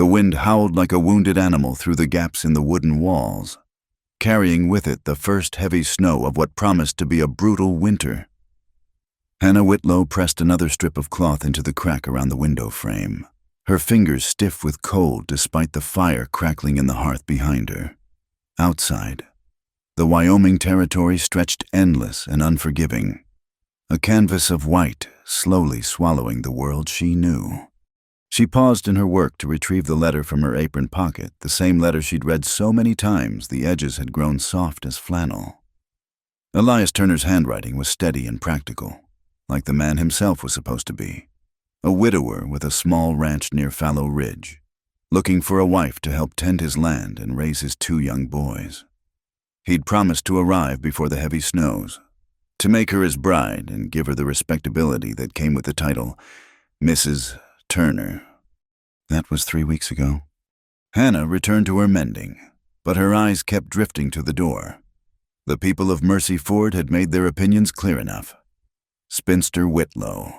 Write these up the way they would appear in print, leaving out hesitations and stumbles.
The wind howled like a wounded animal through the gaps in the wooden walls, carrying with it the first heavy snow of what promised to be a brutal winter. Hannah Whitlow pressed another strip of cloth into the crack around the window frame, her fingers stiff with cold despite the fire crackling in the hearth behind her. Outside, the Wyoming territory stretched endless and unforgiving, a canvas of white slowly swallowing the world she knew. She paused in her work to retrieve the letter from her apron pocket, the same letter she'd read so many times the edges had grown soft as flannel. Elias Turner's handwriting was steady and practical, like the man himself was supposed to be, a widower with a small ranch near Fallow Ridge, looking for a wife to help tend his land and raise his 2 young boys. He'd promised to arrive before the heavy snows, to make her his bride and give her the respectability that came with the title, Mrs. Turner. That was 3 weeks ago. Hannah returned to her mending, but her eyes kept drifting to the door. The people of Mercy Ford had made their opinions clear enough. Spinster Whitlow.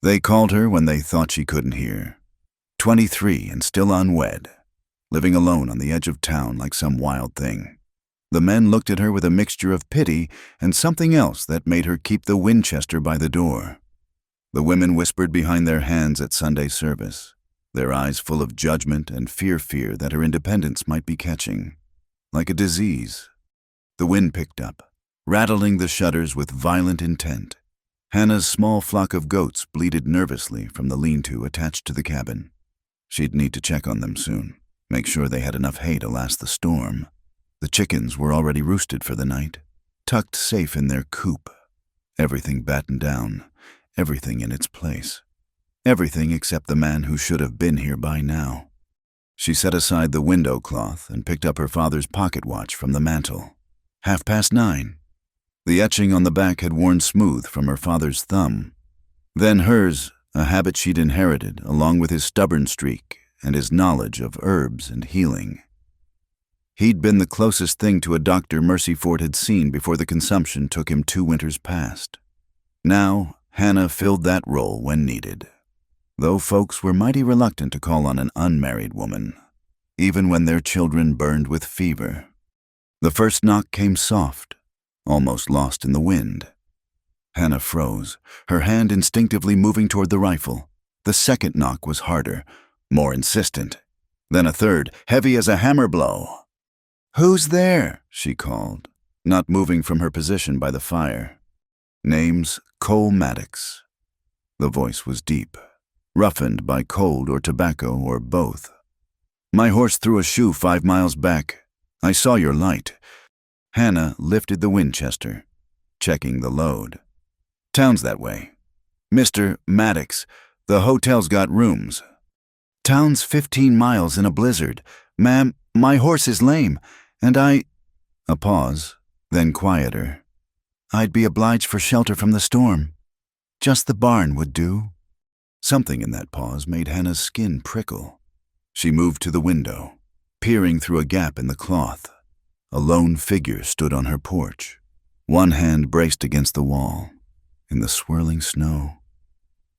They called her when they thought she couldn't hear. 23 and still unwed, living alone on the edge of town like some wild thing. The men looked at her with a mixture of pity and something else that made her keep the Winchester by the door. The women whispered behind their hands at Sunday service, their eyes full of judgment and fear that her independence might be catching. Like a disease. The wind picked up, rattling the shutters with violent intent. Hannah's small flock of goats bleated nervously from the lean-to attached to the cabin. She'd need to check on them soon, make sure they had enough hay to last the storm. The chickens were already roosted for the night, tucked safe in their coop. Everything battened down, everything in its place. Everything except the man who should have been here by now. She set aside the window cloth and picked up her father's pocket watch from the mantel. 9:30. The etching on the back had worn smooth from her father's thumb. Then hers, a habit she'd inherited, along with his stubborn streak and his knowledge of herbs and healing. He'd been the closest thing to a doctor Mercy Ford had seen before the consumption took him 2 winters past. Now, Hannah filled that role when needed, though folks were mighty reluctant to call on an unmarried woman, even when their children burned with fever. The first knock came soft, almost lost in the wind. Hannah froze, her hand instinctively moving toward the rifle. The second knock was harder, more insistent. Then a third, heavy as a hammer blow. "Who's there?" she called, not moving from her position by the fire. Name's Cole Maddox. The voice was deep, roughened by cold or tobacco or both. "My horse threw a shoe 5 miles back. I saw your light." Hannah lifted the Winchester, checking the load. "Town's that way. Mr. Maddox, the hotel's got rooms." "Town's 15 miles in a blizzard. Ma'am, my horse is lame, and I—" A pause, then quieter. "I'd be obliged for shelter from the storm. Just the barn would do." Something in that pause made Hannah's skin prickle. She moved to the window, peering through a gap in the cloth. A lone figure stood on her porch, one hand braced against the wall. In the swirling snow,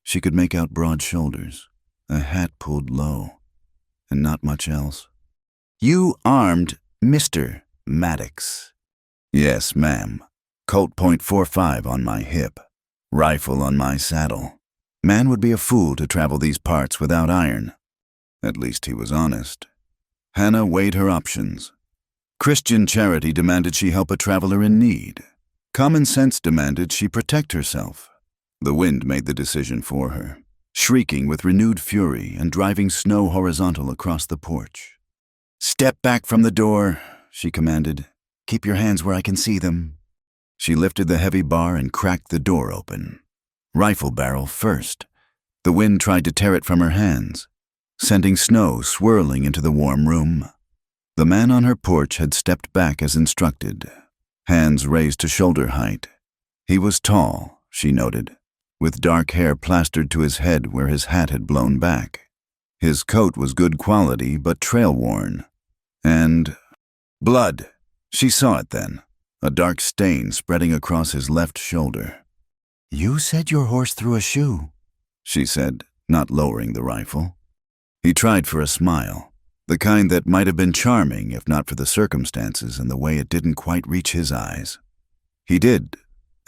she could make out broad shoulders, a hat pulled low, and not much else. "You armed Mr. Maddox?" "Yes, ma'am. Colt .45 on my hip, rifle on my saddle. Man would be a fool to travel these parts without iron." At least he was honest. Hannah weighed her options. Christian charity demanded she help a traveler in need. Common sense demanded she protect herself. The wind made the decision for her, shrieking with renewed fury and driving snow horizontal across the porch. "Step back from the door," she commanded. "Keep your hands where I can see them." She lifted the heavy bar and cracked the door open. Rifle barrel first. The wind tried to tear it from her hands, sending snow swirling into the warm room. The man on her porch had stepped back as instructed, hands raised to shoulder height. He was tall, she noted, with dark hair plastered to his head where his hat had blown back. His coat was good quality but trail-worn. And blood. She saw it then, a dark stain spreading across his left shoulder. "You said your horse threw a shoe," she said, not lowering the rifle. He tried for a smile, the kind that might have been charming if not for the circumstances and the way it didn't quite reach his eyes. He did.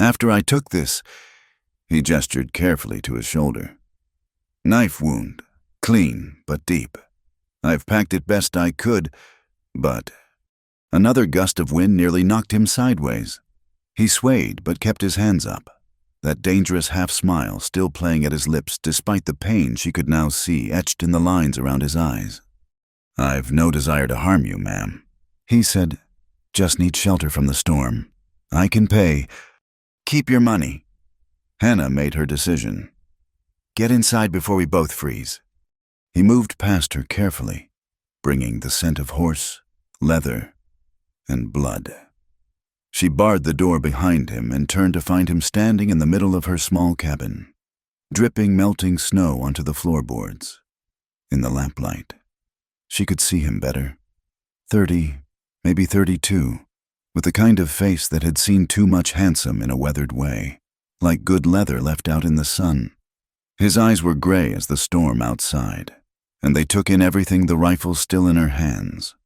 After I took this, he gestured carefully to his shoulder. Knife wound, clean but deep. I've packed it best I could, but... Another gust of wind nearly knocked him sideways. He swayed but kept his hands up, that dangerous half-smile still playing at his lips despite the pain she could now see etched in the lines around his eyes. "I've no desire to harm you, ma'am," he said. "Just need shelter from the storm. I can pay. Keep your money." Hannah made her decision. "Get inside before we both freeze." He moved past her carefully, bringing the scent of horse, leather, and blood. She barred the door behind him and turned to find him standing in the middle of her small cabin, dripping melting snow onto the floorboards. In the lamplight, she could see him better. 30, maybe 32, with the kind of face that had seen too much handsome in a weathered way, like good leather left out in the sun. His eyes were gray as the storm outside, and they took in everything, the rifle still in her hands,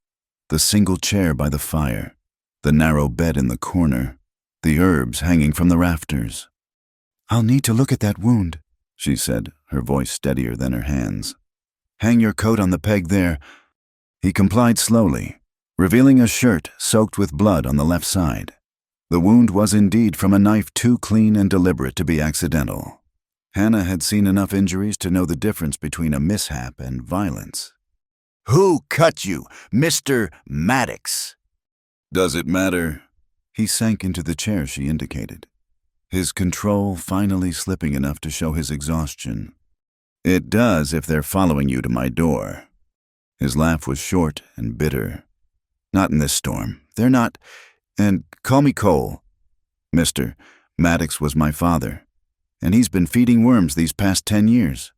the single chair by the fire, the narrow bed in the corner, the herbs hanging from the rafters. "I'll need to look at that wound," she said, her voice steadier than her hands. "Hang your coat on the peg there." He complied slowly, revealing a shirt soaked with blood on the left side. The wound was indeed from a knife too clean and deliberate to be accidental. Hannah had seen enough injuries to know the difference between a mishap and violence. "Who cut you, Mr. Maddox?" "Does it matter?" He sank into the chair she indicated, his control finally slipping enough to show his exhaustion. "It does if they're following you to my door." His laugh was short and bitter. "Not in this storm. They're not. And call me Cole. Mr. Maddox was my father, and he's been feeding worms these past 10 years.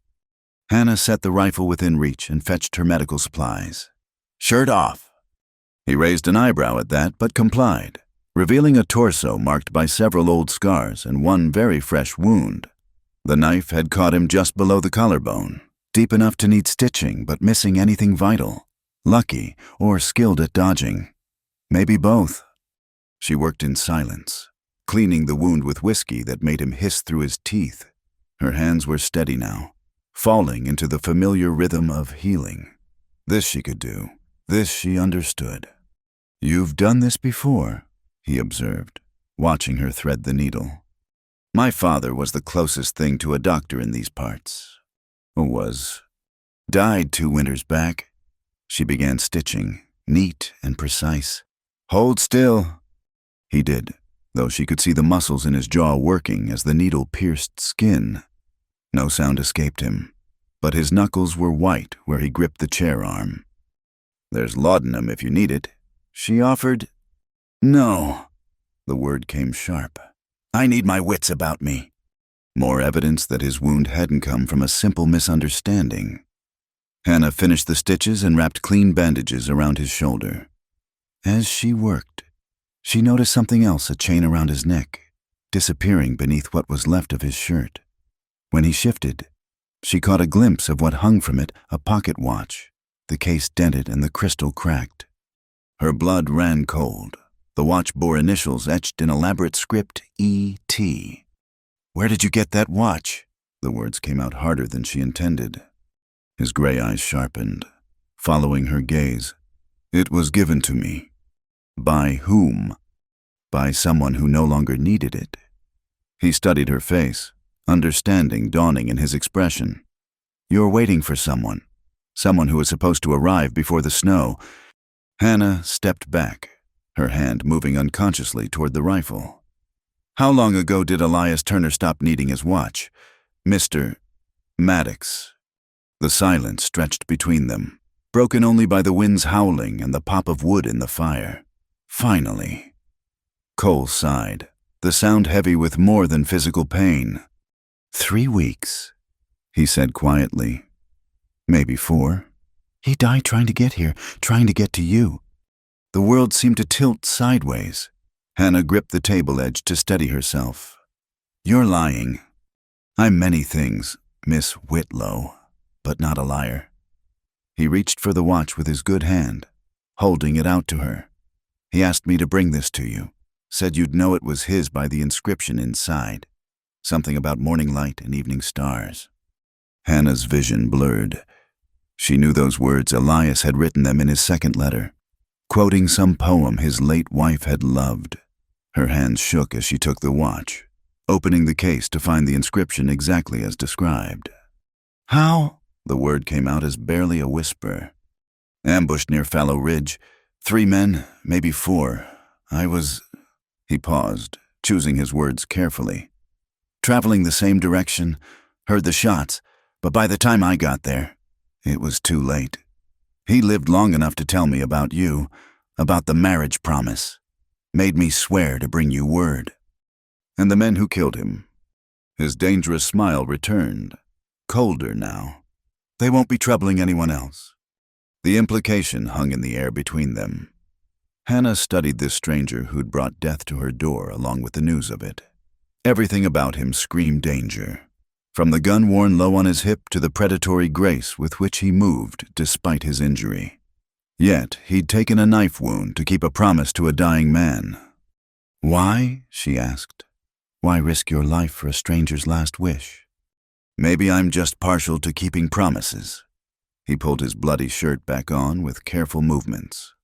Hannah set the rifle within reach and fetched her medical supplies. "Shirt off." He raised an eyebrow at that, but complied, revealing a torso marked by several old scars and one very fresh wound. The knife had caught him just below the collarbone, deep enough to need stitching but missing anything vital. Lucky or skilled at dodging. Maybe both. She worked in silence, cleaning the wound with whiskey that made him hiss through his teeth. Her hands were steady now, falling into the familiar rhythm of healing. This she could do. This she understood. "You've done this before," he observed, watching her thread the needle. "My father was the closest thing to a doctor in these parts. Died 2 winters back." She began stitching, neat and precise. "Hold still." He did, though she could see the muscles in his jaw working as the needle pierced skin. No sound escaped him, but his knuckles were white where he gripped the chair arm. "There's laudanum if you need it," she offered. "No." The word came sharp. "I need my wits about me." More evidence that his wound hadn't come from a simple misunderstanding. Hannah finished the stitches and wrapped clean bandages around his shoulder. As she worked, she noticed something else, a chain around his neck, disappearing beneath what was left of his shirt. When he shifted, she caught a glimpse of what hung from it, a pocket watch, the case dented and the crystal cracked. Her blood ran cold. The watch bore initials etched in elaborate script, E.T. "Where did you get that watch?" The words came out harder than she intended. His gray eyes sharpened, following her gaze. "It was given to me." By whom? By someone who no longer needed it. He studied her face, understanding dawning in his expression. "You're waiting for someone who was supposed to arrive before the snow." Hannah stepped back, her hand moving unconsciously toward the rifle. "How long ago did Elias Turner stop needing his watch? Mr. Maddox." The silence stretched between them, broken only by the wind's howling and the pop of wood in the fire. Finally. Cole sighed, the sound heavy with more than physical pain. 3 weeks, he said quietly. Maybe 4. He died trying to get here, trying to get to you. The world seemed to tilt sideways. Hannah gripped the table edge to steady herself. "You're lying. I'm many things, Miss Whitlow, but not a liar." He reached for the watch with his good hand, holding it out to her. He asked me to bring this to you, said you'd know it was his by the inscription inside. Something about morning light and evening stars. Hannah's vision blurred. She knew those words. Elias had written them in his second letter, quoting some poem his late wife had loved. Her hands shook as she took the watch, opening the case to find the inscription exactly as described. "How?" The word came out as barely a whisper. "Ambushed near Fallow Ridge. 3 men, maybe 4. He paused, choosing his words carefully. "Traveling the same direction, heard the shots, but by the time I got there, it was too late. He lived long enough to tell me about you, about the marriage promise. Made me swear to bring you word." "And the men who killed him?" His dangerous smile returned, colder now. "They won't be troubling anyone else." The implication hung in the air between them. Hannah studied this stranger who'd brought death to her door along with the news of it. Everything about him screamed danger, from the gun worn low on his hip to the predatory grace with which he moved despite his injury. Yet he'd taken a knife wound to keep a promise to a dying man. "Why?" she asked. "Why risk your life for a stranger's last wish?" "Maybe I'm just partial to keeping promises." He pulled his bloody shirt back on with careful movements.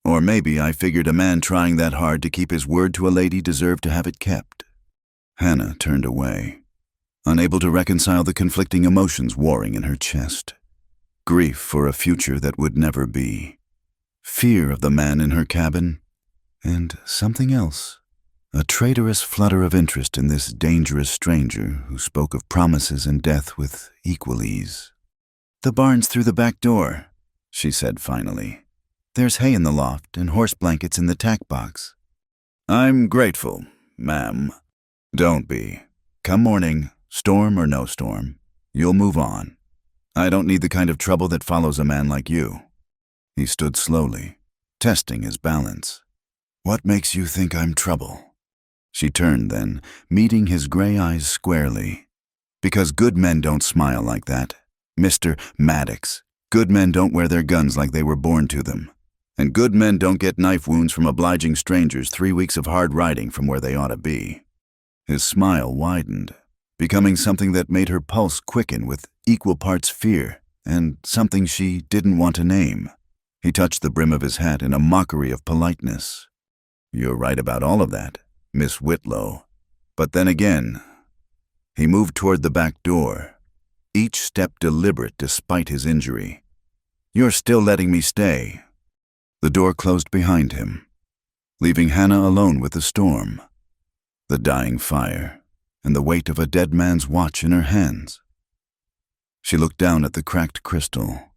"Or maybe I figured a man trying that hard to keep his word to a lady deserved to have it kept." Hannah turned away, unable to reconcile the conflicting emotions warring in her chest. Grief for a future that would never be. Fear of the man in her cabin. And something else. A traitorous flutter of interest in this dangerous stranger who spoke of promises and death with equal ease. "The barn's through the back door," she said finally. "There's hay in the loft and horse blankets in the tack box." "I'm grateful, ma'am." "Don't be. Come morning, storm or no storm, you'll move on. I don't need the kind of trouble that follows a man like you." He stood slowly, testing his balance. "What makes you think I'm trouble?" She turned then, meeting his gray eyes squarely. "Because good men don't smile like that. Mr. Maddox, good men don't wear their guns like they were born to them. And good men don't get knife wounds from obliging strangers 3 weeks of hard riding from where they ought to be." His smile widened, becoming something that made her pulse quicken with equal parts fear and something she didn't want to name. He touched the brim of his hat in a mockery of politeness. "You're right about all of that, Miss Whitlow. But then again..." He moved toward the back door, each step deliberate despite his injury. "You're still letting me stay." The door closed behind him, leaving Hannah alone with the storm, the dying fire, and the weight of a dead man's watch in her hands. She looked down at the cracked crystal,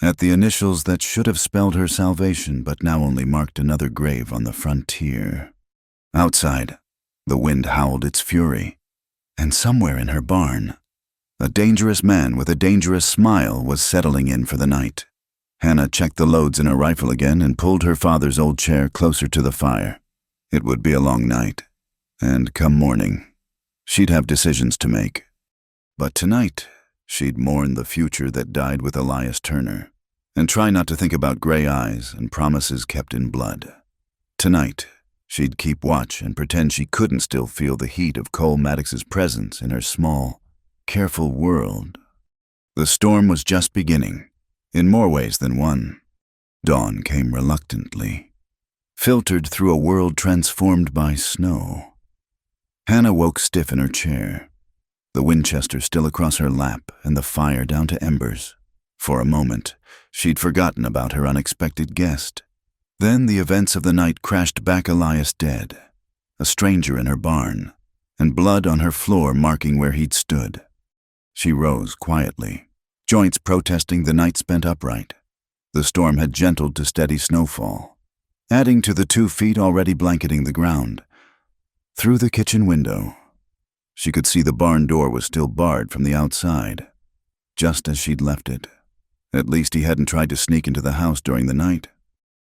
at the initials that should have spelled her salvation but now only marked another grave on the frontier. Outside, the wind howled its fury, and somewhere in her barn, a dangerous man with a dangerous smile was settling in for the night. Hannah checked the loads in her rifle again and pulled her father's old chair closer to the fire. It would be a long night, and come morning, she'd have decisions to make. But tonight, she'd mourn the future that died with Elias Turner, and try not to think about gray eyes and promises kept in blood. Tonight, she'd keep watch and pretend she couldn't still feel the heat of Cole Maddox's presence in her small, careful world. The storm was just beginning, in more ways than one. Dawn came reluctantly, filtered through a world transformed by snow. Hannah woke stiff in her chair, the Winchester still across her lap and the fire down to embers. For a moment, she'd forgotten about her unexpected guest. Then the events of the night crashed back. Elias dead, a stranger in her barn, and blood on her floor marking where he'd stood. She rose quietly, joints protesting the night spent upright. The storm had gentled to steady snowfall, adding to the 2 feet already blanketing the ground. Through the kitchen window, she could see the barn door was still barred from the outside, just as she'd left it. At least he hadn't tried to sneak into the house during the night.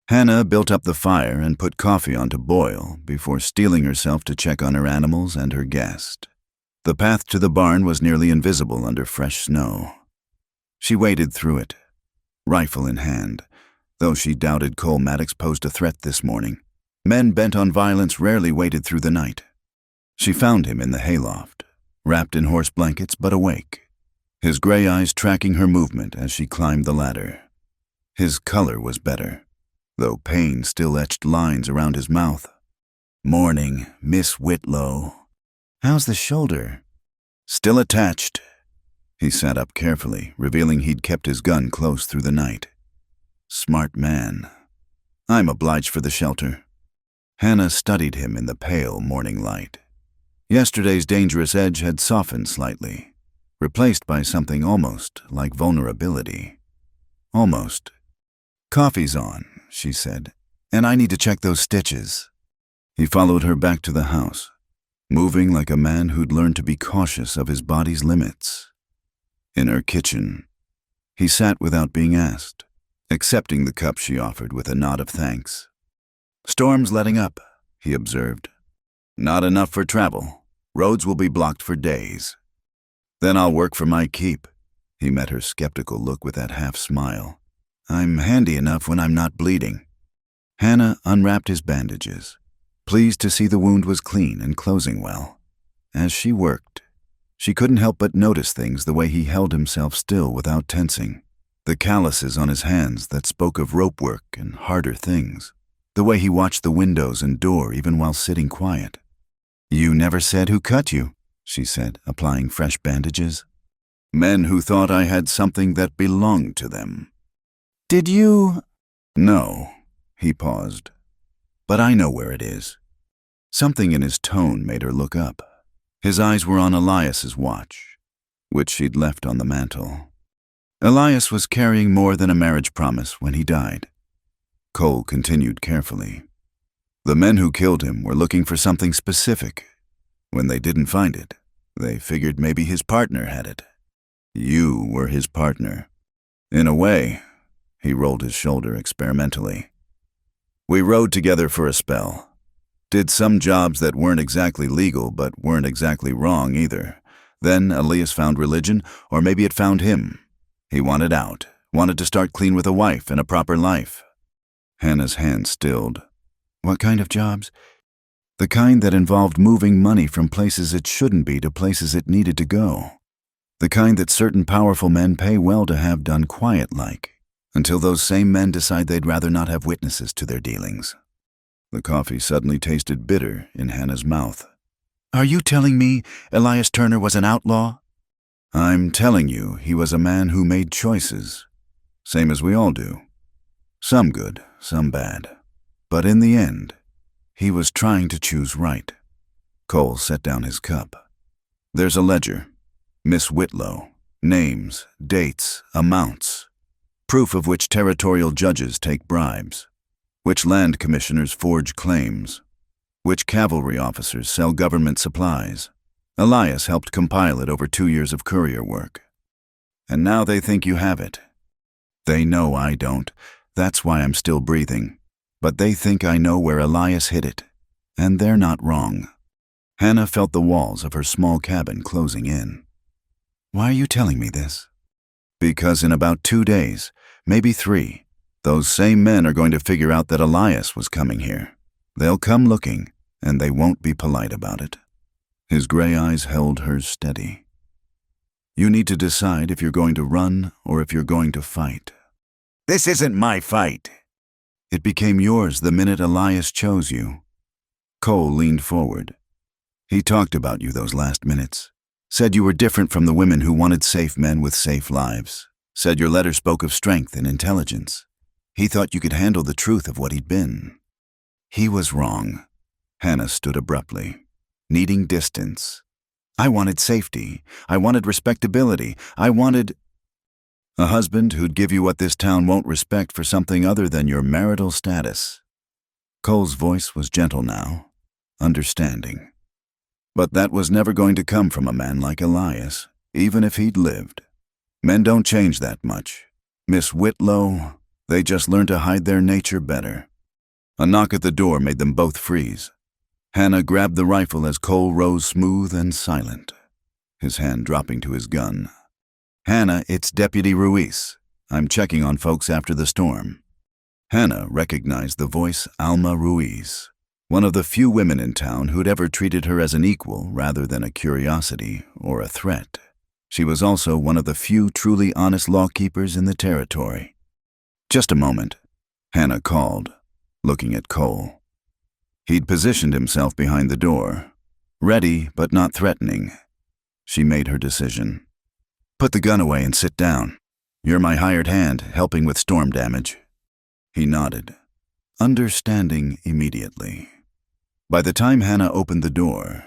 Hannah built up the fire and put coffee on to boil before steeling herself to check on her animals and her guest. The path to the barn was nearly invisible under fresh snow. She waded through it, rifle in hand, though she doubted Cole Maddox posed a threat this morning. Men bent on violence rarely waited through the night. She found him in the hayloft, wrapped in horse blankets but awake, his gray eyes tracking her movement as she climbed the ladder. His color was better, though pain still etched lines around his mouth. "Morning, Miss Whitlow. How's the shoulder?" "Still attached." He sat up carefully, revealing he'd kept his gun close through the night. Smart man. "I'm obliged for the shelter." Hannah studied him in the pale morning light. Yesterday's dangerous edge had softened slightly, replaced by something almost like vulnerability. Almost. "Coffee's on," she said, "and I need to check those stitches." He followed her back to the house, moving like a man who'd learned to be cautious of his body's limits. In her kitchen, he sat without being asked, accepting the cup she offered with a nod of thanks. "Storm's letting up," he observed. "Not enough for travel. Roads will be blocked for days." "Then I'll work for my keep." He met her skeptical look with that half-smile. "I'm handy enough when I'm not bleeding." Hannah unwrapped his bandages, pleased to see the wound was clean and closing well. As she worked, she couldn't help but notice things, the way he held himself still without tensing, the calluses on his hands that spoke of rope work and harder things, the way he watched the windows and door even while sitting quiet. "You never said who cut you," she said, applying fresh bandages. "Men who thought I had something that belonged to them." "Did you?" "No," he paused. "But I know where it is." Something in his tone made her look up. His eyes were on Elias's watch, which she'd left on the mantel. Elias was carrying more than a marriage promise when he died. Cole continued carefully. "The men who killed him were looking for something specific. When they didn't find it, they figured maybe his partner had it. You were his partner." "In a way," he rolled his shoulder experimentally. "We rode together for a spell. Did some jobs that weren't exactly legal but weren't exactly wrong either. Then Elias found religion, or maybe it found him. He wanted out, wanted to start clean with a wife and a proper life." Hannah's hand stilled. "What kind of jobs?" "The kind that involved moving money from places it shouldn't be to places it needed to go. The kind that certain powerful men pay well to have done quiet-like, until those same men decide they'd rather not have witnesses to their dealings." The coffee suddenly tasted bitter in Hannah's mouth. "Are you telling me Elias Turner was an outlaw?" "I'm telling you he was a man who made choices, same as we all do. Some good, some bad. But in the end, he was trying to choose right." Cole set down his cup. "There's a ledger. Miss Whitlow. Names, dates, amounts. Proof of which territorial judges take bribes. Which land commissioners forge claims. Which cavalry officers sell government supplies. Elias helped compile it over 2 years of courier work. And now they think you have it. They know I don't. That's why I'm still breathing. But they think I know where Elias hid it. And they're not wrong." Hannah felt the walls of her small cabin closing in. "Why are you telling me this?" "Because in about 2 days, maybe 3, those same men are going to figure out that Elias was coming here. They'll come looking, and they won't be polite about it." His gray eyes held hers steady. "You need to decide if you're going to run or if you're going to fight." "This isn't my fight." "It became yours the minute Elias chose you." Cole leaned forward. "He talked about you those last minutes. Said you were different from the women who wanted safe men with safe lives. Said your letter spoke of strength and intelligence. He thought you could handle the truth of what he'd been." "He was wrong." Hannah stood abruptly, needing distance. "I wanted safety. I wanted respectability. I wanted a husband who'd give you what this town won't respect for something other than your marital status." Cole's voice was gentle now, understanding. "But that was never going to come from a man like Elias, even if he'd lived. Men don't change that much. Miss Whitlow, they just learn to hide their nature better." A knock at the door made them both freeze. Hannah grabbed the rifle as Cole rose smooth and silent, his hand dropping to his gun. "Hannah, it's Deputy Ruiz. I'm checking on folks after the storm." Hannah recognized the voice Alma Ruiz, one of the few women in town who'd ever treated her as an equal rather than a curiosity or a threat. She was also one of the few truly honest lawkeepers in the territory. "Just a moment," Hannah called, looking at Cole. He'd positioned himself behind the door, ready but not threatening. She made her decision. "Put the gun away and sit down. You're my hired hand, helping with storm damage." He nodded, understanding immediately. By the time Hannah opened the door,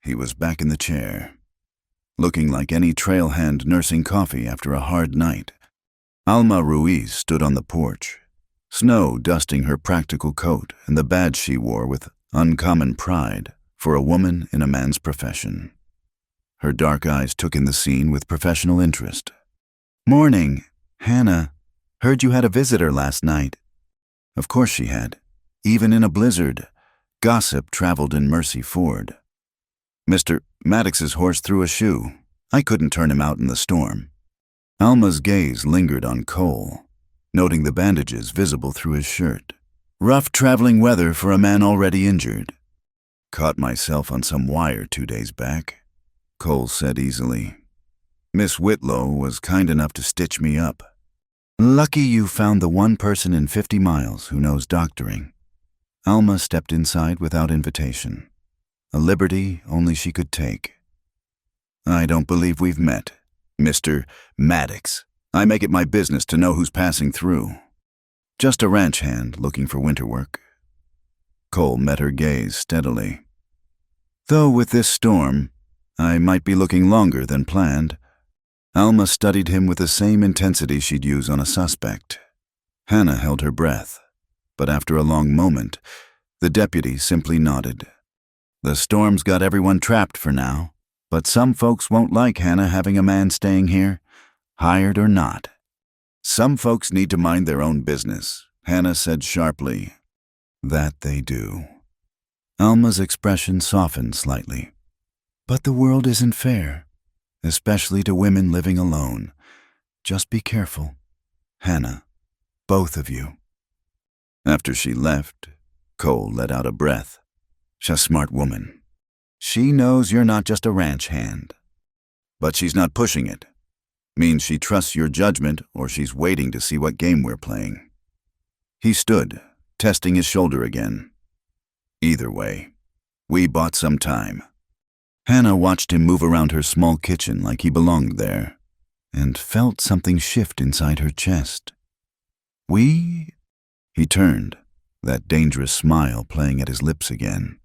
he was back in the chair, looking like any trail hand nursing coffee after a hard night. Alma Ruiz stood on the porch, snow dusting her practical coat and the badge she wore with uncommon pride for a woman in a man's profession. Her dark eyes took in the scene with professional interest. "Morning, Hannah. Heard you had a visitor last night." Of course she had. Even in a blizzard, gossip traveled in Mercy Ford. "Mr. Maddox's horse threw a shoe. I couldn't turn him out in the storm." Alma's gaze lingered on Cole, noting the bandages visible through his shirt. "Rough traveling weather for a man already injured." "Caught myself on some wire 2 days back," Cole said easily. "Miss Whitlow was kind enough to stitch me up." "Lucky you found the one person in 50 miles who knows doctoring." Alma stepped inside without invitation, a liberty only she could take. "I don't believe we've met, Mr. Maddox. I make it my business to know who's passing through." "Just a ranch hand looking for winter work." Cole met her gaze steadily. "Though with this storm, I might be looking longer than planned." Alma studied him with the same intensity she'd use on a suspect. Hannah held her breath, but after a long moment, the deputy simply nodded. "The storm's got everyone trapped for now, but some folks won't like Hannah having a man staying here, hired or not." "Some folks need to mind their own business," Hannah said sharply. "That they do." Alma's expression softened slightly. "But the world isn't fair, especially to women living alone. Just be careful, Hannah, both of you." After she left, Cole let out a breath. "She's a smart woman. She knows you're not just a ranch hand. But she's not pushing it. Means she trusts your judgment or she's waiting to see what game we're playing." He stood, testing his shoulder again. "Either way, we bought some time." Hannah watched him move around her small kitchen like he belonged there, and felt something shift inside her chest. "We?" He turned, that dangerous smile playing at his lips again.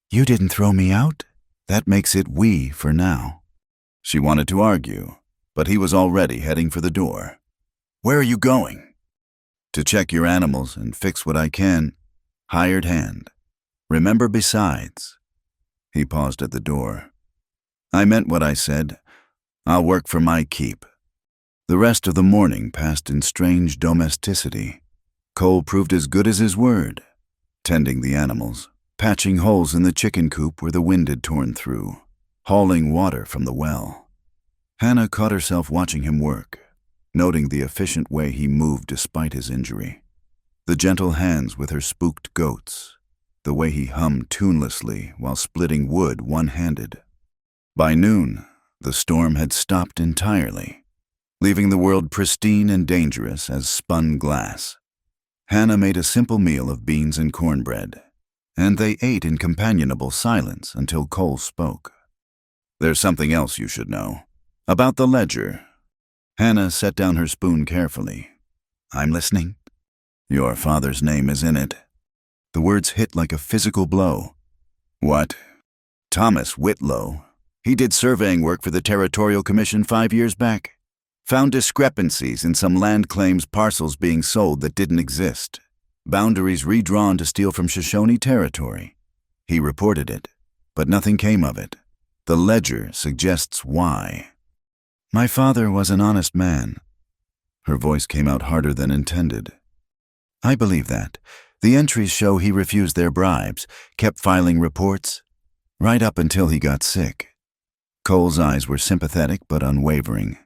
"You didn't throw me out? That makes it we for now." She wanted to argue, but he was already heading for the door. "Where are you going?" "To check your animals and fix what I can. Hired hand. Remember besides." He paused at the door. "I meant what I said. I'll work for my keep." The rest of the morning passed in strange domesticity. Cole proved as good as his word, tending the animals, patching holes in the chicken coop where the wind had torn through, hauling water from the well. Hannah caught herself watching him work, noting the efficient way he moved despite his injury. The gentle hands with her spooked goats, the way he hummed tunelessly while splitting wood one-handed. By noon, the storm had stopped entirely, leaving the world pristine and dangerous as spun glass. Hannah made a simple meal of beans and cornbread, and they ate in companionable silence until Cole spoke. "There's something else you should know. About the ledger." Hannah set down her spoon carefully. "I'm listening." "Your father's name is in it." The words hit like a physical blow. "What?" "Thomas Whitlow. He did surveying work for the Territorial Commission 5 years back. Found discrepancies in some land claims parcels being sold that didn't exist. Boundaries redrawn to steal from Shoshone territory. He reported it, but nothing came of it. The ledger suggests why." "My father was an honest man." Her voice came out harder than intended. "I believe that. The entries show he refused their bribes, kept filing reports, right up until he got sick." Cole's eyes were sympathetic but unwavering.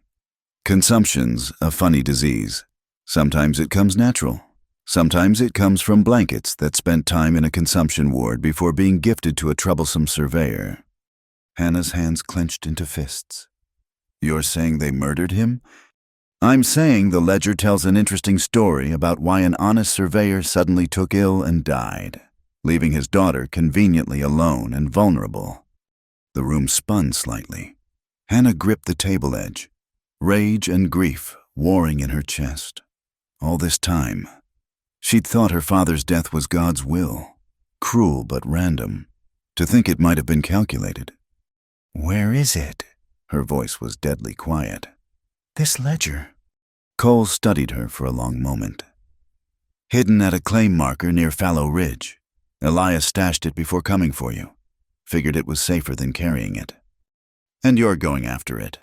Consumption's a funny disease. Sometimes it comes natural. Sometimes it comes from blankets that spent time in a consumption ward before being gifted to a troublesome surveyor. Hannah's hands clenched into fists. You're saying they murdered him? I'm saying the ledger tells an interesting story about why an honest surveyor suddenly took ill and died, leaving his daughter conveniently alone and vulnerable. The room spun slightly. Hannah gripped the table edge, rage and grief warring in her chest. All this time, she'd thought her father's death was God's will, cruel but random. To think it might have been calculated. Where is it? Her voice was deadly quiet. This ledger. Cole studied her for a long moment. Hidden at a claim marker near Fallow Ridge. Elias stashed it before coming for you. Figured it was safer than carrying it. And you're going after it.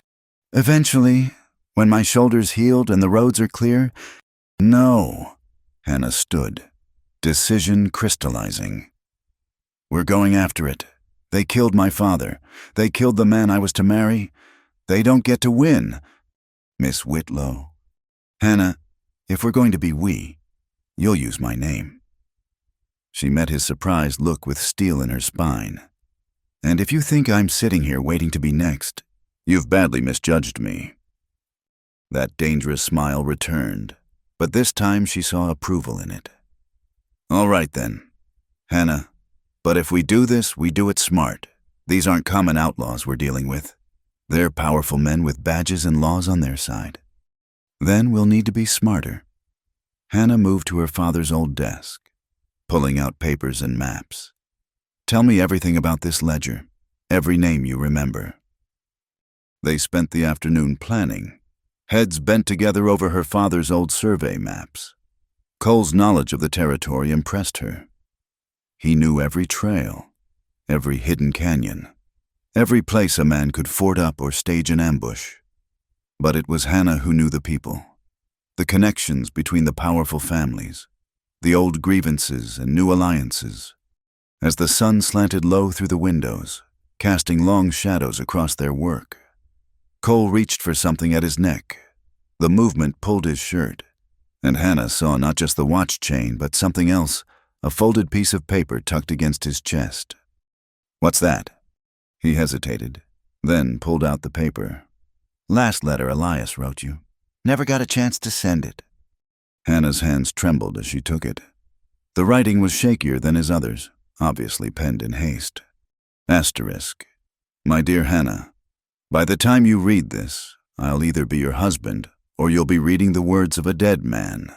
Eventually, when my shoulders healed and the roads are clear. No. Hannah stood, decision crystallizing. We're going after it. They killed my father. They killed the man I was to marry. They don't get to win. Miss Whitlow. Hannah, if we're going to be we, you'll use my name. She met his surprised look with steel in her spine. And if you think I'm sitting here waiting to be next, you've badly misjudged me. That dangerous smile returned, but this time she saw approval in it. All right then, Hannah, but if we do this, we do it smart. These aren't common outlaws we're dealing with. They're powerful men with badges and laws on their side. Then we'll need to be smarter. Hannah moved to her father's old desk, pulling out papers and maps. Tell me everything about this ledger, every name you remember. They spent the afternoon planning, heads bent together over her father's old survey maps. Cole's knowledge of the territory impressed her. He knew every trail, every hidden canyon, every place a man could ford up or stage an ambush. But it was Hannah who knew the people, the connections between the powerful families, the old grievances and new alliances. As the sun slanted low through the windows, casting long shadows across their work, Cole reached for something at his neck. The movement pulled his shirt, and Hannah saw not just the watch chain but something else, a folded piece of paper tucked against his chest. What's that? He hesitated, then pulled out the paper. Last letter Elias wrote you. Never got a chance to send it. Hannah's hands trembled as she took it. The writing was shakier than his others, obviously penned in haste. Asterisk. My dear Hannah, by the time you read this, I'll either be your husband or you'll be reading the words of a dead man.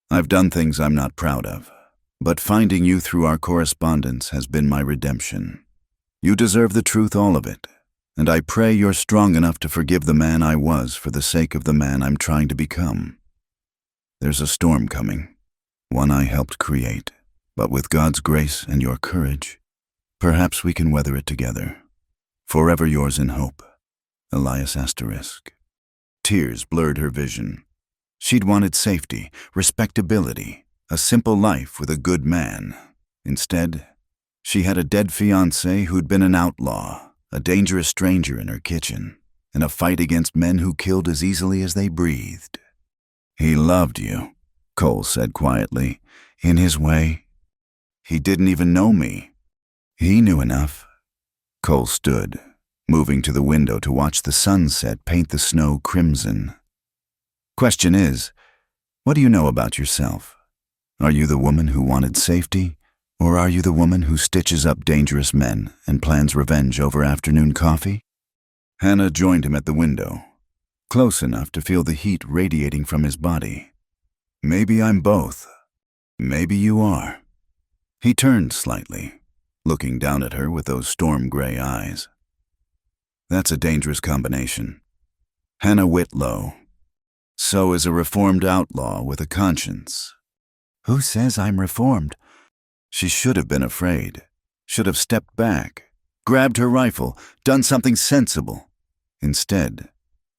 I've done things I'm not proud of, but finding you through our correspondence has been my redemption. You deserve the truth, all of it, and I pray you're strong enough to forgive the man I was for the sake of the man I'm trying to become. There's a storm coming, one I helped create, but with God's grace and your courage, perhaps we can weather it together. Forever yours in hope, Elias Asterisk. Tears blurred her vision. She'd wanted safety, respectability, a simple life with a good man. Instead, she had a dead fiancé who'd been an outlaw, a dangerous stranger in her kitchen, and a fight against men who killed as easily as they breathed. He loved you, Cole said quietly, in his way. He didn't even know me. He knew enough. Cole stood, moving to the window to watch the sunset paint the snow crimson. Question is, what do you know about yourself? Are you the woman who wanted safety, or are you the woman who stitches up dangerous men and plans revenge over afternoon coffee? Hannah joined him at the window, close enough to feel the heat radiating from his body. Maybe I'm both. Maybe you are. He turned slightly, looking down at her with those storm-gray eyes. That's a dangerous combination. Hannah Whitlow. So is a reformed outlaw with a conscience. Who says I'm reformed? She should have been afraid, should have stepped back, grabbed her rifle, done something sensible. Instead,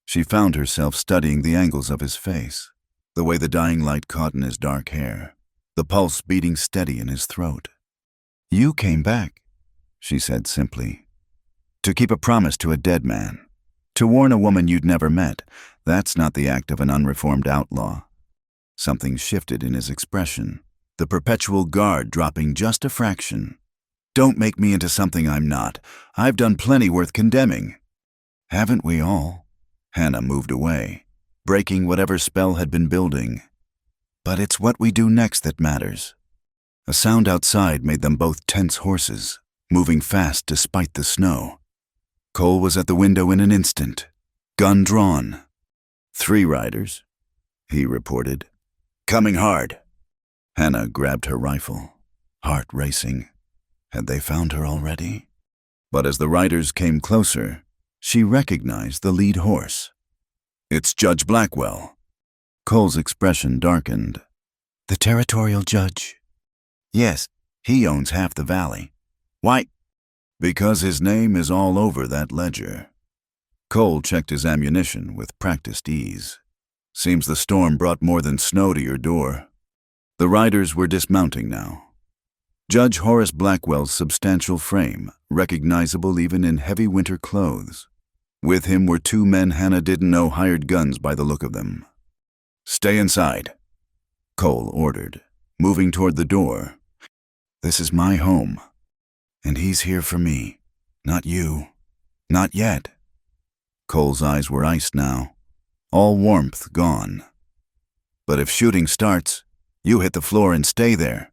she found herself studying the angles of his face, the way the dying light caught in his dark hair, the pulse beating steady in his throat. You came back, she said simply, to keep a promise to a dead man, to warn a woman you'd never met, That's not the act of an unreformed outlaw. Something shifted in his expression, the perpetual guard dropping just a fraction. Don't make me into something I'm not. I've done plenty worth condemning. Haven't we all? Hannah moved away, breaking whatever spell had been building. But it's what we do next that matters. A sound outside made them both tense horses, moving fast despite the snow. Cole was at the window in an instant, gun drawn. 3 riders, he reported. Coming hard. Hannah grabbed her rifle, heart racing. Had they found her already? But as the riders came closer, she recognized the lead horse. It's Judge Blackwell. Cole's expression darkened. The territorial judge? Yes, he owns half the valley. Why? Because his name is all over that ledger. Cole checked his ammunition with practiced ease. Seems the storm brought more than snow to your door. The riders were dismounting now. Judge Horace Blackwell's substantial frame, recognizable even in heavy winter clothes. With him were 2 men Hannah didn't know hired guns by the look of them. Stay inside, Cole ordered, moving toward the door. This is my home, and he's here for me, not you. Not yet. Cole's eyes were iced now, all warmth gone. But if shooting starts, you hit the floor and stay there.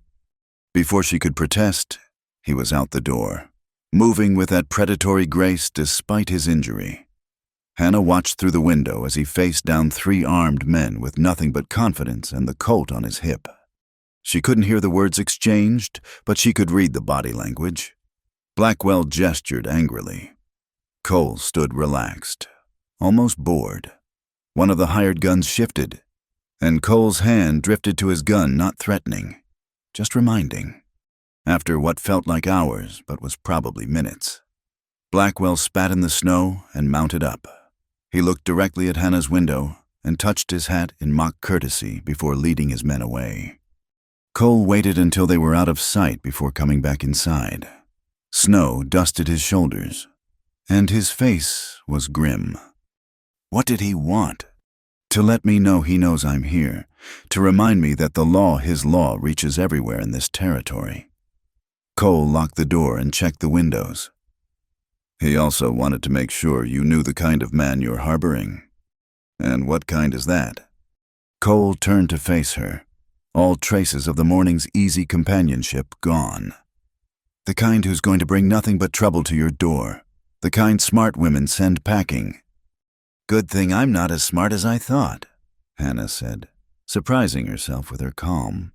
Before she could protest, he was out the door, moving with that predatory grace despite his injury. Hannah watched through the window as he faced down 3 armed men with nothing but confidence and the Colt on his hip. She couldn't hear the words exchanged, but she could read the body language. Blackwell gestured angrily. Cole stood relaxed, almost bored. One of the hired guns shifted, and Cole's hand drifted to his gun, not threatening, just reminding. After what felt like hours, but was probably minutes, Blackwell spat in the snow and mounted up. He looked directly at Hannah's window and touched his hat in mock courtesy before leading his men away. Cole waited until they were out of sight before coming back inside. Snow dusted his shoulders, and his face was grim. What did he want? To let me know he knows I'm here, to remind me that his law, reaches everywhere in this territory. Cole locked the door and checked the windows. He also wanted to make sure you knew the kind of man you're harboring. And what kind is that? Cole turned to face her, all traces of the morning's easy companionship gone. The kind who's going to bring nothing but trouble to your door, the kind smart women send packing. Good thing I'm not as smart as I thought, Hannah said, surprising herself with her calm.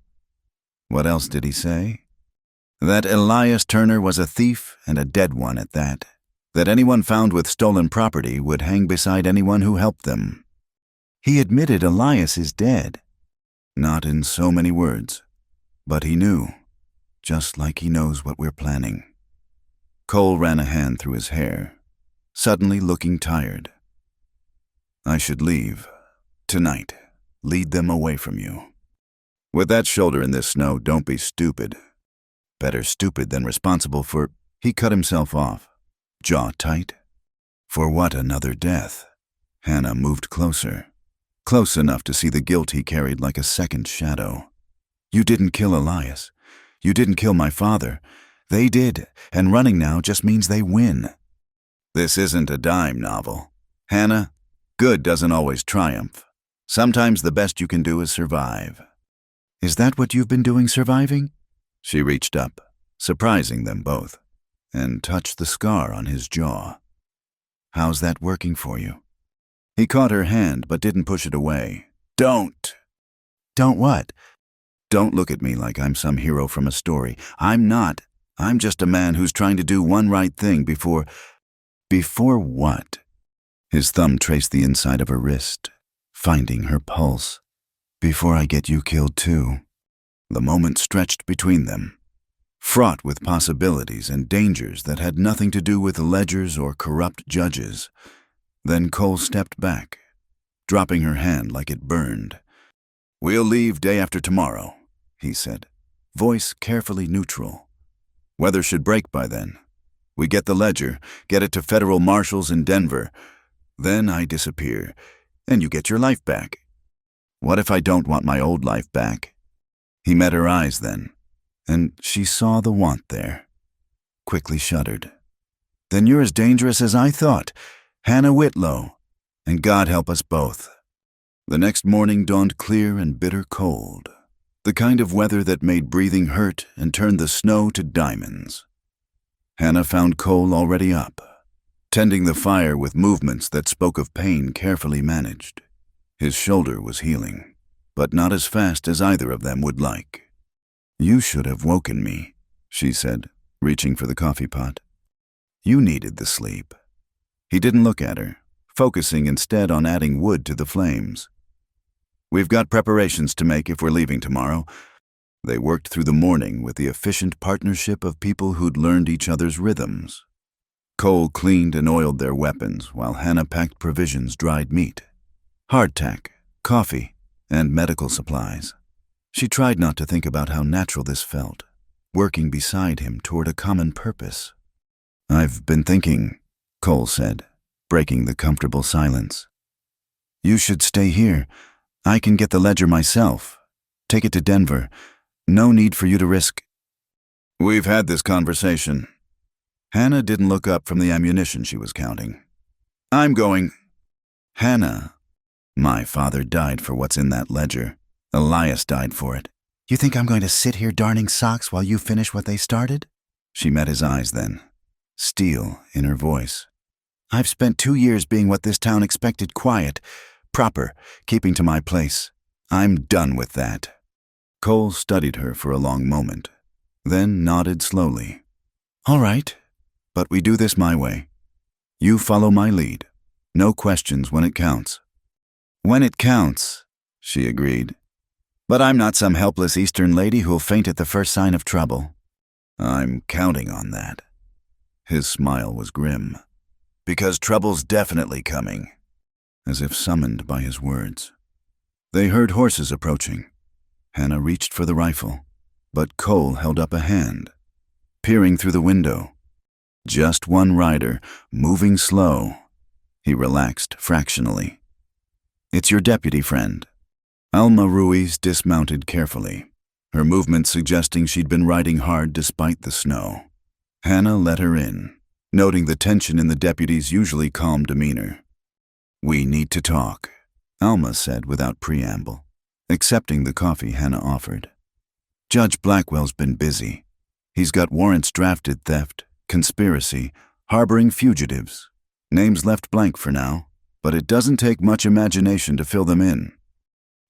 What else did he say? That Elias Turner was a thief and a dead one at that. That anyone found with stolen property would hang beside anyone who helped them. He admitted Elias is dead. Not in so many words, but he knew, just like he knows what we're planning. Cole ran a hand through his hair, suddenly looking tired. I should leave, tonight, lead them away from you. With that shoulder in this snow, don't be stupid. Better stupid than responsible for... He cut himself off, jaw tight. For what, another death? Hannah moved closer, close enough to see the guilt he carried like a second shadow. You didn't kill Elias. You didn't kill my father. They did, and running now just means they win. This isn't a dime novel. Hannah, good doesn't always triumph. Sometimes the best you can do is survive. Is that what you've been doing, surviving? She reached up, surprising them both, and touched the scar on his jaw. How's that working for you? He caught her hand but didn't push it away. Don't! Don't what? Don't look at me like I'm some hero from a story. I'm not. I'm just a man who's trying to do one right thing before... Before what? His thumb traced the inside of her wrist, finding her pulse. Before I get you killed too. The moment stretched between them, fraught with possibilities and dangers that had nothing to do with ledgers or corrupt judges. Then Cole stepped back, dropping her hand like it burned. We'll leave day after tomorrow, he said, voice carefully neutral. Weather should break by then. We get the ledger, get it to federal marshals in Denver. Then I disappear. and you get your life back. What if I don't want my old life back? He met her eyes then, and she saw the want there. Quickly shuddered. Then you're as dangerous as I thought, Hannah Whitlow, and God help us both. The next morning dawned clear and bitter cold, the kind of weather that made breathing hurt and turned the snow to diamonds. Hannah found Cole already up, tending the fire with movements that spoke of pain carefully managed. His shoulder was healing, but not as fast as either of them would like. You should have woken me, she said, reaching for the coffee pot. You needed the sleep. He didn't look at her, focusing instead on adding wood to the flames. We've got preparations to make if we're leaving tomorrow. They worked through the morning with the efficient partnership of people who'd learned each other's rhythms. Cole cleaned and oiled their weapons while Hannah packed provisions, dried meat, hardtack, coffee, and medical supplies. She tried not to think about how natural this felt, working beside him toward a common purpose. I've been thinking, Cole said, breaking the comfortable silence. You should stay here. I can get the ledger myself. Take it to Denver. No need for you to risk. We've had this conversation. Hannah didn't look up from the ammunition she was counting. I'm going. Hannah, my father died for what's in that ledger. Elias died for it. You think I'm going to sit here darning socks while you finish what they started? She met his eyes then, steel in her voice. I've spent 2 years being what this town expected, quiet, proper, keeping to my place. I'm done with that. Cole studied her for a long moment, then nodded slowly. All right, but we do this my way. You follow my lead. No questions when it counts. When it counts, she agreed. But I'm not some helpless Eastern lady who'll faint at the first sign of trouble. I'm counting on that. His smile was grim. Because trouble's definitely coming. As if summoned by his words. They heard horses approaching. Hannah reached for the rifle, but Cole held up a hand, peering through the window. Just one rider, moving slow. He relaxed fractionally. It's your deputy friend. Alma Ruiz dismounted carefully, her movement suggesting she'd been riding hard despite the snow. Hannah let her in, noting the tension in the deputy's usually calm demeanor. We need to talk, Alma said without preamble, accepting the coffee Hannah offered. Judge Blackwell's been busy. He's got warrants drafted: theft, conspiracy, harboring fugitives. Names left blank for now, but it doesn't take much imagination to fill them in.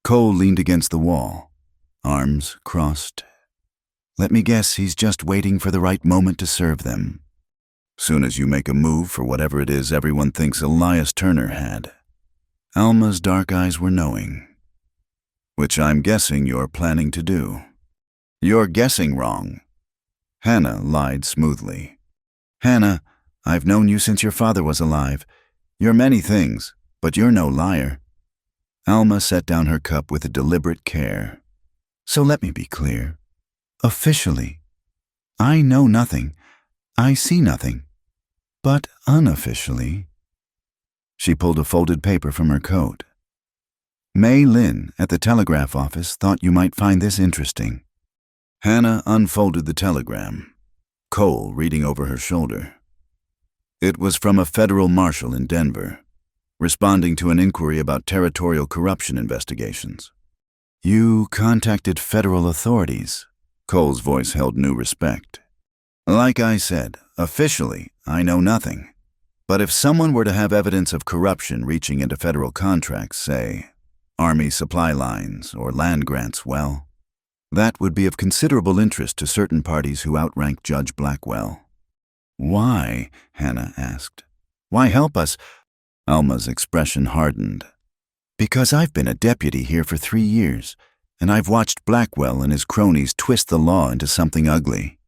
Cole leaned against the wall, arms crossed. Let me guess he's just waiting for the right moment to serve them. Soon as you make a move for whatever it is everyone thinks Elias Turner had. Alma's dark eyes were knowing. Which I'm guessing you're planning to do. You're guessing wrong. Hannah lied smoothly. Hannah, I've known you since your father was alive. You're many things, but you're no liar. Alma set down her cup with a deliberate care. So let me be clear. Officially, I know nothing. I see nothing. But unofficially, she pulled a folded paper from her coat. May Lynn at the telegraph office thought you might find this interesting. Hannah unfolded the telegram, Cole reading over her shoulder. It was from a federal marshal in Denver, responding to an inquiry about territorial corruption investigations. You contacted federal authorities. Cole's voice held new respect. Like I said, officially, I know nothing. But if someone were to have evidence of corruption reaching into federal contracts, say, Army supply lines or land grants, well, that would be of considerable interest to certain parties who outrank Judge Blackwell. Why? Hannah asked. Why help us? Alma's expression hardened. Because I've been a deputy here for 3 years, and I've watched Blackwell and his cronies twist the law into something ugly.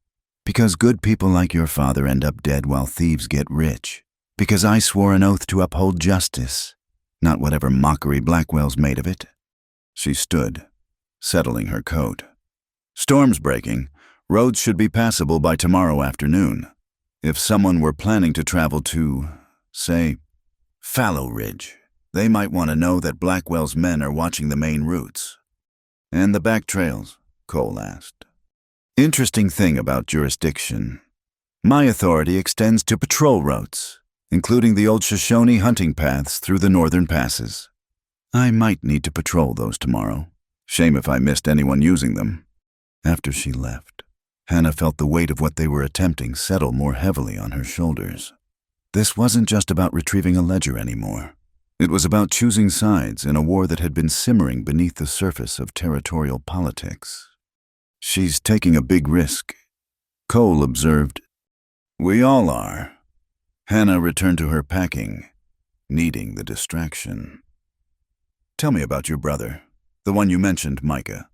Because good people like your father end up dead while thieves get rich. Because I swore an oath to uphold justice, not whatever mockery Blackwell's made of it. She stood, settling her coat. Storm's breaking. Roads should be passable by tomorrow afternoon. If someone were planning to travel to, say, Fallow Ridge, They might want to know that Blackwell's men are watching the main routes. And the back trails, Cole asked. Interesting thing about jurisdiction. My authority extends to patrol routes, including the old Shoshone hunting paths through the northern passes. I might need to patrol those tomorrow. Shame if I missed anyone using them. After she left, Hannah felt the weight of what they were attempting settle more heavily on her shoulders. This wasn't just about retrieving a ledger anymore. It was about choosing sides in a war that had been simmering beneath the surface of territorial politics. She's taking a big risk, Cole observed. We all are. Hannah returned to her packing, needing the distraction. Tell me about your brother, the one you mentioned, Micah.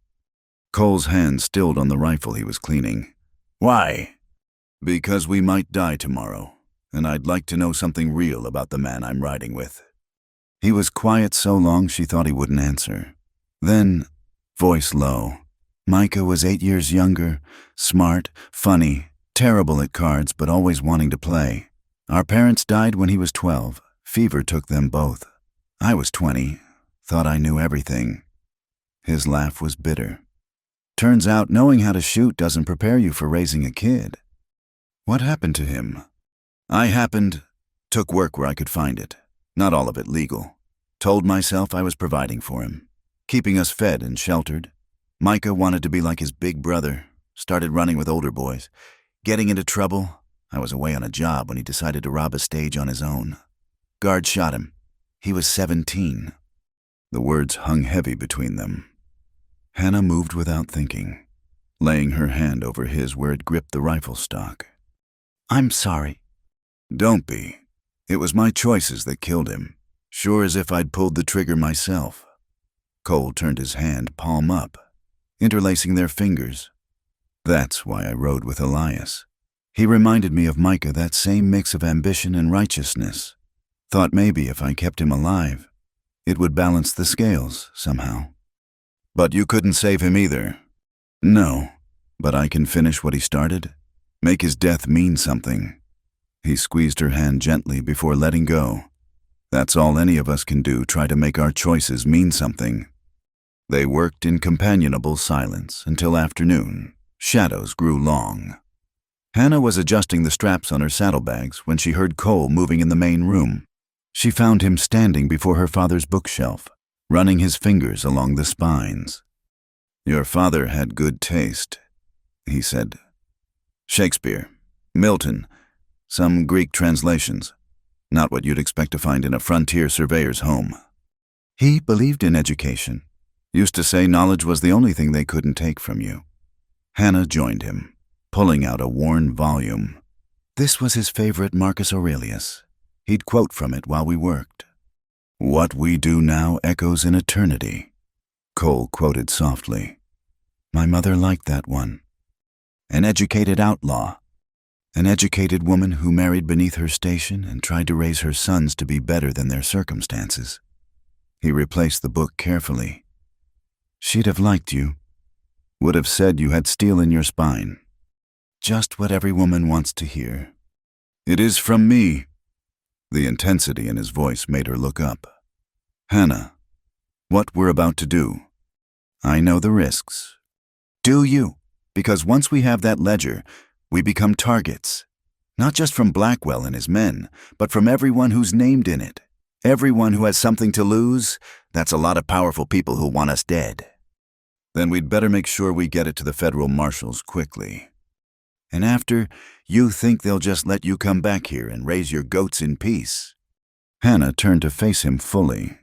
Cole's hand stilled on the rifle he was cleaning. Why? Because we might die tomorrow, and I'd like to know something real about the man I'm riding with. He was quiet so long she thought he wouldn't answer. Then, voice low, Micah was 8 years younger, smart, funny, terrible at cards but always wanting to play. Our parents died when he was 12. Fever took them both. I was 20, thought I knew everything. His laugh was bitter. Turns out knowing how to shoot doesn't prepare you for raising a kid. What happened to him? Took work where I could find it. Not all of it legal. Told myself I was providing for him, keeping us fed and sheltered. Micah wanted to be like his big brother, started running with older boys. Getting into trouble, I was away on a job when he decided to rob a stage on his own. Guard shot him. He was 17. The words hung heavy between them. Hannah moved without thinking, laying her hand over his where it gripped the rifle stock. I'm sorry. Don't be. It was my choices that killed him, sure as if I'd pulled the trigger myself. Cole turned his hand palm up, interlacing their fingers. That's why I rode with Elias. He reminded me of Micah, that same mix of ambition and righteousness. Thought maybe if I kept him alive, it would balance the scales somehow. But you couldn't save him either. No, but I can finish what he started, make his death mean something. He squeezed her hand gently before letting go. That's all any of us can do, try to make our choices mean something. They worked in companionable silence until afternoon. Shadows grew long. Hannah was adjusting the straps on her saddlebags when she heard Cole moving in the main room. She found him standing before her father's bookshelf, running his fingers along the spines. Your father had good taste, he said. Shakespeare, Milton, some Greek translations. Not what you'd expect to find in a frontier surveyor's home. He believed in education. Used to say knowledge was the only thing they couldn't take from you. Hannah joined him, pulling out a worn volume. This was his favorite Marcus Aurelius. He'd quote from it while we worked. What we do now echoes in eternity, Cole quoted softly. My mother liked that one. An educated outlaw. An educated woman who married beneath her station and tried to raise her sons to be better than their circumstances. He replaced the book carefully. She'd have liked you. Would have said you had steel in your spine. Just what every woman wants to hear. It is from me. The intensity in his voice made her look up. Hannah, what we're about to do. I know the risks. Do you? Because once we have that ledger, we become targets. Not just from Blackwell and his men, but from everyone who's named in it. Everyone who has something to lose. That's a lot of powerful people who want us dead. Then we'd better make sure we get it to the federal marshals quickly. And after, you think they'll just let you come back here and raise your goats in peace? Hannah turned to face him fully.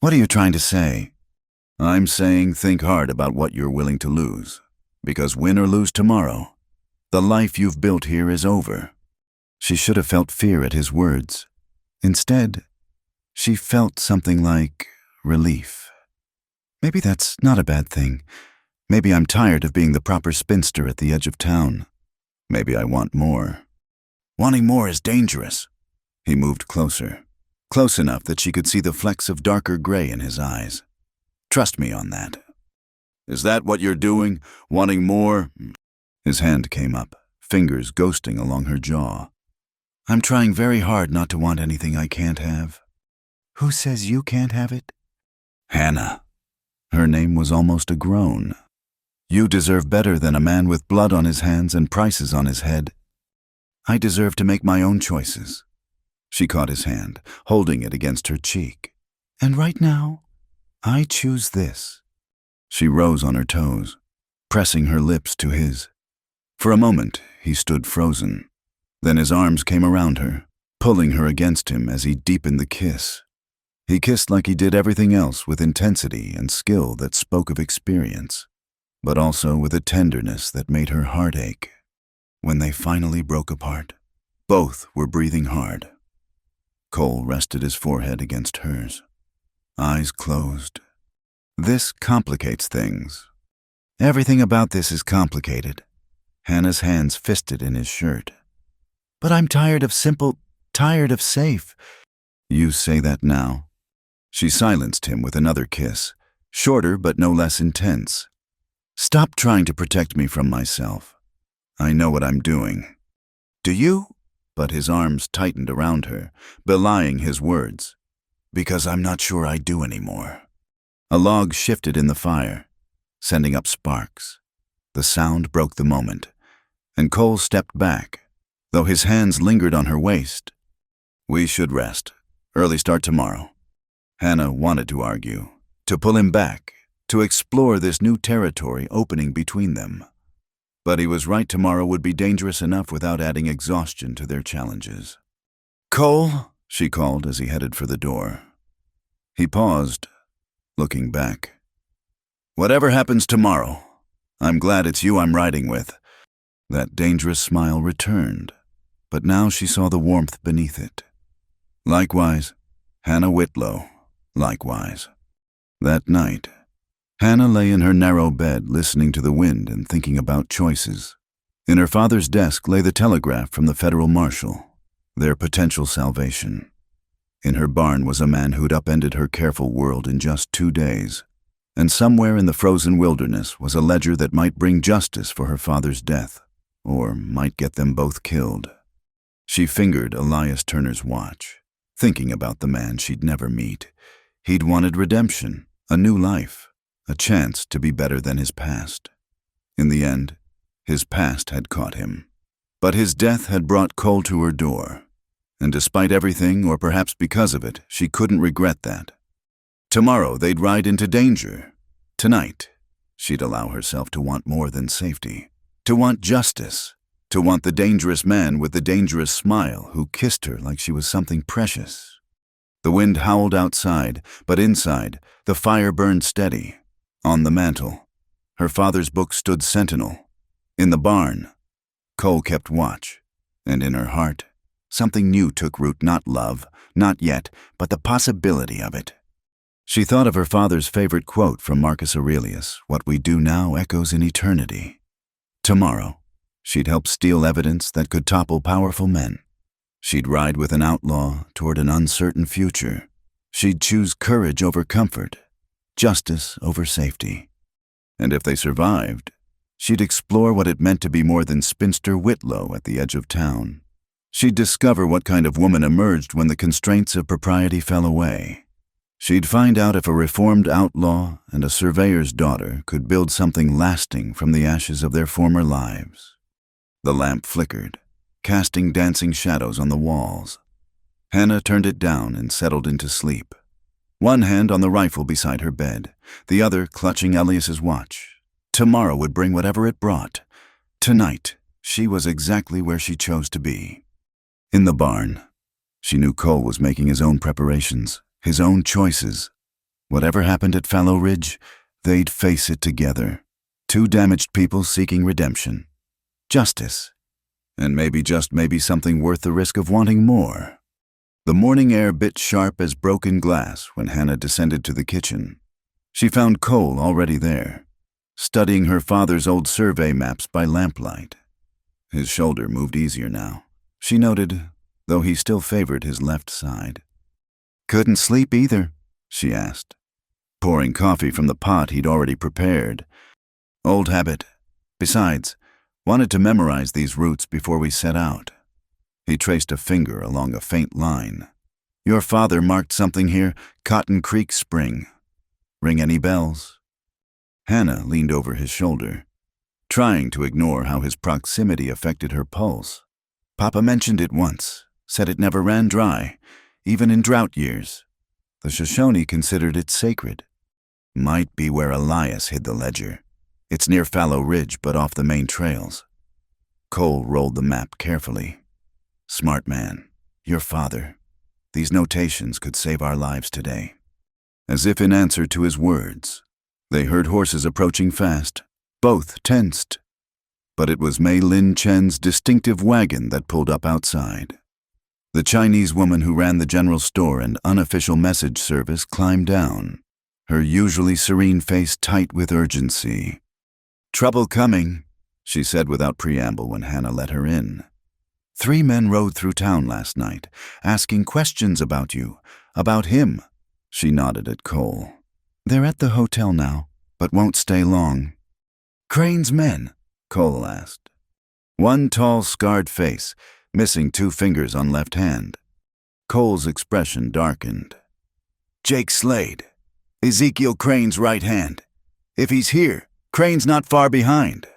What are you trying to say? I'm saying think hard about what you're willing to lose. Because win or lose tomorrow, the life you've built here is over. She should have felt fear at his words. Instead, she felt something like relief. Maybe that's not a bad thing. Maybe I'm tired of being the proper spinster at the edge of town. Maybe I want more. Wanting more is dangerous. He moved closer, close enough that she could see the flecks of darker gray in his eyes. Trust me on that. Is that what you're doing? Wanting more? His hand came up, fingers ghosting along her jaw. I'm trying very hard not to want anything I can't have. Who says you can't have it? Hannah. Her name was almost a groan. You deserve better than a man with blood on his hands and prices on his head. I deserve to make my own choices. She caught his hand, holding it against her cheek. And right now, I choose this. She rose on her toes, pressing her lips to his. For a moment, he stood frozen. Then his arms came around her, pulling her against him as he deepened the kiss. He kissed like he did everything else with intensity and skill that spoke of experience, but also with a tenderness that made her heart ache. When they finally broke apart, both were breathing hard. Cole rested his forehead against hers, eyes closed. This complicates things. Everything about this is complicated. Hannah's hands fisted in his shirt. But I'm tired of simple, tired of safe. You say that now? She silenced him with another kiss, shorter but no less intense. Stop trying to protect me from myself. I know what I'm doing. Do you? But his arms tightened around her, belying his words. Because I'm not sure I do anymore. A log shifted in the fire, sending up sparks. The sound broke the moment, and Cole stepped back, though his hands lingered on her waist. We should rest. Early start tomorrow. Hannah wanted to argue, to pull him back, to explore this new territory opening between them. But he was right, tomorrow would be dangerous enough without adding exhaustion to their challenges. Cole, she called as he headed for the door. He paused, looking back. Whatever happens tomorrow, I'm glad it's you I'm riding with. That dangerous smile returned, but now she saw the warmth beneath it. Likewise, Hannah Whitlow, likewise. That night, Hannah lay in her narrow bed listening to the wind and thinking about choices. In her father's desk lay the telegraph from the federal marshal, their potential salvation. In her barn was a man who'd upended her careful world in just 2 days, and somewhere in the frozen wilderness was a ledger that might bring justice for her father's death, or might get them both killed. She fingered Elias Turner's watch, thinking about the man she'd never meet. He'd wanted redemption, a new life, a chance to be better than his past. In the end, his past had caught him. But his death had brought Cole to her door, and despite everything, or perhaps because of it, she couldn't regret that. Tomorrow they'd ride into danger. Tonight, she'd allow herself to want more than safety, to want justice, to want the dangerous man with the dangerous smile who kissed her like she was something precious. The wind howled outside, but inside, the fire burned steady. On the mantel, her father's book stood sentinel. In the barn, Cole kept watch, and in her heart, something new took root, not love, not yet, but the possibility of it. She thought of her father's favorite quote from Marcus Aurelius, "What we do now echoes in eternity." Tomorrow, she'd help steal evidence that could topple powerful men. She'd ride with an outlaw toward an uncertain future. She'd choose courage over comfort, justice over safety. And if they survived, she'd explore what it meant to be more than spinster Whitlow at the edge of town. She'd discover what kind of woman emerged when the constraints of propriety fell away. She'd find out if a reformed outlaw and a surveyor's daughter could build something lasting from the ashes of their former lives. The lamp flickered, casting dancing shadows on the walls. Hannah turned it down and settled into sleep, one hand on the rifle beside her bed, the other clutching Elias's watch. Tomorrow would bring whatever it brought. Tonight, she was exactly where she chose to be. In the barn, she knew Cole was making his own preparations, his own choices. Whatever happened at Fallow Ridge, they'd face it together. 2 damaged people seeking redemption, justice, and maybe, just maybe, something worth the risk of wanting more. The morning air bit sharp as broken glass when Hannah descended to the kitchen. She found Cole already there, studying her father's old survey maps by lamplight. His shoulder moved easier now, she noted, though he still favored his left side. Couldn't sleep either, she asked, pouring coffee from the pot he'd already prepared. Old habit. Besides, wanted to memorize these routes before we set out. He traced a finger along a faint line. Your father marked something here, Cotton Creek Spring. Ring any bells?" Hannah leaned over his shoulder, trying to ignore how his proximity affected her pulse. Papa mentioned it once, said it never ran dry, even in drought years. The Shoshone considered it sacred. Might be where Elias hid the ledger. It's near Fallow Ridge, but off the main trails. Cole rolled the map carefully. Smart man, your father. These notations could save our lives today. As if in answer to his words, they heard horses approaching fast, both tensed. But it was Mei Lin Chen's distinctive wagon that pulled up outside. The Chinese woman who ran the general store and unofficial message service climbed down, her usually serene face tight with urgency. "Trouble coming," she said without preamble when Hannah let her in. "3 men rode through town last night, asking questions about you, about him." She nodded at Cole. "They're at the hotel now, but won't stay long." "Crane's men?" Cole asked. One tall, scarred face, missing 2 fingers on left hand. Cole's expression darkened. "Jake Slade, Ezekiel Crane's right hand. If he's here, Crane's not far behind."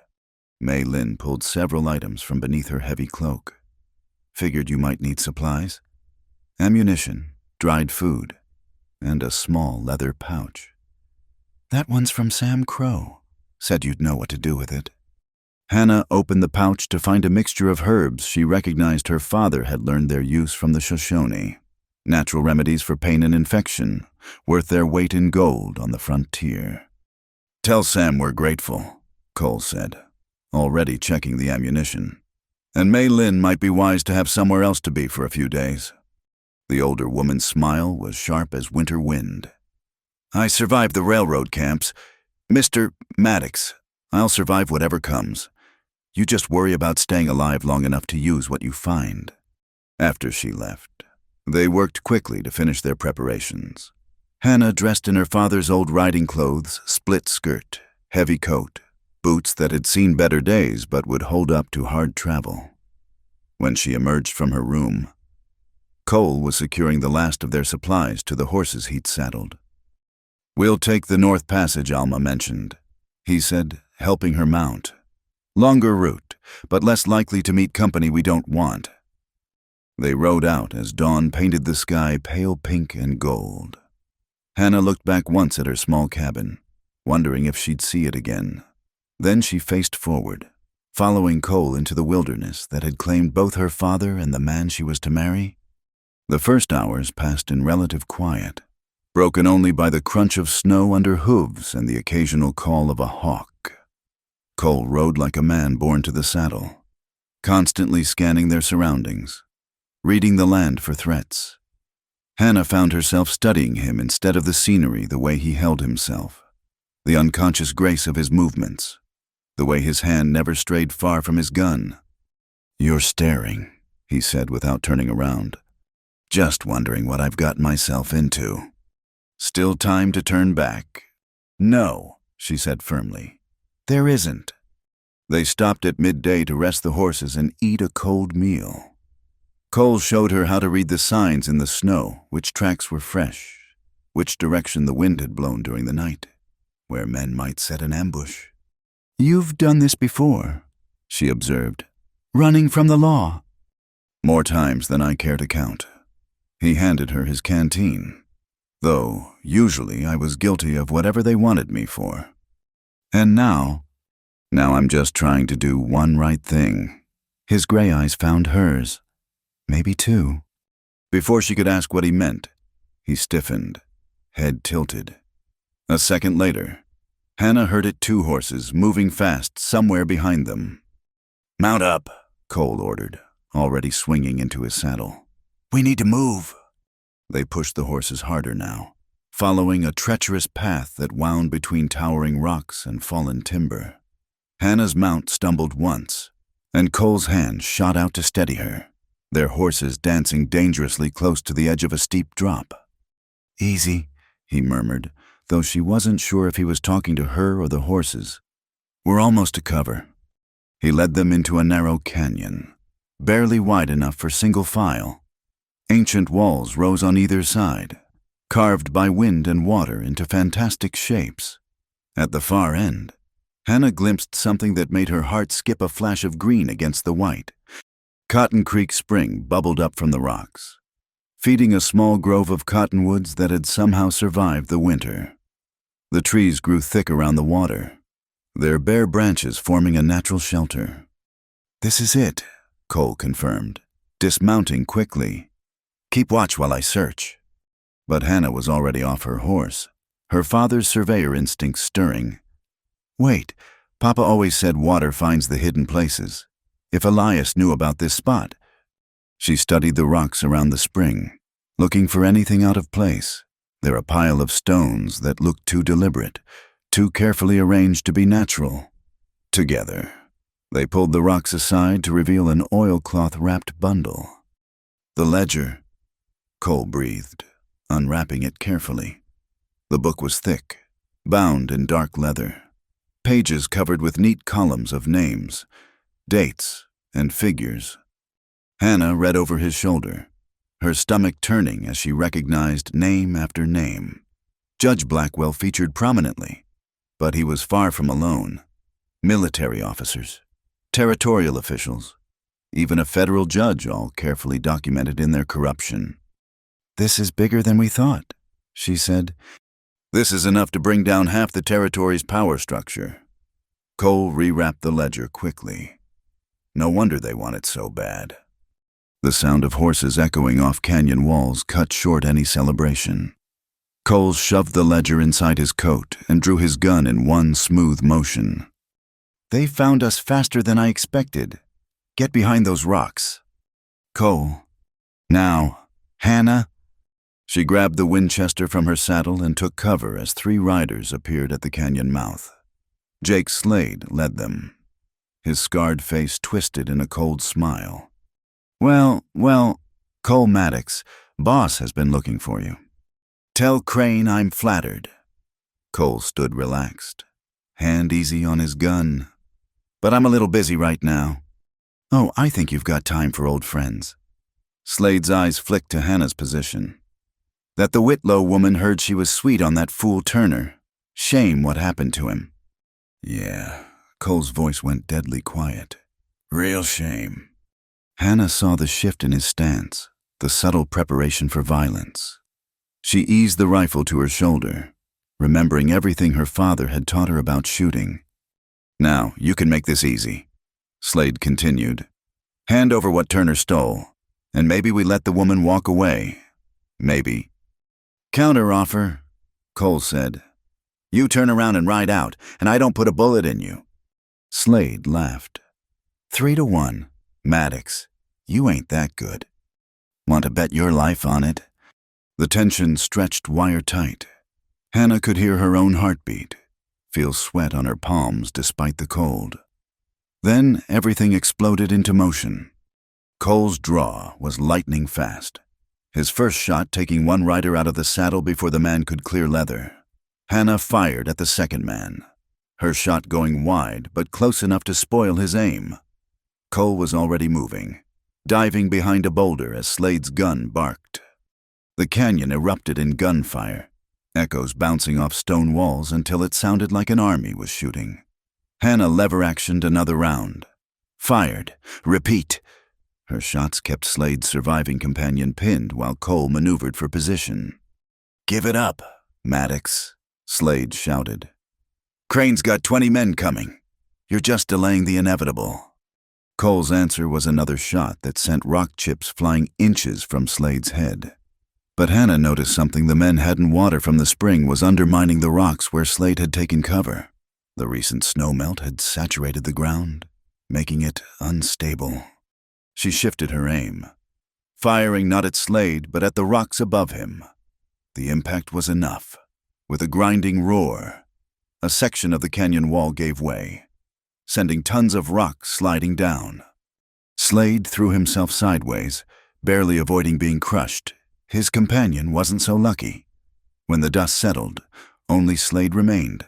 Mei Lin pulled several items from beneath her heavy cloak. "Figured you might need supplies. Ammunition, dried food, and a small leather pouch." "That one's from Sam Crow. Said you'd know what to do with it." Hannah opened the pouch to find a mixture of herbs she recognized her father had learned their use from the Shoshone. Natural remedies for pain and infection, worth their weight in gold on the frontier. "Tell Sam we're grateful," Cole said, already checking the ammunition. "And Mei Lin might be wise to have somewhere else to be for a few days." The older woman's smile was sharp as winter wind. "I survived the railroad camps. Mr. Maddox, I'll survive whatever comes. You just worry about staying alive long enough to use what you find." After she left, they worked quickly to finish their preparations. Hannah dressed in her father's old riding clothes, split skirt, heavy coat, boots that had seen better days but would hold up to hard travel. When she emerged from her room, Cole was securing the last of their supplies to the horses he'd saddled. "We'll take the North Passage Alma mentioned," he said, helping her mount. "Longer route, but less likely to meet company we don't want." They rode out as dawn painted the sky pale pink and gold. Hannah looked back once at her small cabin, wondering if she'd see it again. Then she faced forward, following Cole into the wilderness that had claimed both her father and the man she was to marry. The first hours passed in relative quiet, broken only by the crunch of snow under hooves and the occasional call of a hawk. Cole rode like a man born to the saddle, constantly scanning their surroundings, reading the land for threats. Hannah found herself studying him instead of the scenery, the way he held himself, the unconscious grace of his movements, the way his hand never strayed far from his gun. "You're staring," he said without turning around. "Just wondering what I've got myself into. Still time to turn back." "No," she said firmly. "There isn't." They stopped at midday to rest the horses and eat a cold meal. Cole showed her how to read the signs in the snow, which tracks were fresh, which direction the wind had blown during the night, where men might set an ambush. "You've done this before," she observed, "running from the law." "More times than I care to count." He handed her his canteen, though usually I was guilty of whatever they wanted me for. "And now I'm just trying to do one right thing." His gray eyes found hers. Maybe 2. Before she could ask what he meant, he stiffened, head tilted. A second later, Hannah herded 2 horses moving fast somewhere behind them. "Mount up," Cole ordered, already swinging into his saddle. "We need to move." They pushed the horses harder now, following a treacherous path that wound between towering rocks and fallen timber. Hannah's mount stumbled once, and Cole's hand shot out to steady her, their horses dancing dangerously close to the edge of a steep drop. "Easy," he murmured, though she wasn't sure if he was talking to her or the horses. "We're almost to cover." He led them into a narrow canyon, barely wide enough for single file. Ancient walls rose on either side, carved by wind and water into fantastic shapes. At the far end, Hannah glimpsed something that made her heart skip a flash of green against the white. Cotton Creek Spring bubbled up from the rocks, feeding a small grove of cottonwoods that had somehow survived the winter. The trees grew thick around the water, their bare branches forming a natural shelter. "This is it," Cole confirmed, dismounting quickly. "Keep watch while I search." But Hannah was already off her horse, her father's surveyor instinct stirring. "Wait, Papa always said water finds the hidden places. If Elias knew about this spot." She studied the rocks around the spring, looking for anything out of place. They're a pile of stones that looked too deliberate, too carefully arranged to be natural. Together, they pulled the rocks aside to reveal an oilcloth-wrapped bundle. "The ledger," Cole breathed, unwrapping it carefully. The book was thick, bound in dark leather, pages covered with neat columns of names, dates, and figures. Hannah read over his shoulder, her stomach turning as she recognized name after name. Judge Blackwell featured prominently, but he was far from alone. Military officers, territorial officials, even a federal judge, all carefully documented in their corruption. "This is bigger than we thought," she said. "This is enough to bring down half the territory's power structure." Cole rewrapped the ledger quickly. No wonder they want it so bad. The sound of horses echoing off canyon walls cut short any celebration. Cole shoved the ledger inside his coat and drew his gun in one smooth motion. "They found us faster than I expected. Get behind those rocks." "Cole." "Now, Hannah." She grabbed the Winchester from her saddle and took cover as 3 riders appeared at the canyon mouth. Jake Slade led them, his scarred face twisted in a cold smile. Well, Cole Maddox, boss has been looking for you. Tell Crane I'm flattered." Cole stood relaxed, hand easy on his gun. "But I'm a little busy right now." "Oh, I think you've got time for old friends." Slade's eyes flicked to Hannah's position. "That the Whitlow woman heard she was sweet on that fool Turner. Shame what happened to him." "Yeah," Cole's voice went deadly quiet. "Real shame." Hannah saw the shift in his stance, the subtle preparation for violence. She eased the rifle to her shoulder, remembering everything her father had taught her about shooting. "Now, you can make this easy," Slade continued. "Hand over what Turner stole, and maybe we let the woman walk away. Maybe." "Counter-offer," Cole said. "You turn around and ride out, and I don't put a bullet in you." Slade laughed. 3-1. Maddox, you ain't that good. Want to bet your life on it?" The tension stretched wire-tight. Hannah could hear her own heartbeat, feel sweat on her palms despite the cold. Then everything exploded into motion. Cole's draw was lightning fast, his first shot taking one rider out of the saddle before the man could clear leather. Hannah fired at the second man, her shot going wide but close enough to spoil his aim. Cole was already moving, diving behind a boulder as Slade's gun barked. The canyon erupted in gunfire, echoes bouncing off stone walls until it sounded like an army was shooting. Hannah lever-actioned another round. Fired. Repeat. Her shots kept Slade's surviving companion pinned while Cole maneuvered for position. "Give it up, Maddox," Slade shouted. "Crane's got 20 men coming. You're just delaying the inevitable." Cole's answer was another shot that sent rock chips flying inches from Slade's head. But Hannah noticed something the men hadn't. Water from the spring was undermining the rocks where Slade had taken cover. The recent snowmelt had saturated the ground, making it unstable. She shifted her aim, firing not at Slade but at the rocks above him. The impact was enough. With a grinding roar, a section of the canyon wall gave way, sending tons of rock sliding down. Slade threw himself sideways, barely avoiding being crushed. His companion wasn't so lucky. When the dust settled, only Slade remained,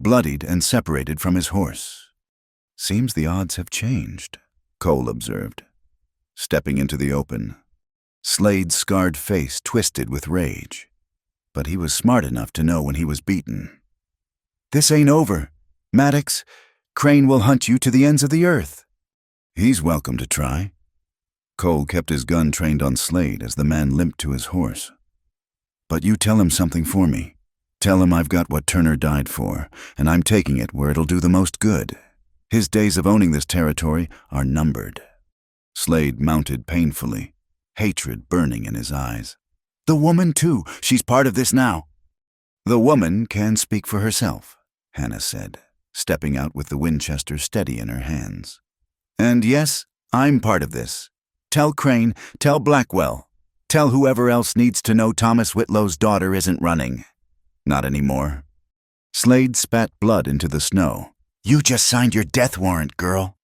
bloodied and separated from his horse. "Seems the odds have changed," Cole observed, stepping into the open. Slade's scarred face twisted with rage, but he was smart enough to know when he was beaten. "This ain't over. Maddox, Crane will hunt you to the ends of the earth." "He's welcome to try." Cole kept his gun trained on Slade as the man limped to his horse. "But you tell him something for me. Tell him I've got what Turner died for, and I'm taking it where it'll do the most good. His days of owning this territory are numbered." Slade mounted painfully, hatred burning in his eyes. "The woman, too. She's part of this now." "The woman can speak for herself," Hannah said, stepping out with the Winchester steady in her hands. "And yes, I'm part of this. Tell Crane, tell Blackwell, tell whoever else needs to know Thomas Whitlow's daughter isn't running. Not anymore." Slade spat blood into the snow. "You just signed your death warrant, girl."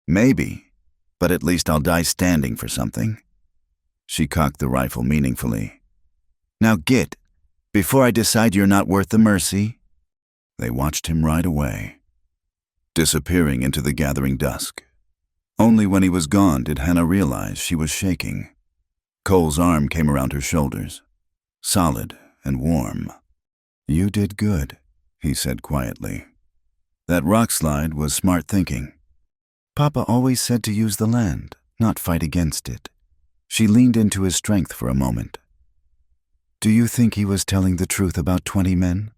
"Maybe, but at least I'll die standing for something." She cocked the rifle meaningfully. "Now get, before I decide you're not worth the mercy." They watched him ride away, disappearing into the gathering dusk. Only when he was gone did Hannah realize she was shaking. Cole's arm came around her shoulders, solid and warm. "You did good," he said quietly. "That rock slide was smart thinking. Papa always said to use the land, not fight against it." She leaned into his strength for a moment. "Do you think he was telling the truth about 20 men?"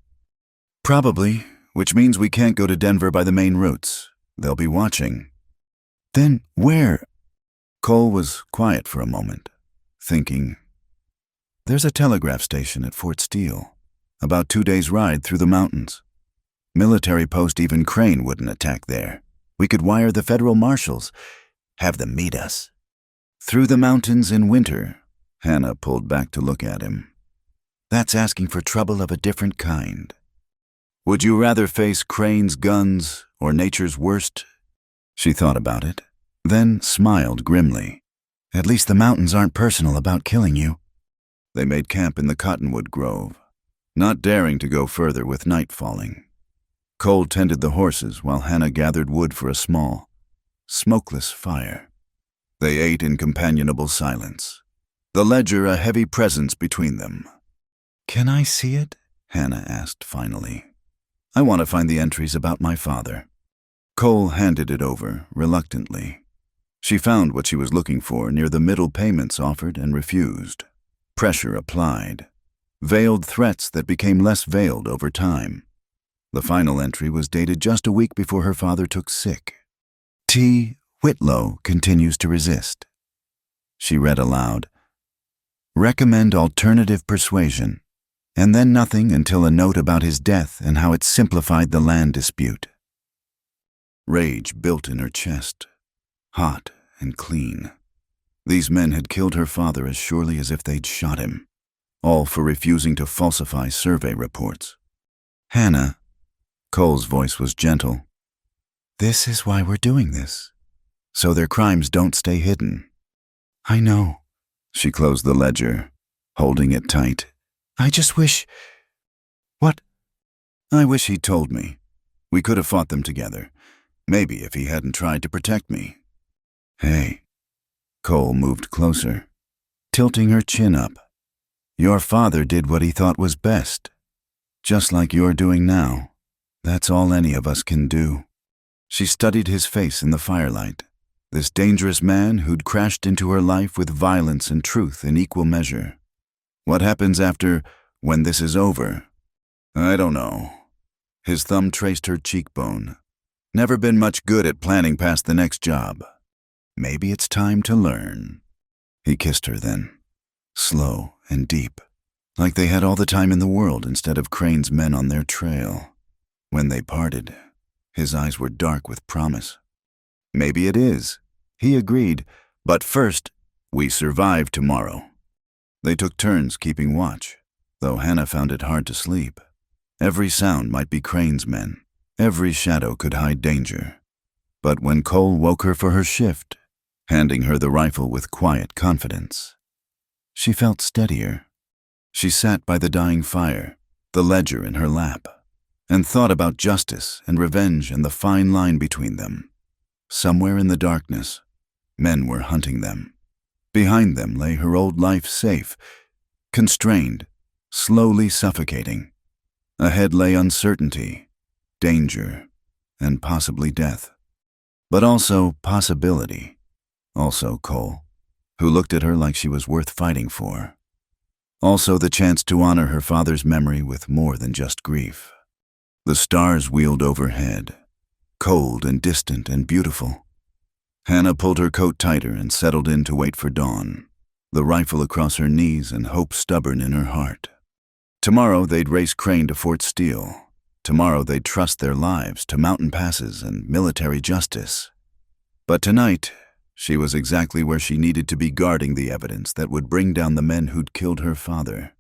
"Probably, which means we can't go to Denver by the main routes. They'll be watching." "Then where?" Cole was quiet for a moment, thinking. "There's a telegraph station at Fort Steele, about 2 days' ride through the mountains. Military post even Crane wouldn't attack there. We could wire the federal marshals, have them meet us." "Through the mountains in winter," Hannah pulled back to look at him. "That's asking for trouble of a different kind. Would you rather face Crane's guns or nature's worst?" She thought about it, then smiled grimly. "At least the mountains aren't personal about killing you." They made camp in the cottonwood grove, not daring to go further with night falling. Cole tended the horses while Hannah gathered wood for a small, smokeless fire. They ate in companionable silence, the ledger a heavy presence between them. "Can I see it?" Hannah asked finally. "I want to find the entries about my father." Cole handed it over, reluctantly. She found what she was looking for near the middle payments offered and refused. Pressure applied. Veiled threats that became less veiled over time. The final entry was dated just a week before her father took sick. "T. Whitlow continues to resist." She read aloud. "Recommend alternative persuasion." And then nothing until a note about his death and how it simplified the land dispute. Rage built in her chest, hot and clean. These men had killed her father as surely as if they'd shot him, all for refusing to falsify survey reports. "Hannah," Cole's voice was gentle, "this is why we're doing this, so their crimes don't stay hidden." "I know." She closed the ledger, holding it tight. "I just wish—" "What?" "I wish he'd told me. We could have fought them together. Maybe if he hadn't tried to protect me." "Hey." Cole moved closer, tilting her chin up. "Your father did what he thought was best. Just like you're doing now. That's all any of us can do." She studied his face in the firelight, this dangerous man who'd crashed into her life with violence and truth in equal measure. "What happens after, when this is over?" "I don't know." His thumb traced her cheekbone. "Never been much good at planning past the next job. Maybe it's time to learn." He kissed her then, slow and deep, like they had all the time in the world instead of Crane's men on their trail. When they parted, his eyes were dark with promise. "Maybe it is," he agreed, "but first, we survive tomorrow." They took turns keeping watch, though Hannah found it hard to sleep. Every sound might be Crane's men. Every shadow could hide danger. But when Cole woke her for her shift, handing her the rifle with quiet confidence, she felt steadier. She sat by the dying fire, the ledger in her lap, and thought about justice and revenge and the fine line between them. Somewhere in the darkness, men were hunting them. Behind them lay her old life safe, constrained, slowly suffocating. Ahead lay uncertainty, danger, and possibly death. But also possibility. Also Cole, who looked at her like she was worth fighting for. Also the chance to honor her father's memory with more than just grief. The stars wheeled overhead, cold and distant and beautiful. Hannah pulled her coat tighter and settled in to wait for dawn, the rifle across her knees and hope stubborn in her heart. Tomorrow they'd race Crane to Fort Steele. Tomorrow they'd trust their lives to mountain passes and military justice. But tonight, she was exactly where she needed to be, guarding the evidence that would bring down the men who'd killed her father,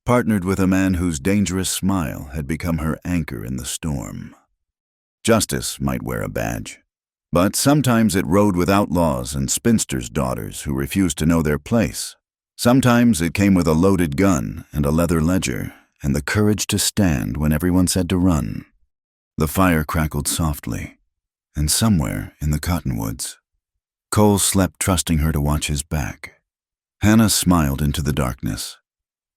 partnered with a man whose dangerous smile had become her anchor in the storm. Justice might wear a badge, but sometimes it rode with outlaws and spinsters' daughters who refused to know their place. Sometimes it came with a loaded gun and a leather ledger and the courage to stand when everyone said to run. The fire crackled softly, and somewhere in the cottonwoods, Cole slept, trusting her to watch his back. Hannah smiled into the darkness.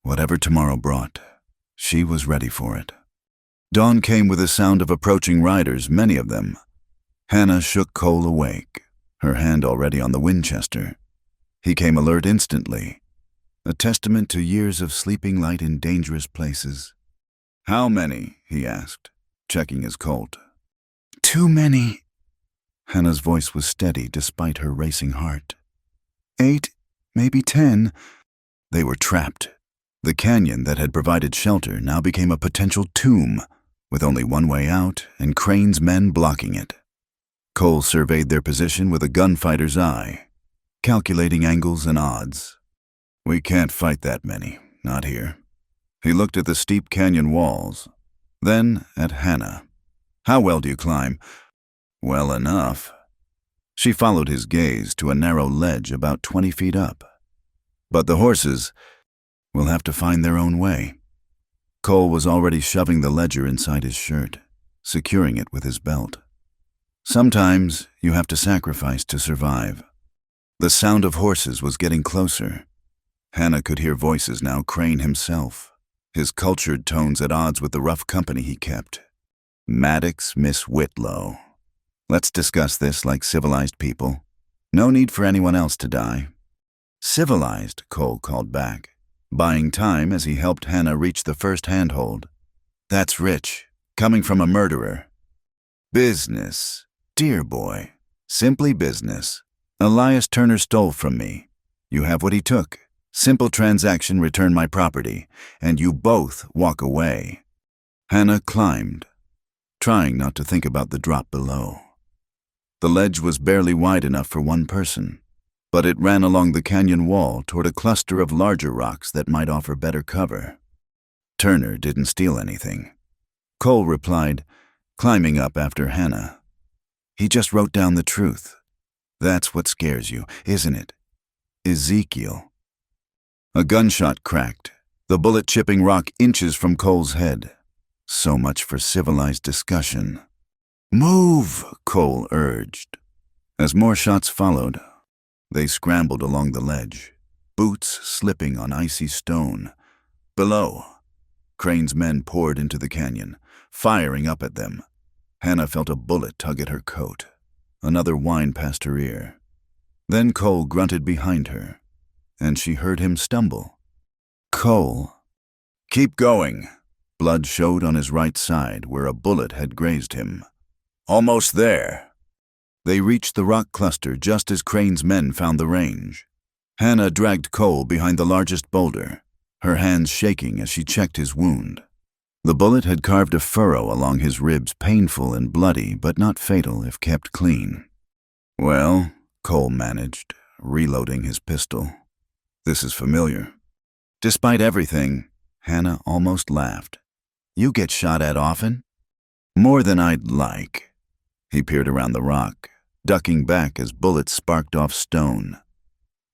Whatever tomorrow brought, she was ready for it. Dawn came with a sound of approaching riders, many of them. Hannah shook Cole awake, her hand already on the Winchester. He came alert instantly, a testament to years of sleeping light in dangerous places. "How many?" he asked, checking his Colt. "Too many." Hannah's voice was steady despite her racing heart. 8, maybe 10. They were trapped. The canyon that had provided shelter now became a potential tomb, with only one way out and Crane's men blocking it. Cole surveyed their position with a gunfighter's eye, calculating angles and odds. "We can't fight that many, not here." He looked at the steep canyon walls, then at Hannah. "How well do you climb?" "Well enough." She followed his gaze to a narrow ledge about 20 feet up. "But the horses will have to find their own way." Cole was already shoving the ledger inside his shirt, securing it with his belt. "Sometimes you have to sacrifice to survive." The sound of horses was getting closer. Hannah could hear voices now, Crane himself, his cultured tones at odds with the rough company he kept. "Maddox, Miss Whitlow. Let's discuss this like civilized people. No need for anyone else to die." "Civilized," Cole called back, buying time as he helped Hannah reach the first handhold. "That's rich, coming from a murderer." "Business, dear boy. Simply business. Elias Turner stole from me. You have what he took. Simple transaction, return my property, and you both walk away." Hannah climbed, trying not to think about the drop below. The ledge was barely wide enough for one person, but it ran along the canyon wall toward a cluster of larger rocks that might offer better cover. "Turner didn't steal anything," Cole replied, climbing up after Hannah. "He just wrote down the truth. That's what scares you, isn't it? Ezekiel." A gunshot cracked, the bullet chipping rock inches from Cole's head. So much for civilized discussion. "Move," Cole urged. As more shots followed, they scrambled along the ledge, boots slipping on icy stone. Below, Crane's men poured into the canyon, firing up at them. Hannah felt a bullet tug at her coat. Another whine past her ear. Then Cole grunted behind her, and she heard him stumble. "Cole." "Keep going." Blood showed on his right side where a bullet had grazed him. "Almost there." They reached the rock cluster just as Crane's men found the range. Hannah dragged Cole behind the largest boulder, her hands shaking as she checked his wound. The bullet had carved a furrow along his ribs, painful and bloody, but not fatal if kept clean. "Well," Cole managed, reloading his pistol. "This is familiar." Despite everything, Hannah almost laughed. "You get shot at often?" "More than I'd like." He peered around the rock, ducking back as bullets sparked off stone.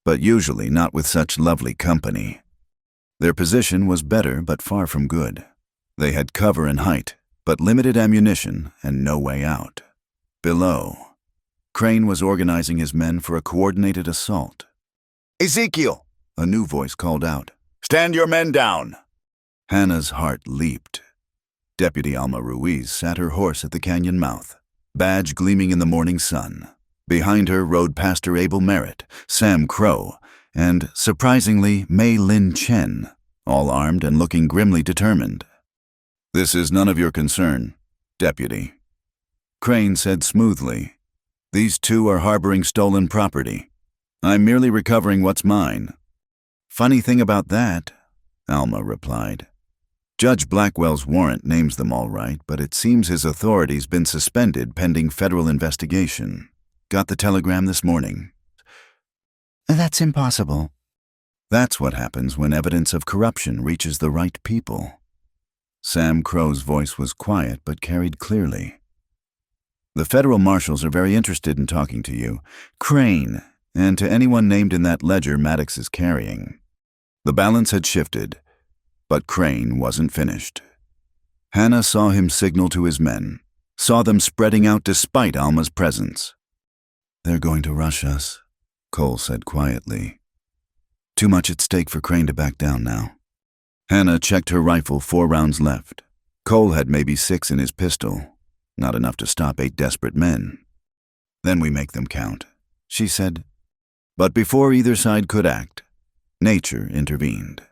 "But usually not with such lovely company." Their position was better but far from good. They had cover and height, but limited ammunition and no way out. Below, Crane was organizing his men for a coordinated assault. Ezekiel, a new voice called out. Stand your men down. Hannah's heart leaped. Deputy Alma Ruiz sat her horse at the canyon mouth, badge gleaming in the morning sun. Behind her rode Pastor Abel Merritt, Sam Crow, and, surprisingly, Mei Lin Chen, all armed and looking grimly determined. This is none of your concern, Deputy. Crane said smoothly. These two are harboring stolen property. I'm merely recovering what's mine. Funny thing about that, Alma replied. Judge Blackwell's warrant names them all right, but it seems his authority's been suspended pending federal investigation. Got the telegram this morning. That's impossible. That's what happens when evidence of corruption reaches the right people. Sam Crow's voice was quiet but carried clearly. The federal marshals are very interested in talking to you, Crane, and to anyone named in that ledger Maddox is carrying. The balance had shifted, but Crane wasn't finished. Hannah saw him signal to his men, saw them spreading out despite Alma's presence. They're going to rush us, Cole said quietly. Too much at stake for Crane to back down now. Hannah checked her rifle, 4 rounds left. Cole had maybe 6 in his pistol, not enough to stop 8 desperate men. Then we make them count, she said. But before either side could act, nature intervened.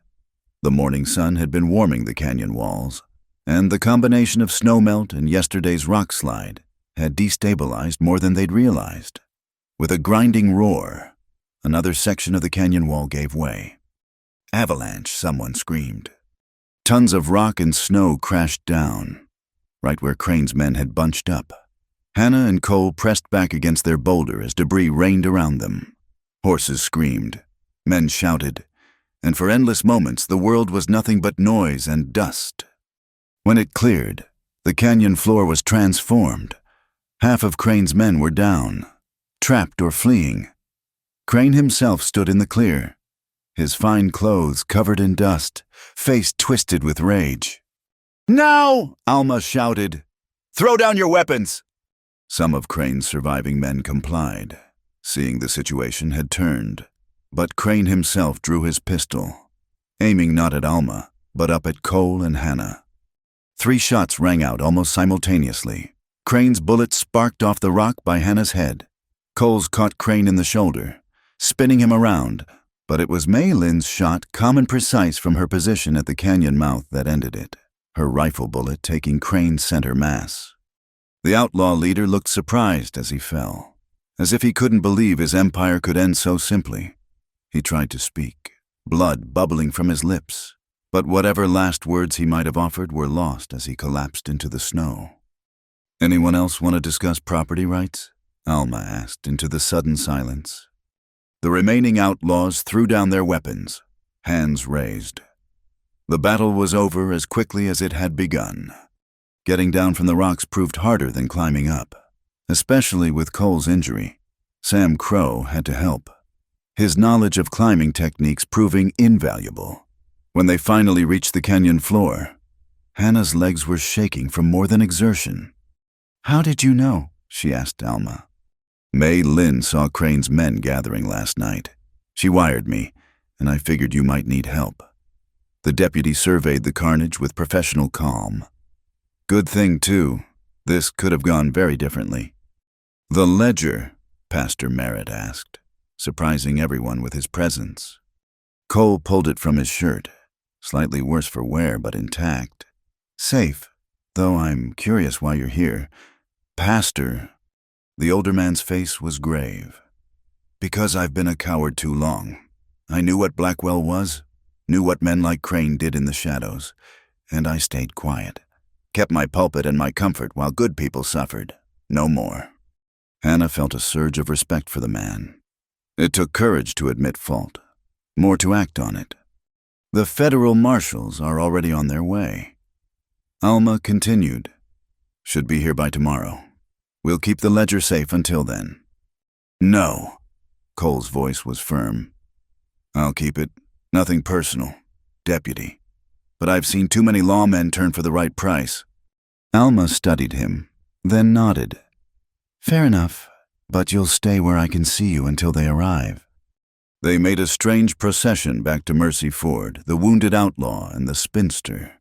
The morning sun had been warming the canyon walls, and the combination of snowmelt and yesterday's rock slide had destabilized more than they'd realized. With a grinding roar, another section of the canyon wall gave way. Avalanche, someone screamed. Tons of rock and snow crashed down, right where Crane's men had bunched up. Hannah and Cole pressed back against their boulder as debris rained around them. Horses screamed, men shouted, and for endless moments the world was nothing but noise and dust. When it cleared, the canyon floor was transformed. Half of Crane's men were down, trapped or fleeing. Crane himself stood in the clear, his fine clothes covered in dust, face twisted with rage. Now, Alma shouted. Throw down your weapons! Some of Crane's surviving men complied. Seeing the situation had turned, but Crane himself drew his pistol, aiming not at Alma, but up at Cole and Hannah. 3 shots rang out almost simultaneously. Crane's bullet sparked off the rock by Hannah's head. Cole's caught Crane in the shoulder, spinning him around, but it was Mei Lin's shot, calm and precise from her position at the canyon mouth, that ended it, her rifle bullet taking Crane's center mass. The outlaw leader looked surprised as he fell, as if he couldn't believe his empire could end so simply. He tried to speak, blood bubbling from his lips, but whatever last words he might have offered were lost as he collapsed into the snow. Anyone else want to discuss property rights? Alma asked into the sudden silence. The remaining outlaws threw down their weapons, hands raised. The battle was over as quickly as it had begun. Getting down from the rocks proved harder than climbing up. Especially with Cole's injury, Sam Crow had to help, his knowledge of climbing techniques proving invaluable. When they finally reached the canyon floor, Hannah's legs were shaking from more than exertion. How did you know? She asked Alma. Mei Lin saw Crane's men gathering last night. She wired me, and I figured you might need help. The deputy surveyed the carnage with professional calm. Good thing, too. This could have gone very differently. The ledger, Pastor Merritt asked, surprising everyone with his presence. Cole pulled it from his shirt, slightly worse for wear but intact. Safe, though I'm curious why you're here. Pastor, the older man's face was grave. Because I've been a coward too long. I knew what Blackwell was, knew what men like Crane did in the shadows, and I stayed quiet. Kept my pulpit and my comfort while good people suffered. No more. Hannah felt a surge of respect for the man. It took courage to admit fault, more to act on it. The federal marshals are already on their way. Alma continued. Should be here by tomorrow. We'll keep the ledger safe until then. No. Cole's voice was firm. I'll keep it. Nothing personal. Deputy. But I've seen too many lawmen turn for the right price. Alma studied him, then nodded. Fair enough, but you'll stay where I can see you until they arrive. They made a strange procession back to Mercy Ford, the wounded outlaw and the spinster,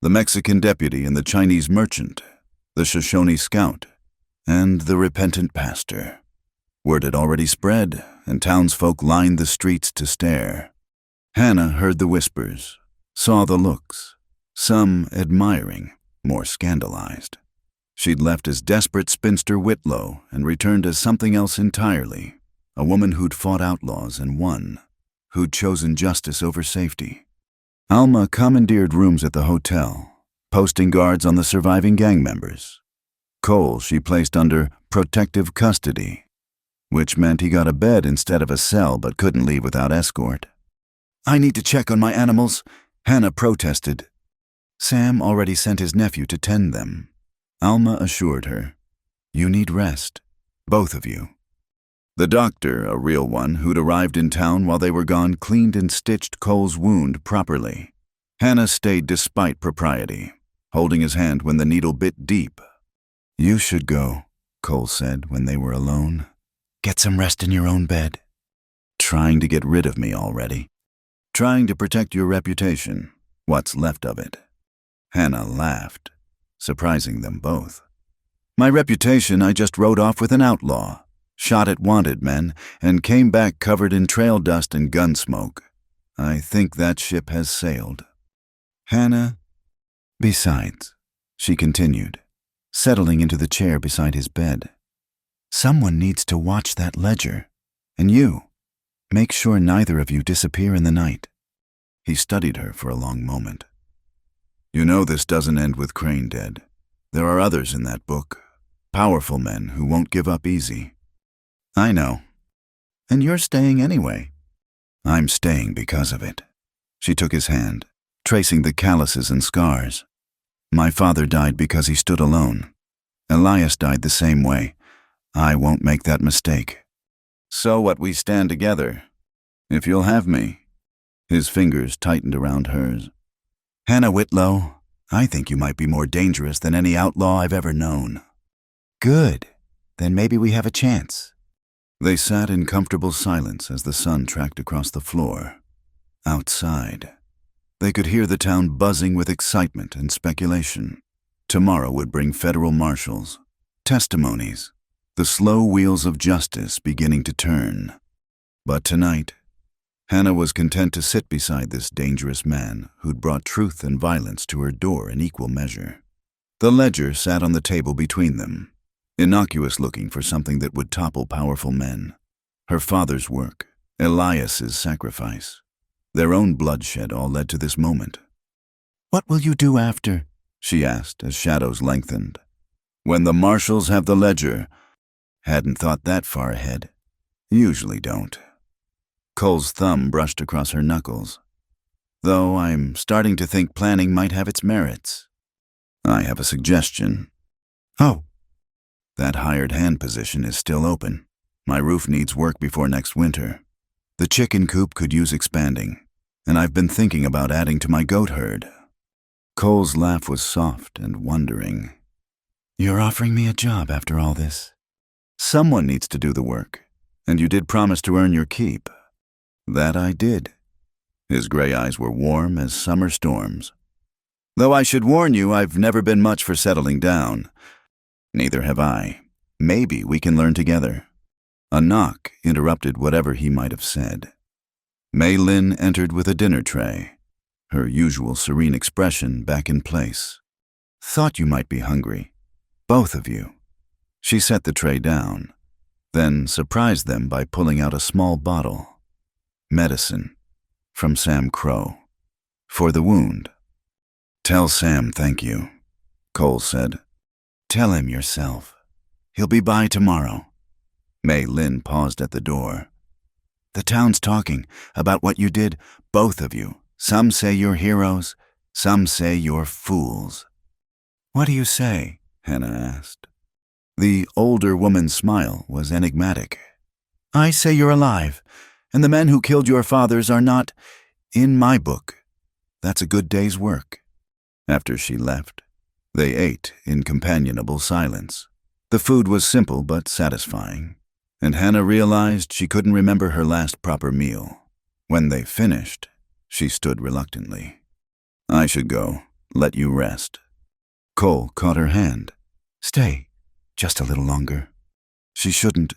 the Mexican deputy and the Chinese merchant, the Shoshone scout, and the repentant pastor. Word had already spread, and townsfolk lined the streets to stare. Hannah heard the whispers, saw the looks, some admiring, more scandalized. She'd left as desperate spinster Whitlow and returned as something else entirely, a woman who'd fought outlaws and won, who'd chosen justice over safety. Alma commandeered rooms at the hotel, posting guards on the surviving gang members. Cole she placed under protective custody, which meant he got a bed instead of a cell but couldn't leave without escort. "I need to check on my animals," Hannah protested. Sam already sent his nephew to tend them. Alma assured her, "You need rest, both of you." The doctor, a real one who'd arrived in town while they were gone, cleaned and stitched Cole's wound properly. Hannah stayed despite propriety, holding his hand when the needle bit deep. "You should go," Cole said when they were alone. "Get some rest in your own bed." "Trying to get rid of me already?" "Trying to protect your reputation, what's left of it." Hannah laughed, surprising them both. "My reputation I just rode off with an outlaw, shot at wanted men, and came back covered in trail dust and gun smoke. I think that ship has sailed." "Hannah, besides," she continued, settling into the chair beside his bed, "someone needs to watch that ledger, and you, make sure neither of you disappear in the night." He studied her for a long moment. "You know this doesn't end with Crane dead. There are others in that book, powerful men who won't give up easy." "I know. And you're staying anyway." "I'm staying because of it." She took his hand, tracing the calluses and scars. "My father died because he stood alone. Elias died the same way. I won't make that mistake. So what, we stand together, if you'll have me." His fingers tightened around hers. "Hannah Whitlow, I think you might be more dangerous than any outlaw I've ever known." "Good. Then maybe we have a chance." They sat in comfortable silence as the sun tracked across the floor. Outside, they could hear the town buzzing with excitement and speculation. Tomorrow would bring federal marshals, testimonies, the slow wheels of justice beginning to turn. But tonight, Hannah was content to sit beside this dangerous man who'd brought truth and violence to her door in equal measure. The ledger sat on the table between them, innocuous looking for something that would topple powerful men. Her father's work, Elias's sacrifice, their own bloodshed all led to this moment. "What will you do after?" she asked as shadows lengthened. "When the marshals have the ledger." Hadn't thought that far ahead. Usually don't. Cole's thumb brushed across her knuckles. "Though I'm starting to think planning might have its merits. I have a suggestion." "Oh." "That hired hand position is still open. My roof needs work before next winter. The chicken coop could use expanding, and I've been thinking about adding to my goat herd." Cole's laugh was soft and wondering. "You're offering me a job after all this?" "Someone needs to do the work, and you did promise to earn your keep." "That I did." His gray eyes were warm as summer storms. "Though I should warn you, I've never been much for settling down." "Neither have I. Maybe we can learn together." A knock interrupted whatever he might have said. Mei Lin entered with a dinner tray, her usual serene expression back in place. "Thought you might be hungry. Both of you." She set the tray down, then surprised them by pulling out a small bottle. Medicine, from Sam Crow, for the wound. "Tell Sam thank you," Cole said. "Tell him yourself. He'll be by tomorrow." Mei Lin paused at the door. "The town's talking about what you did, both of you. Some say you're heroes, some say you're fools." "What do you say?" Hannah asked. The older woman's smile was enigmatic. "I say you're alive, and the men who killed your fathers are not in my book. That's a good day's work." After she left, they ate in companionable silence. The food was simple but satisfying. and Hannah realized she couldn't remember her last proper meal. When they finished, she stood reluctantly. "I should go. Let you rest." Cole caught her hand. "Stay, just a little longer." She shouldn't.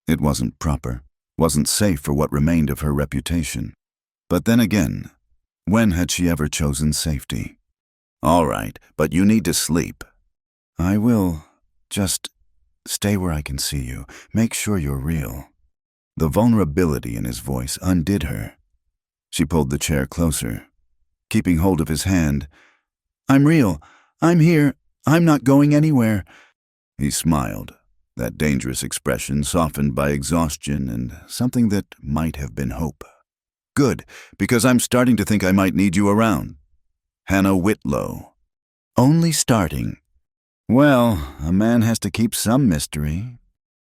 It wasn't proper, wasn't safe for what remained of her reputation. But then again, when had she ever chosen safety? "All right, but you need to sleep." "I will. Just stay where I can see you. Make sure you're real." The vulnerability in his voice undid her. She pulled the chair closer, keeping hold of his hand. "I'm real. I'm here. I'm not going anywhere." He smiled, that dangerous expression softened by exhaustion and something that might have been hope. "Good, because I'm starting to think I might need you around." Hannah Whitlow. "Only starting." "Well, a man has to keep some mystery."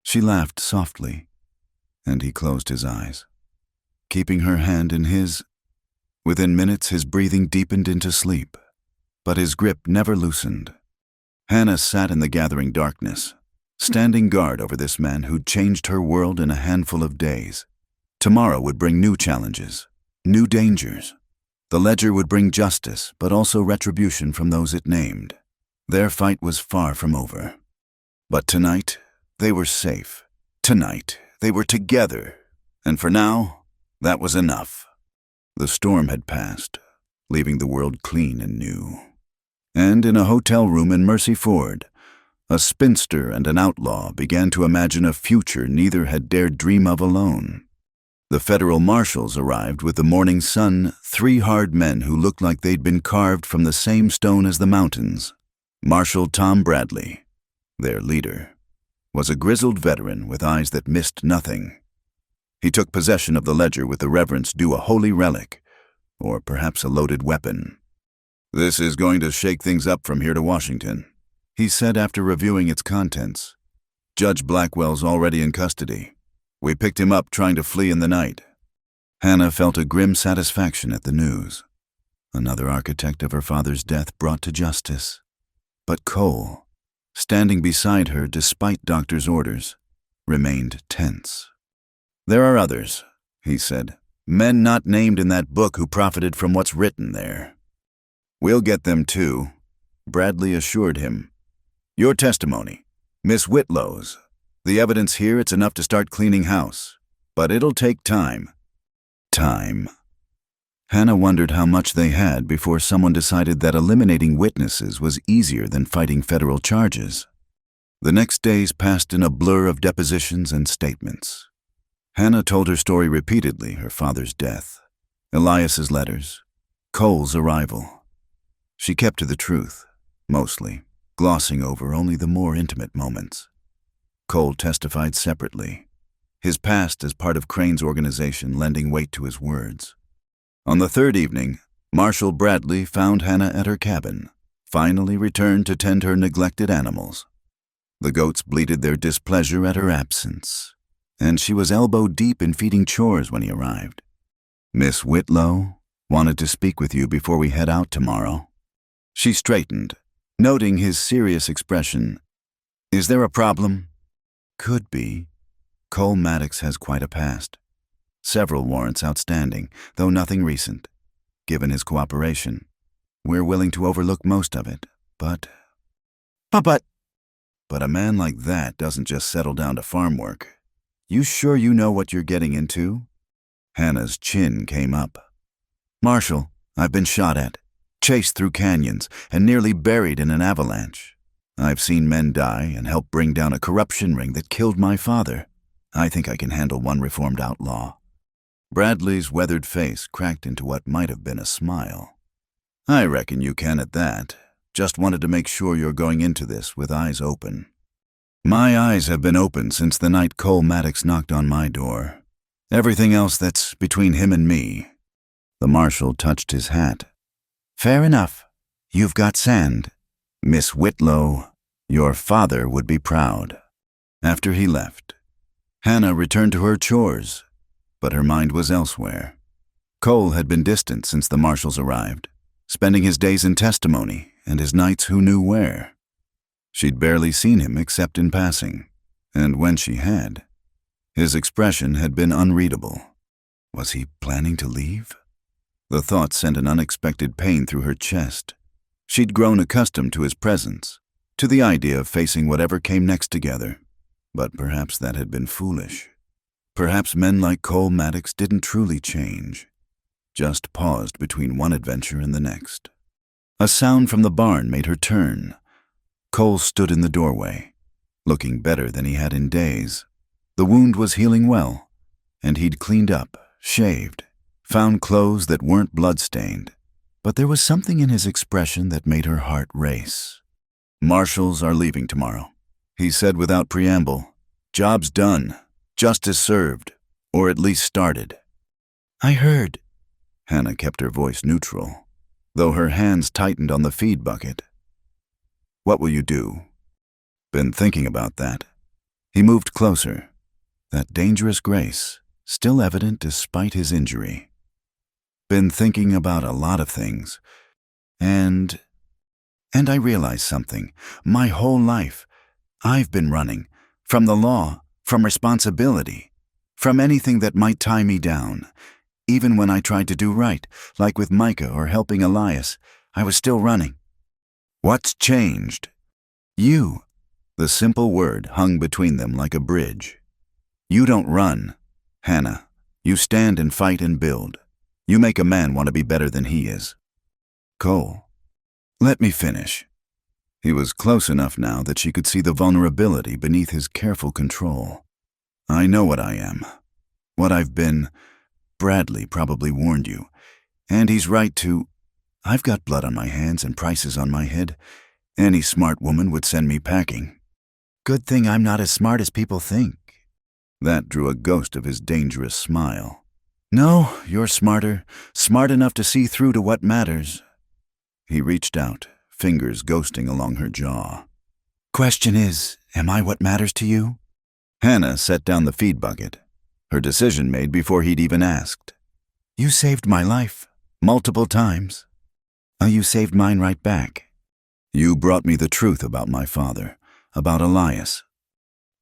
She laughed softly, and he closed his eyes, keeping her hand in his. Within minutes, his breathing deepened into sleep, but his grip never loosened. Hannah sat in the gathering darkness, standing guard over this man who'd changed her world in a handful of days. Tomorrow would bring new challenges, new dangers. The ledger would bring justice, but also retribution from those it named. Their fight was far from over. But tonight, they were safe. Tonight, they were together. And for now, that was enough. The storm had passed, leaving the world clean and new. And in a hotel room in Mercy Ford, a spinster and an outlaw began to imagine a future neither had dared dream of alone. The federal marshals arrived with the morning sun, 3 hard men who looked like they'd been carved from the same stone as the mountains. Marshal Tom Bradley, their leader, was a grizzled veteran with eyes that missed nothing. He took possession of the ledger with the reverence due a holy relic, or perhaps a loaded weapon. "This is going to shake things up from here to Washington," he said after reviewing its contents. "Judge Blackwell's already in custody. We picked him up trying to flee in the night." Hannah felt a grim satisfaction at the news. Another architect of her father's death brought to justice. But Cole, standing beside her despite doctor's orders, remained tense. "There are others," he said, "men not named in that book who profited from what's written there." "We'll get them too," Bradley assured him. "Your testimony, Miss Whitlow's. The evidence here, it's enough to start cleaning house. But it'll take time." Time. Hannah wondered how much they had before someone decided that eliminating witnesses was easier than fighting federal charges. The next days passed in a blur of depositions and statements. Hannah told her story repeatedly: her father's death, Elias's letters, Cole's arrival. She kept to the truth, mostly, glossing over only the more intimate moments. Cole testified separately, his past as part of Crane's organization lending weight to his words. On the 3rd evening, Marshal Bradley found Hannah at her cabin, finally returned to tend her neglected animals. The goats bleated their displeasure at her absence, and she was elbow-deep in feeding chores when he arrived. "Miss Whitlow wanted to speak with you before we head out tomorrow." She straightened, noting his serious expression. "Is there a problem?" "Could be. Cole Maddox has quite a past. Several warrants outstanding, though nothing recent. Given his cooperation, we're willing to overlook most of it, but a man like that doesn't just settle down to farm work. You sure you know what you're getting into?" Hannah's chin came up. "Marshal, I've been shot at, chased through canyons, and nearly buried in an avalanche. I've seen men die and helped bring down a corruption ring that killed my father. I think I can handle one reformed outlaw." Bradley's weathered face cracked into what might have been a smile. "I reckon you can at that. Just wanted to make sure you're going into this with eyes open." "My eyes have been open since the night Cole Maddox knocked on my door. Everything else that's between him and me." The marshal touched his hat. "Fair enough. You've got sand. Miss Whitlow, your father would be proud." After he left, Hannah returned to her chores, but her mind was elsewhere. Cole had been distant since the marshals arrived, spending his days in testimony and his nights who knew where. She'd barely seen him except in passing, and when she had, His expression had been unreadable. Was he planning to leave? The thought sent an unexpected pain through her chest. She'd grown accustomed to his presence, to the idea of facing whatever came next together. But perhaps that had been foolish. Perhaps men like Cole Maddox didn't truly change, just paused between one adventure and the next. A sound from the barn made her turn. Cole stood in the doorway, looking better than he had in days. The wound was healing well, and he'd cleaned up, shaved, found clothes that weren't blood-stained. But there was something in his expression that made her heart race. "Marshals are leaving tomorrow," he said without preamble. "Job's done, justice served, or at least started." "I heard." Hannah kept her voice neutral, though her hands tightened on the feed bucket. "What will you do?" "Been thinking about that." He moved closer, that dangerous grace still evident despite his injury. "Been thinking about a lot of things. And I realized something. My whole life, I've been running. From the law, from responsibility, from anything that might tie me down. Even when I tried to do right, like with Micah or helping Elias, I was still running." "What's changed?" "You." The simple word hung between them like a bridge. "You don't run, Hannah. You stand and fight and build. You make a man want to be better than he is." "Cole, let me finish." He was close enough now that she could see the vulnerability beneath his careful control. "I know what I am. What I've been. Bradley probably warned you. And he's right to. I've got blood on my hands and prices on my head. Any smart woman would send me packing." "Good thing I'm not as smart as people think." That drew a ghost of his dangerous smile. "No, you're smarter, smart enough to see through to what matters." He reached out, fingers ghosting along her jaw. "Question is, am I what matters to you?" Hannah set down the feed bucket, her decision made before he'd even asked. "You saved my life, multiple times. You saved mine right back. You brought me the truth about my father, about Elias.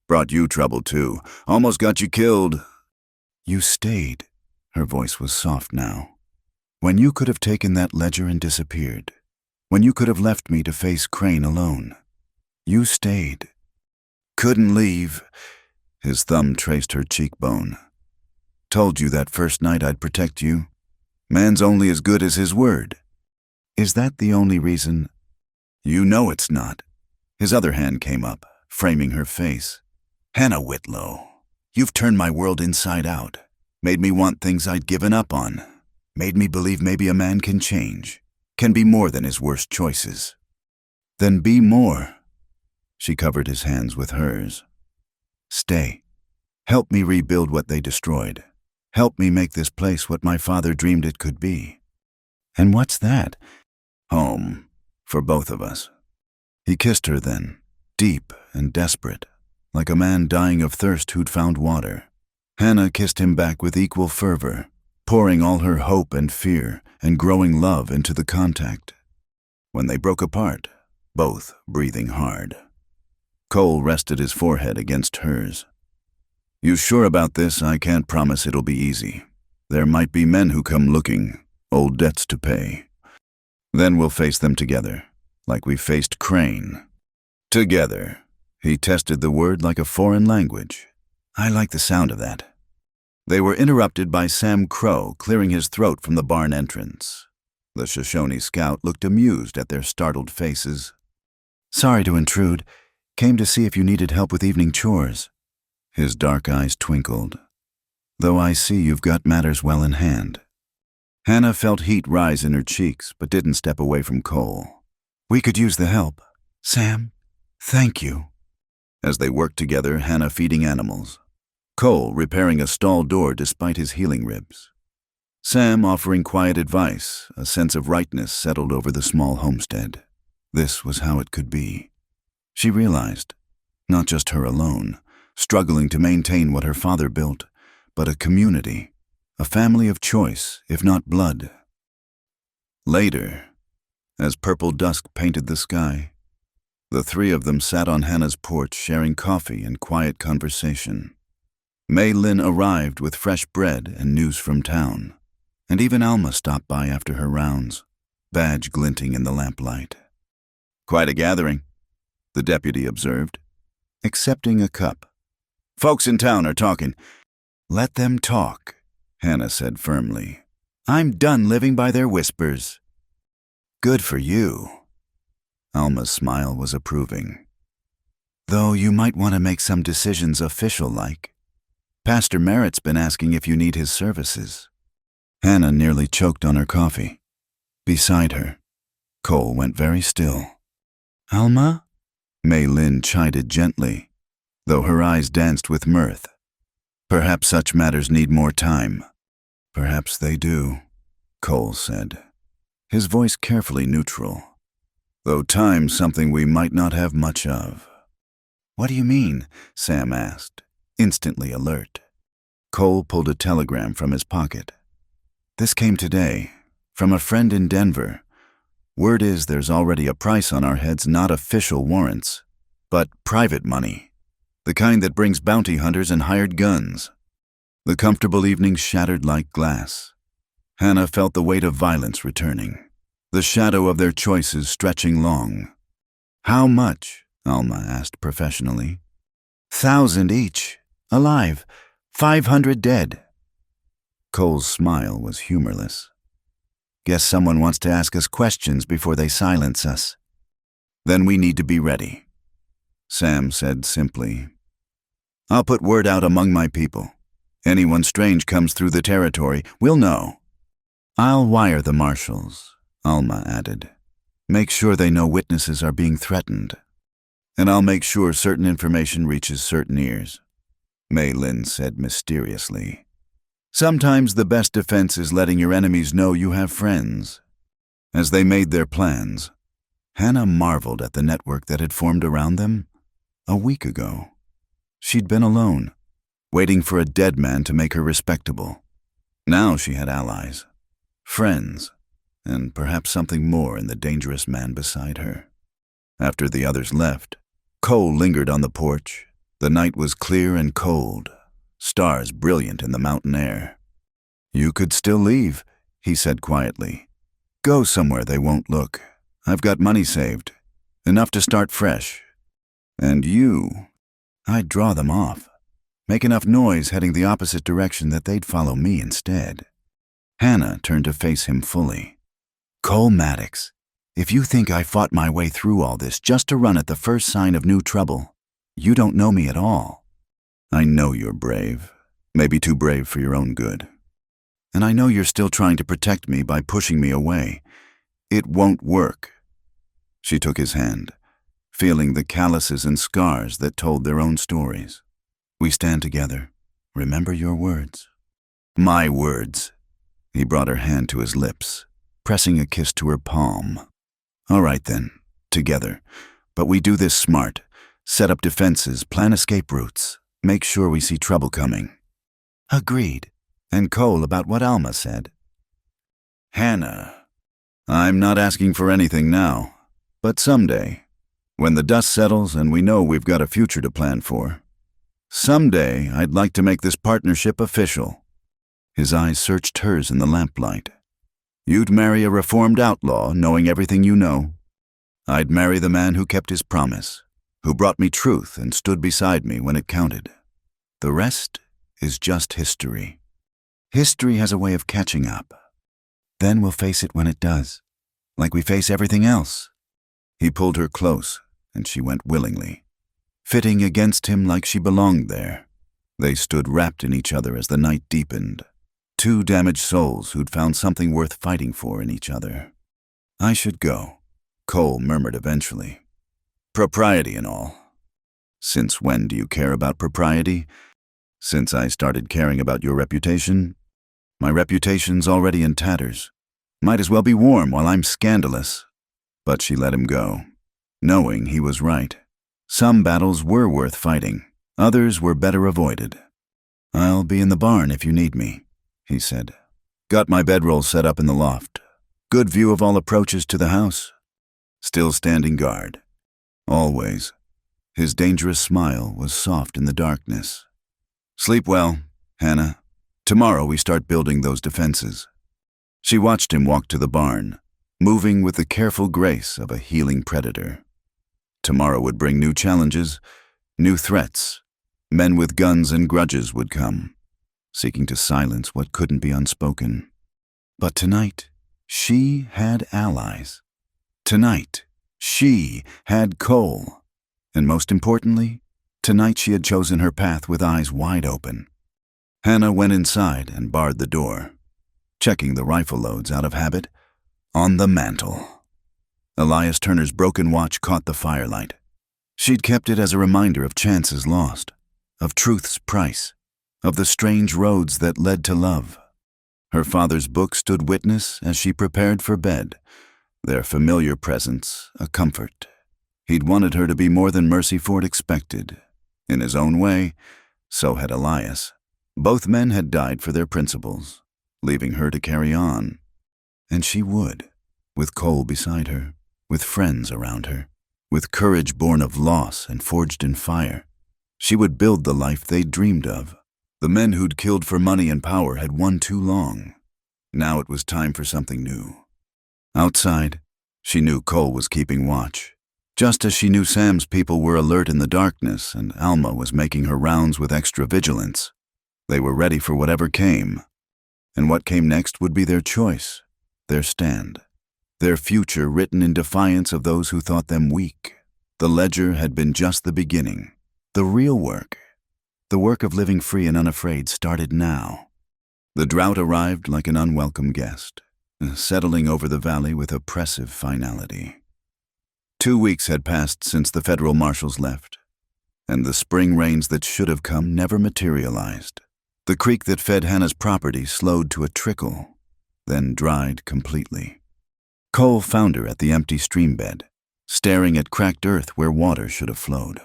Brought you trouble too, almost got you killed. You stayed." Her voice was soft now. "When you could have taken that ledger and disappeared. When you could have left me to face Crane alone. You stayed." "Couldn't leave." His thumb traced her cheekbone. "Told you that first night I'd protect you. Man's only as good as his word." "Is that the only reason?" "You know it's not." His other hand came up, framing her face. "Hannah Whitlow, you've turned my world inside out. Made me want things I'd given up on. Made me believe maybe a man can change, can be more than his worst choices." "Then be more." She covered his hands with hers. "Stay. Help me rebuild what they destroyed. Help me make this place what my father dreamed it could be." "And what's that?" "Home. For both of us." He kissed her then, deep and desperate, like a man dying of thirst who'd found water. Hannah kissed him back with equal fervor, pouring all her hope and fear and growing love into the contact. When they broke apart, both breathing hard, Cole rested his forehead against hers. "You sure about this? I can't promise it'll be easy. There might be men who come looking, old debts to pay. Then we'll face them together, like we faced Crane." "Together." He tested the word like a foreign language. "I like the sound of that." They were interrupted by Sam Crow clearing his throat from the barn entrance. The Shoshone scout looked amused at their startled faces. "Sorry to intrude. Came to see if you needed help with evening chores." His dark eyes twinkled. "Though I see you've got matters well in hand." Hannah felt heat rise in her cheeks, but didn't step away from Cole. "We could use the help. Sam, thank you." As they worked together, Hannah feeding animals, Cole repairing a stall door despite his healing ribs, Sam offering quiet advice, a sense of rightness settled over the small homestead. This was how it could be. She realized, not just her alone, struggling to maintain what her father built, but a community, a family of choice, if not blood. Later, as purple dusk painted the sky, the three of them sat on Hannah's porch sharing coffee and quiet conversation. Mei Lin arrived with fresh bread and news from town, and even Alma stopped by after her rounds, badge glinting in the lamplight. "Quite a gathering," the deputy observed, accepting a cup. "Folks in town are talking." "Let them talk," Hannah said firmly. "I'm done living by their whispers." "Good for you." Alma's smile was approving. "Though you might want to make some decisions official-like. Pastor Merritt's been asking if you need his services." Hannah nearly choked on her coffee. Beside her, Cole went very still. "Alma?" Mei Lin chided gently, though her eyes danced with mirth. "Perhaps such matters need more time." "Perhaps they do," Cole said, his voice carefully neutral, though time's something we might not have much of. "What do you mean?" Sam asked, instantly alert. Cole pulled a telegram from his pocket. "This came today, from a friend in Denver. Word is there's already a price on our heads, not official warrants, but private money, the kind that brings bounty hunters and hired guns." The comfortable evening shattered like glass. Hannah felt the weight of violence returning, the shadow of their choices stretching long. "How much?" Alma asked professionally. "1,000 each, alive, 500 dead." Cole's smile was humorless. "Guess someone wants to ask us questions before they silence us." "Then we need to be ready," Sam said simply. "I'll put word out among my people. Anyone strange comes through the territory, we'll know." "I'll wire the marshals," Alma added. "Make sure they know witnesses are being threatened." "And I'll make sure certain information reaches certain ears," Mei Lin said mysteriously. "Sometimes the best defense is letting your enemies know you have friends." As they made their plans, Hannah marveled at the network that had formed around them. A week ago, she'd been alone, waiting for a dead man to make her respectable. Now she had allies, friends, and perhaps something more in the dangerous man beside her. After the others left, Cole lingered on the porch. The night was clear and cold, stars brilliant in the mountain air. "You could still leave," he said quietly. "Go somewhere they won't look. I've got money saved, enough to start fresh. And you, I'd draw them off, make enough noise heading the opposite direction that they'd follow me instead." Hannah turned to face him fully. "Cole Maddox, if you think I fought my way through all this just to run at the first sign of new trouble, you don't know me at all. I know you're brave, maybe too brave for your own good. And I know you're still trying to protect me by pushing me away. It won't work." She took his hand, feeling the calluses and scars that told their own stories. "We stand together. Remember your words." "My words." He brought her hand to his lips, pressing a kiss to her palm. "All right then, together. But we do this smart. Set up defenses, plan escape routes, make sure we see trouble coming." "Agreed." And Cole about what Alma said. "Hannah, I'm not asking for anything now, but someday, when the dust settles and we know we've got a future to plan for, someday I'd like to make this partnership official." His eyes searched hers in the lamplight. "You'd marry a reformed outlaw, knowing everything you know. I'd marry the man who kept his promise, who brought me truth and stood beside me when it counted. The rest is just history. History has a way of catching up. Then we'll face it when it does, like we face everything else." He pulled her close, and she went willingly, fitting against him like she belonged there. They stood wrapped in each other as the night deepened, two damaged souls who'd found something worth fighting for in each other. "I should go," Cole murmured eventually. "Propriety and all." "Since when do you care about propriety?" "Since I started caring about your reputation. My reputation's already in tatters. Might as well be warm while I'm scandalous." But she let him go, knowing he was right. Some battles were worth fighting, others were better avoided. "I'll be in the barn if you need me," he said. "Got my bedroll set up in the loft. Good view of all approaches to the house. Still standing guard. Always." His dangerous smile was soft in the darkness. Sleep well, Hannah. Tomorrow we start building those defenses. She watched him walk to the barn, moving with the careful grace of a healing predator. Tomorrow would bring new challenges, new threats. Men with guns and grudges would come, seeking to silence what couldn't be unspoken. But tonight, she had allies. Tonight, she had Cole. And most importantly, tonight she had chosen her path with eyes wide open. Hannah went inside and barred the door, checking the rifle loads out of habit on the mantel. Elias Turner's broken watch caught the firelight. She'd kept it as a reminder of chances lost, of truth's price, of the strange roads that led to love. Her father's book stood witness as she prepared for bed, their familiar presence a comfort. He'd wanted her to be more than Mercy Ford expected. In his own way, so had Elias. Both men had died for their principles, leaving her to carry on. And she would, with Cole beside her, with friends around her, with courage born of loss and forged in fire. She would build the life they'd dreamed of. The men who'd killed for money and power had won too long. Now it was time for something new. Outside, she knew Cole was keeping watch, just as she knew Sam's people were alert in the darkness and Alma was making her rounds with extra vigilance. They were ready for whatever came. And what came next would be their choice, their stand, their future written in defiance of those who thought them weak. The ledger had been just the beginning. The real work, the work of living free and unafraid, started now. The drought arrived like an unwelcome guest, settling over the valley with oppressive finality. 2 weeks had passed since the federal marshals left, and the spring rains that should have come never materialized. The creek that fed Hannah's property slowed to a trickle, then dried completely. Cole found her at the empty stream bed, staring at cracked earth where water should have flowed.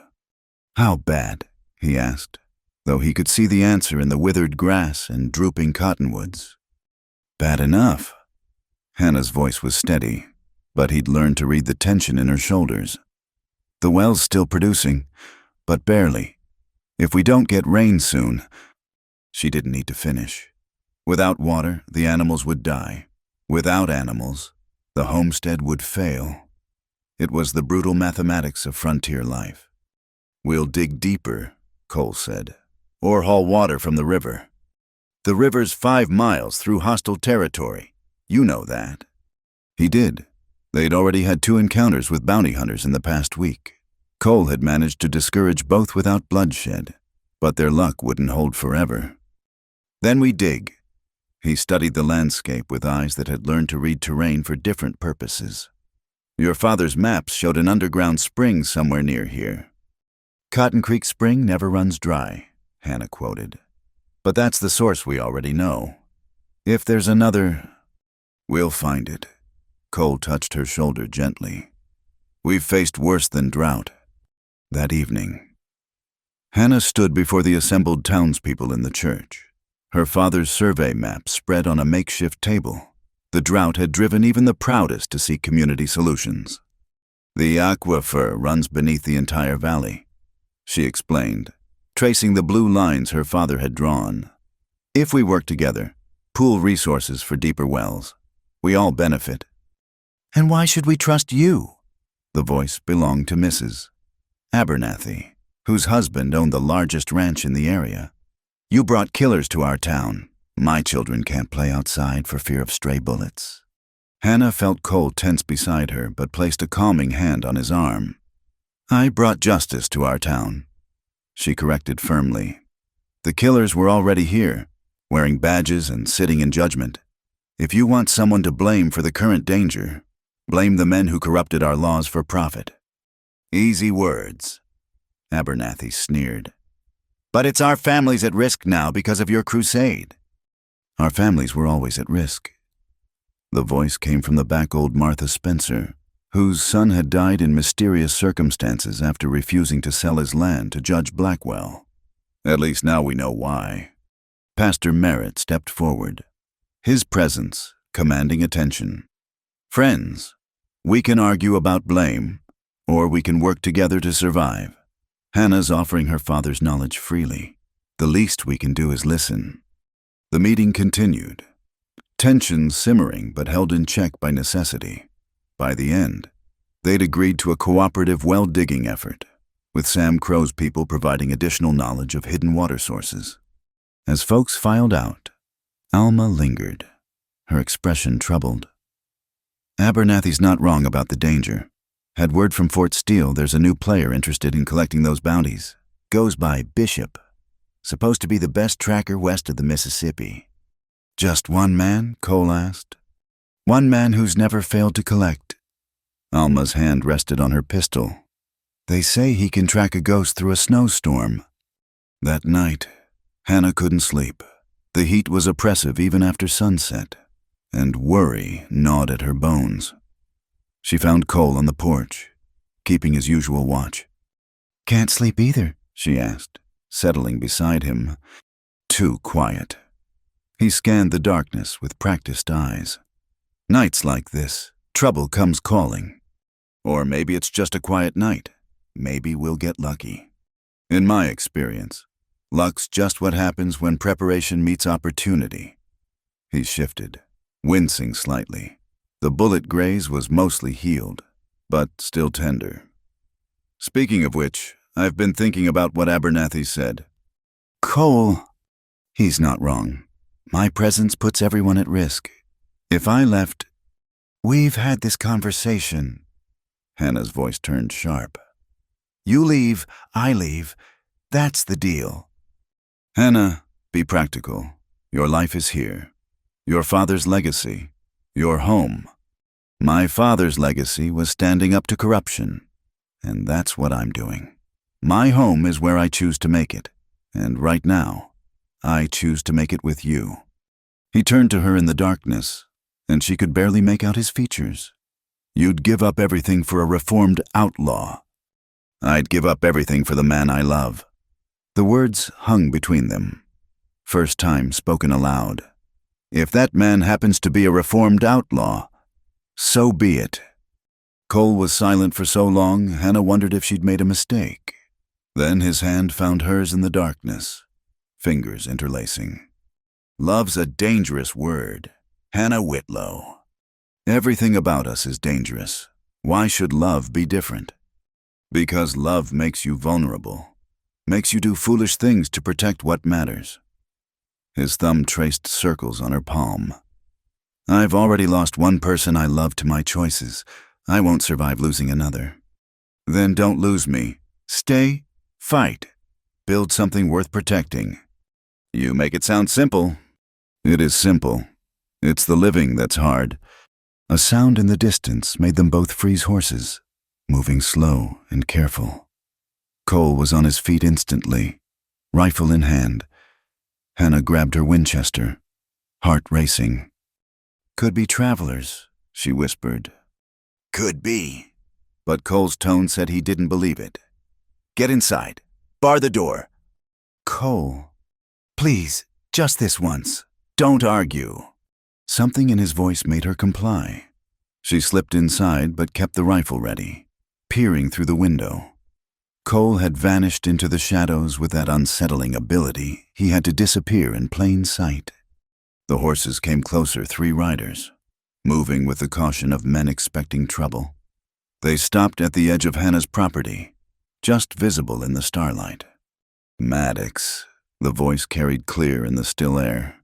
"How bad?" he asked, though he could see the answer in the withered grass and drooping cottonwoods. "Bad enough." Hannah's voice was steady, but he'd learned to read the tension in her shoulders. "The well's still producing, but barely. If we don't get rain soon..." She didn't need to finish. Without water, the animals would die. Without animals, the homestead would fail. It was the brutal mathematics of frontier life. "We'll dig deeper," Cole said, "or haul water from the river. The river's 5 miles through hostile territory. You know that." He did. They'd already had 2 encounters with bounty hunters in the past week. Cole had managed to discourage both without bloodshed, but their luck wouldn't hold forever. "Then we dig." He studied the landscape with eyes that had learned to read terrain for different purposes. "Your father's maps showed an underground spring somewhere near here." "Cotton Creek Spring never runs dry," Hannah quoted. "But that's the source we already know. If there's another..." "We'll find it." Cole touched her shoulder gently. "We've faced worse than drought." That evening, Hannah stood before the assembled townspeople in the church. Her father's survey map spread on a makeshift table. The drought had driven even the proudest to seek community solutions. "The aquifer runs beneath the entire valley," she explained, tracing the blue lines her father had drawn. "If we work together, pool resources for deeper wells, we all benefit." "And why should we trust you?" The voice belonged to Mrs. Abernathy, whose husband owned the largest ranch in the area. "You brought killers to our town. My children can't play outside for fear of stray bullets." Hannah felt Cole tense beside her, but placed a calming hand on his arm. "I brought justice to our town," she corrected firmly. "The killers were already here, wearing badges and sitting in judgment. If you want someone to blame for the current danger, blame the men who corrupted our laws for profit." "Easy words," Abernathy sneered. "But it's our families at risk now because of your crusade." "Our families were always at risk." The voice came from the back old Martha Spencer, whose son had died in mysterious circumstances after refusing to sell his land to Judge Blackwell. "At least now we know why." Pastor Merritt stepped forward, his presence commanding attention. "Friends, we can argue about blame, or we can work together to survive." Hannah's offering her father's knowledge freely. The least we can do is listen. The meeting continued. Tension simmering but held in check by necessity. By the end, they'd agreed to a cooperative well-digging effort, with Sam Crow's people providing additional knowledge of hidden water sources. As folks filed out, Alma lingered, her expression troubled. Abernathy's not wrong about the danger. Had word from Fort Steele there's a new player interested in collecting those bounties. Goes by Bishop. Supposed to be the best tracker west of the Mississippi. Just one man? Cole asked. One man who's never failed to collect. Alma's hand rested on her pistol. They say he can track a ghost through a snowstorm. That night, Hannah couldn't sleep. The heat was oppressive even after sunset, and worry gnawed at her bones. She found Cole on the porch, keeping his usual watch. Can't sleep either, she asked, settling beside him. Too quiet. He scanned the darkness with practiced eyes. Nights like this, trouble comes calling. Or maybe it's just a quiet night. Maybe we'll get lucky. In my experience, luck's just what happens when preparation meets opportunity. He shifted, wincing slightly. The bullet graze was mostly healed, but still tender. Speaking of which, I've been thinking about what Abernathy said. Cole, he's not wrong. My presence puts everyone at risk. If I left... We've had this conversation. Hannah's voice turned sharp. You leave, I leave. That's the deal. Hannah, be practical. Your life is here. Your father's legacy. Your home. My father's legacy was standing up to corruption. And that's what I'm doing. My home is where I choose to make it. And right now, I choose to make it with you. He turned to her in the darkness, and she could barely make out his features. You'd give up everything for a reformed outlaw. I'd give up everything for the man I love. The words hung between them. First time spoken aloud. If that man happens to be a reformed outlaw, so be it. Cole was silent for so long, Hannah wondered if she'd made a mistake. Then his hand found hers in the darkness, fingers interlacing. Love's a dangerous word. Hannah Whitlow. Everything about us is dangerous. Why should love be different? Because love makes you vulnerable, makes you do foolish things to protect what matters. His thumb traced circles on her palm. I've already lost one person I love to my choices. I won't survive losing another. Then don't lose me. Stay, fight, build something worth protecting. You make it sound simple. It is simple. It's the living that's hard. A sound in the distance made them both freeze horses, moving slow and careful. Cole was on his feet instantly, rifle in hand. Hannah grabbed her Winchester, heart racing. Could be travelers, she whispered. Could be. But Cole's tone said he didn't believe it. Get inside. Bar the door. Cole, please, just this once. Don't argue. Something in his voice made her comply. She slipped inside but kept the rifle ready, peering through the window. Cole had vanished into the shadows with that unsettling ability. He had to disappear in plain sight. The horses came closer, 3 riders, moving with the caution of men expecting trouble. They stopped at the edge of Hannah's property, just visible in the starlight. Maddox, the voice carried clear in the still air.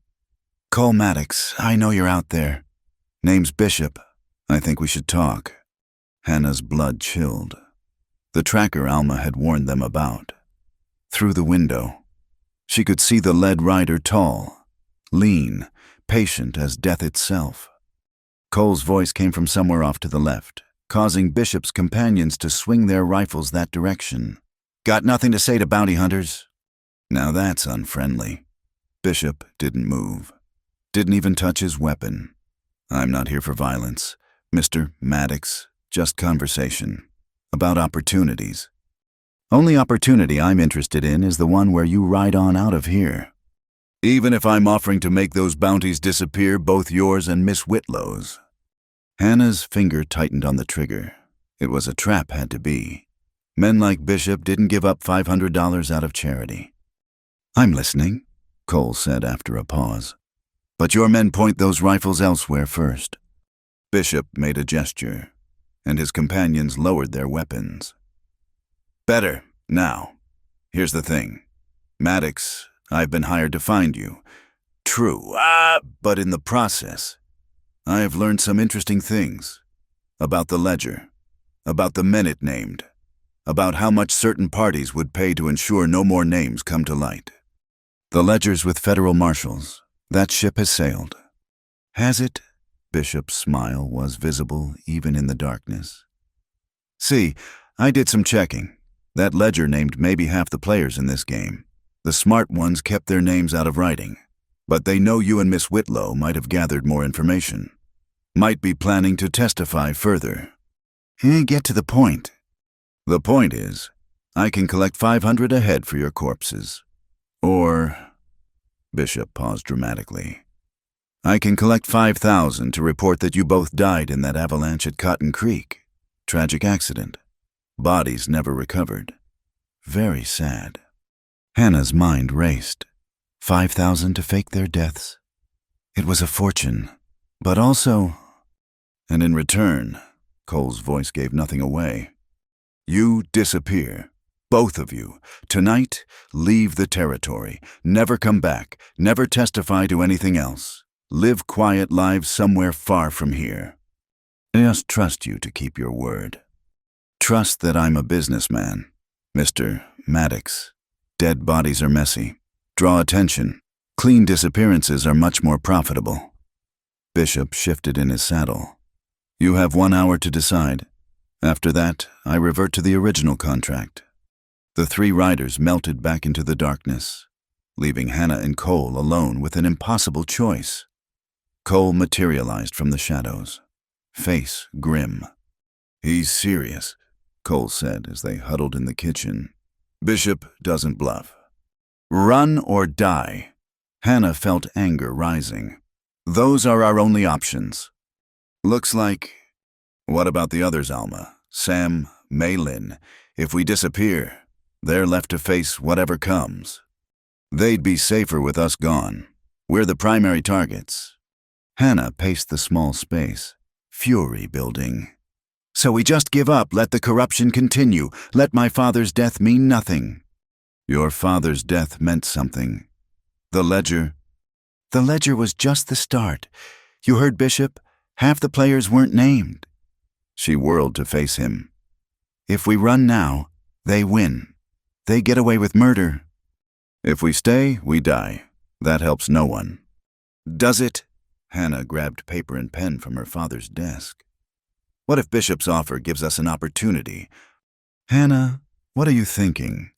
Cole Maddox, I know you're out there. Name's Bishop. I think we should talk. Hannah's blood chilled. The tracker Alma had warned them about. Through the window, she could see the lead rider tall, lean, patient as death itself. Cole's voice came from somewhere off to the left, causing Bishop's companions to swing their rifles that direction. Got nothing to say to bounty hunters? Now that's unfriendly. Bishop didn't move. Didn't even touch his weapon. I'm not here for violence, Mr. Maddox. Just conversation. About opportunities. Only opportunity I'm interested in is the one where you ride on out of here. Even if I'm offering to make those bounties disappear, both yours and Miss Whitlow's. Hannah's finger tightened on the trigger. It was a trap, had to be. Men like Bishop didn't give up $500 out of charity. I'm listening, Cole said after a pause. But your men point those rifles elsewhere first. Bishop made a gesture, and his companions lowered their weapons. Better, now. Here's the thing. Maddox, I've been hired to find you. True, but in the process, I have learned some interesting things. About the ledger, about the men it named, about how much certain parties would pay to ensure no more names come to light. The ledger's with federal marshals. That ship has sailed. Has it? Bishop's smile was visible even in the darkness. See, I did some checking. That ledger named maybe half the players in this game. The smart ones kept their names out of writing. But they know you and Miss Whitlow might have gathered more information. Might be planning to testify further. Get to the point. The point is, I can collect 500 a head for your corpses. Or, Bishop paused dramatically, I can collect 5,000 to report that you both died in that avalanche at Cotton Creek. Tragic accident. Bodies never recovered. Very sad. Hannah's mind raced. 5,000 to fake their deaths. It was a fortune, but also... And in return, Cole's voice gave nothing away. You disappear. Both of you. Tonight, leave the territory. Never come back. Never testify to anything else. Live quiet lives somewhere far from here. I just trust you to keep your word. Trust that I'm a businessman. Mr. Maddox. Dead bodies are messy. Draw attention. Clean disappearances are much more profitable. Bishop shifted in his saddle. You have 1 hour to decide. After that, I revert to the original contract. The three riders melted back into the darkness, leaving Hannah and Cole alone with an impossible choice. Cole materialized from the shadows, face grim. He's serious, Cole said as they huddled in the kitchen. Bishop doesn't bluff. Run or die. Hannah felt anger rising. Those are our only options. Looks like... What about the others, Alma? Sam, Maylin. If we disappear, they're left to face whatever comes. They'd be safer with us gone. We're the primary targets. Hannah paced the small space, fury building. So we just give up, let the corruption continue, let my father's death mean nothing. Your father's death meant something. The ledger... The ledger was just the start. You heard, Bishop? Half the players weren't named. She whirled to face him. If we run now, they win. They get away with murder. If we stay, we die. That helps no one. Does it? Hannah grabbed paper and pen from her father's desk. What if Bishop's offer gives us an opportunity? Hannah, what are you thinking?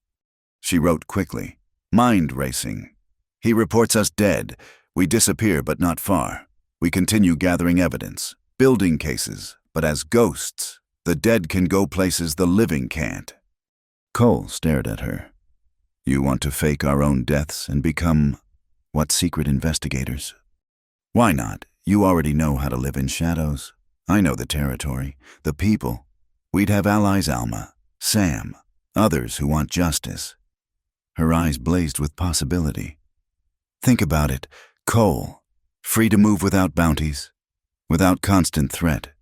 She wrote quickly, mind racing. He reports us dead. We disappear, but not far. We continue gathering evidence, building cases, but as ghosts, the dead can go places the living can't. Cole stared at her. You want to fake our own deaths and become, what, secret investigators? Why not? You already know how to live in shadows. I know the territory, the people. We'd have allies, Alma, Sam, others who want justice. Her eyes blazed with possibility. Think about it, Cole, free to move without bounties, without constant threat,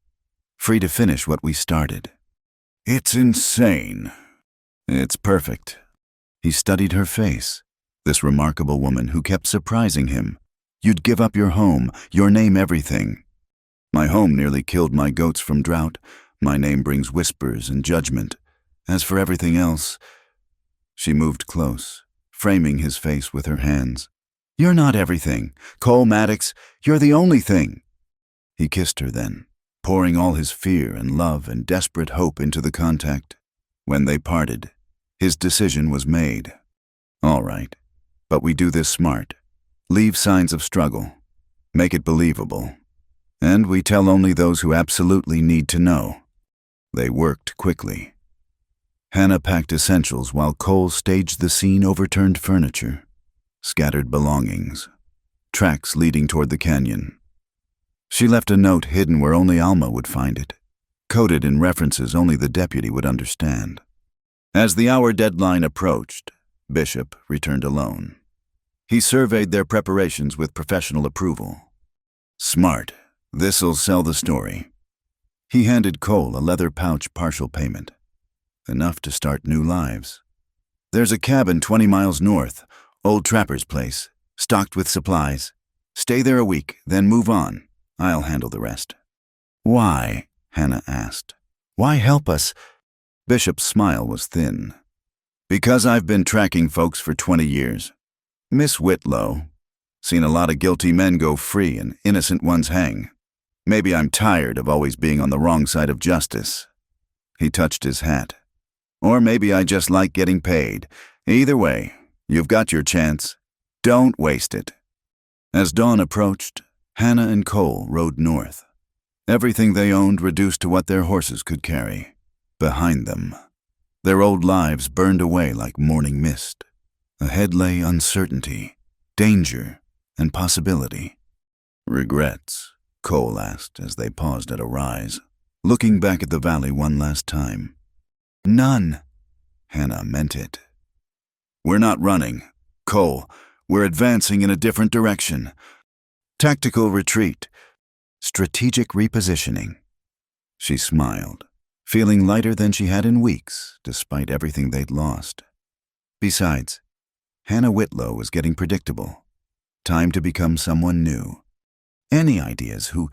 free to finish what we started. It's insane. It's perfect. He studied her face, this remarkable woman who kept surprising him. You'd give up your home, your name everything. My home nearly killed my goats from drought. My name brings whispers and judgment. As for everything else... She moved close, framing his face with her hands. You're not everything. Cole Maddox, you're the only thing. He kissed her then, pouring all his fear and love and desperate hope into the contact. When they parted, his decision was made. All right, but we do this smart. Leave signs of struggle. Make it believable. And we tell only those who absolutely need to know. They worked quickly. Hannah packed essentials while Cole staged the scene, overturned furniture, scattered belongings, tracks leading toward the canyon. She left a note hidden where only Alma would find it, coded in references only the deputy would understand. As the hour deadline approached, Bishop returned alone. He surveyed their preparations with professional approval. Smart. This'll sell the story. He handed Cole a leather pouch partial payment. Enough to start new lives. There's a cabin 20 miles north, old trapper's place, stocked with supplies. Stay there a week, then move on. I'll handle the rest. Why? Hannah asked. Why help us? Bishop's smile was thin. Because I've been tracking folks for 20 years. Miss Whitlow. Seen a lot of guilty men go free and innocent ones hang. Maybe I'm tired of always being on the wrong side of justice. He touched his hat. Or maybe I just like getting paid. Either way, you've got your chance. Don't waste it. As dawn approached, Hannah and Cole rode north. Everything they owned reduced to what their horses could carry. Behind them, their old lives burned away like morning mist. Ahead lay uncertainty, danger, and possibility. Regrets? Cole asked as they paused at a rise, looking back at the valley one last time. None. Hannah meant it. We're not running. Cole, we're advancing in a different direction. Tactical retreat. Strategic repositioning. She smiled, feeling lighter than she had in weeks, despite everything they'd lost. Besides, Hannah Whitlow was getting predictable. Time to become someone new. Any ideas who...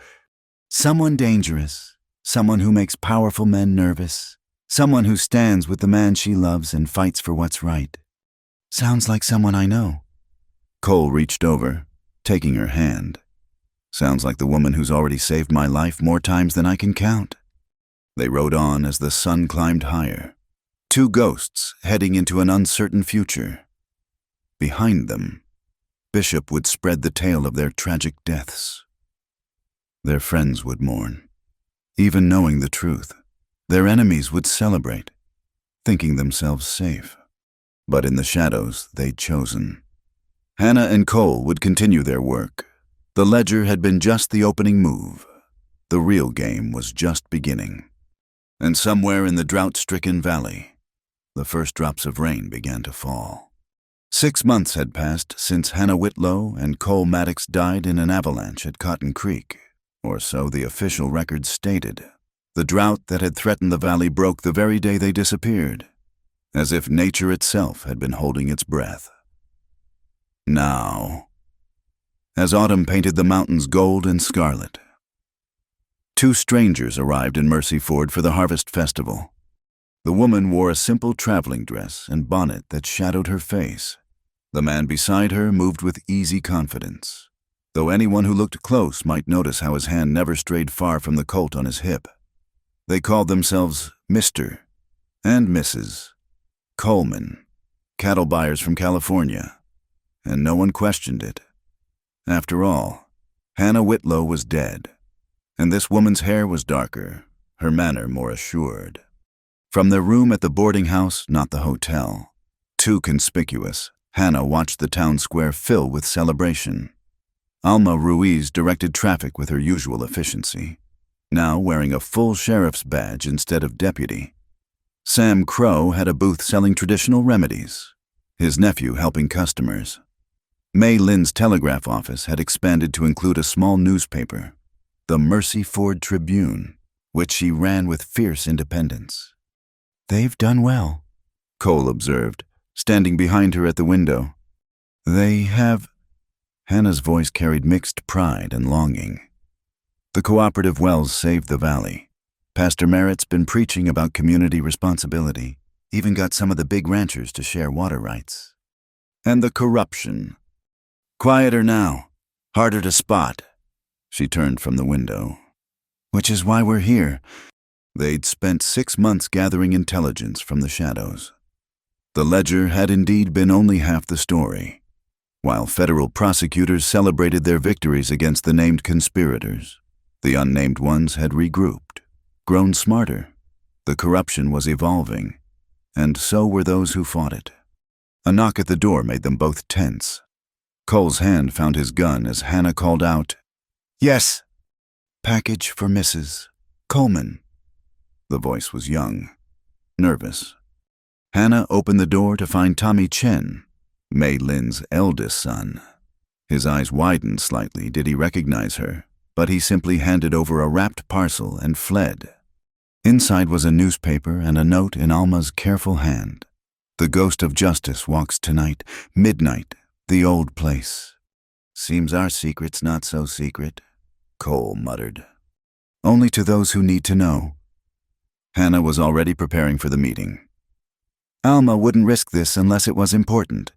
Someone dangerous. Someone who makes powerful men nervous. Someone who stands with the man she loves and fights for what's right. Sounds like someone I know. Cole reached over, taking her hand. Sounds like the woman who's already saved my life more times than I can count. They rode on as the sun climbed higher. Two ghosts heading into an uncertain future. Behind them, Bishop would spread the tale of their tragic deaths. Their friends would mourn. Even knowing the truth, their enemies would celebrate, thinking themselves safe. But in the shadows they'd chosen. Hannah and Cole would continue their work. The ledger had been just the opening move. The real game was just beginning. And somewhere in the drought-stricken valley, the first drops of rain began to fall. 6 months had passed since Hannah Whitlow and Cole Maddox died in an avalanche at Cotton Creek, or so the official records stated. The drought that had threatened the valley broke the very day they disappeared, as if nature itself had been holding its breath. Now, as autumn painted the mountains gold and scarlet, 2 strangers arrived in Mercy Ford for the Harvest Festival. The woman wore a simple traveling dress and bonnet that shadowed her face. The man beside her moved with easy confidence, though anyone who looked close might notice how his hand never strayed far from the colt on his hip. They called themselves Mr. and Mrs. Coleman, cattle buyers from California, and no one questioned it. After all, Hannah Whitlow was dead, and this woman's hair was darker, her manner more assured. From their room at the boarding house, not the hotel, too conspicuous, Hannah watched the town square fill with celebration. Alma Ruiz directed traffic with her usual efficiency, now wearing a full sheriff's badge instead of deputy. Sam Crow had a booth selling traditional remedies, his nephew helping customers. May Lynn's telegraph office had expanded to include a small newspaper, the Mercy Ford Tribune, which she ran with fierce independence. They've done well, Cole observed, standing behind her at the window. They have... Hannah's voice carried mixed pride and longing. The cooperative wells saved the valley. Pastor Merritt's been preaching about community responsibility, even got some of the big ranchers to share water rights. And the corruption. Quieter now, harder to spot. She turned from the window. Which is why we're here. They'd spent 6 months gathering intelligence from the shadows. The ledger had indeed been only half the story. While federal prosecutors celebrated their victories against the named conspirators, the unnamed ones had regrouped, grown smarter. The corruption was evolving, and so were those who fought it. A knock at the door made them both tense. Cole's hand found his gun as Hannah called out, "Yes." "Package for Mrs. Coleman." The voice was young, nervous. Hannah opened the door to find Tommy Chen, Mei Lin's eldest son. His eyes widened slightly. Did he recognize her? But he simply handed over a wrapped parcel and fled. Inside was a newspaper and a note in Alma's careful hand. The ghost of justice walks tonight, midnight, the old place. Seems our secret's not so secret, Cole muttered. Only to those who need to know. Hannah was already preparing for the meeting. Alma wouldn't risk this unless it was important.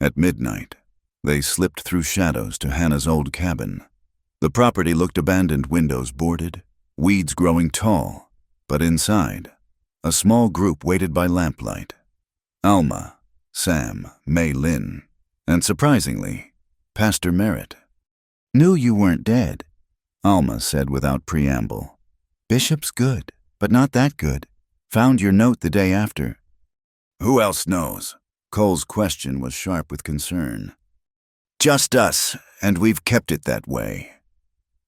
At midnight, they slipped through shadows to Hannah's old cabin. The property looked abandoned, windows boarded, weeds growing tall. But inside, a small group waited by lamplight. Alma, Sam, Mei Lin, and surprisingly, Pastor Merritt. Knew you weren't dead, Alma said without preamble. Bishop's good, but not that good. Found your note the day after. Who else knows? Cole's question was sharp with concern. Just us, and we've kept it that way.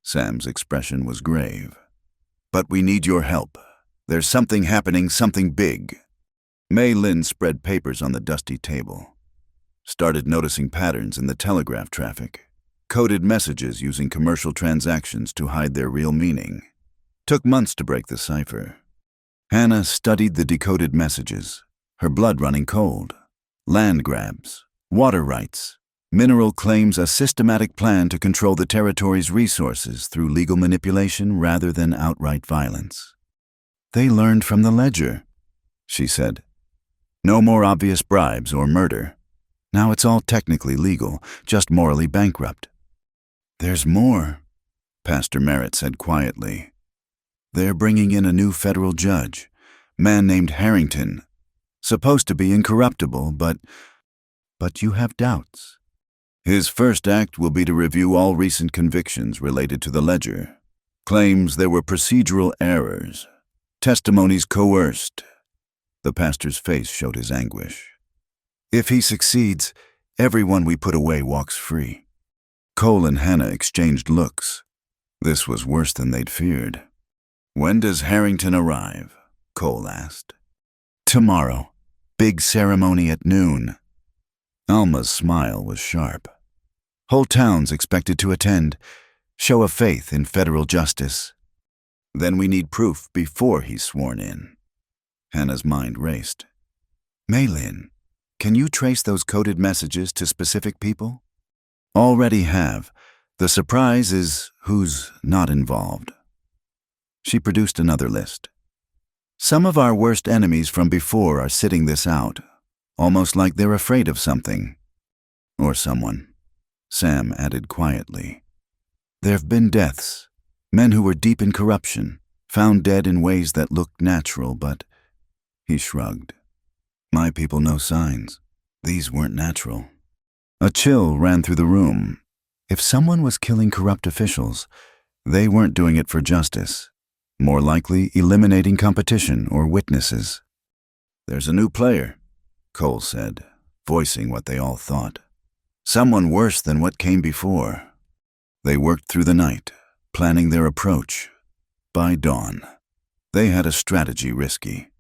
Sam's expression was grave. But we need your help. There's something happening, something big. Mei Lin spread papers on the dusty table. Started noticing patterns in the telegraph traffic. Coded messages using commercial transactions to hide their real meaning. Took months to break the cipher. Hannah studied the decoded messages, her blood running cold. Land grabs, water rights, mineral claims, a systematic plan to control the territory's resources through legal manipulation rather than outright violence. They learned from the ledger, she said. No more obvious bribes or murder. Now it's all technically legal, just morally bankrupt. There's more, Pastor Merritt said quietly. They're bringing in a new federal judge, man named Harrington. Supposed to be incorruptible, but you have doubts. His first act will be to review all recent convictions related to the ledger. Claims there were procedural errors. Testimonies coerced. The pastor's face showed his anguish. If he succeeds, everyone we put away walks free. Cole and Hannah exchanged looks. This was worse than they'd feared. When does Harrington arrive? Cole asked. Tomorrow. Big ceremony at noon. Alma's smile was sharp. Whole town's expected to attend. Show of faith in federal justice. Then we need proof before he's sworn in. Hannah's mind raced. Mei Lin, can you trace those coded messages to specific people? Already have. The surprise is who's not involved. She produced another list. Some of our worst enemies from before are sitting this out, almost like they're afraid of something. Or someone. Sam added quietly. There've been deaths. Men who were deep in corruption, found dead in ways that looked natural, but... He shrugged. My people know signs. These weren't natural. A chill ran through the room. If someone was killing corrupt officials, they weren't doing it for justice. More likely, eliminating competition or witnesses. There's a new player, Cole said, voicing what they all thought. Someone worse than what came before. They worked through the night, planning their approach. By dawn, they had a strategy risky,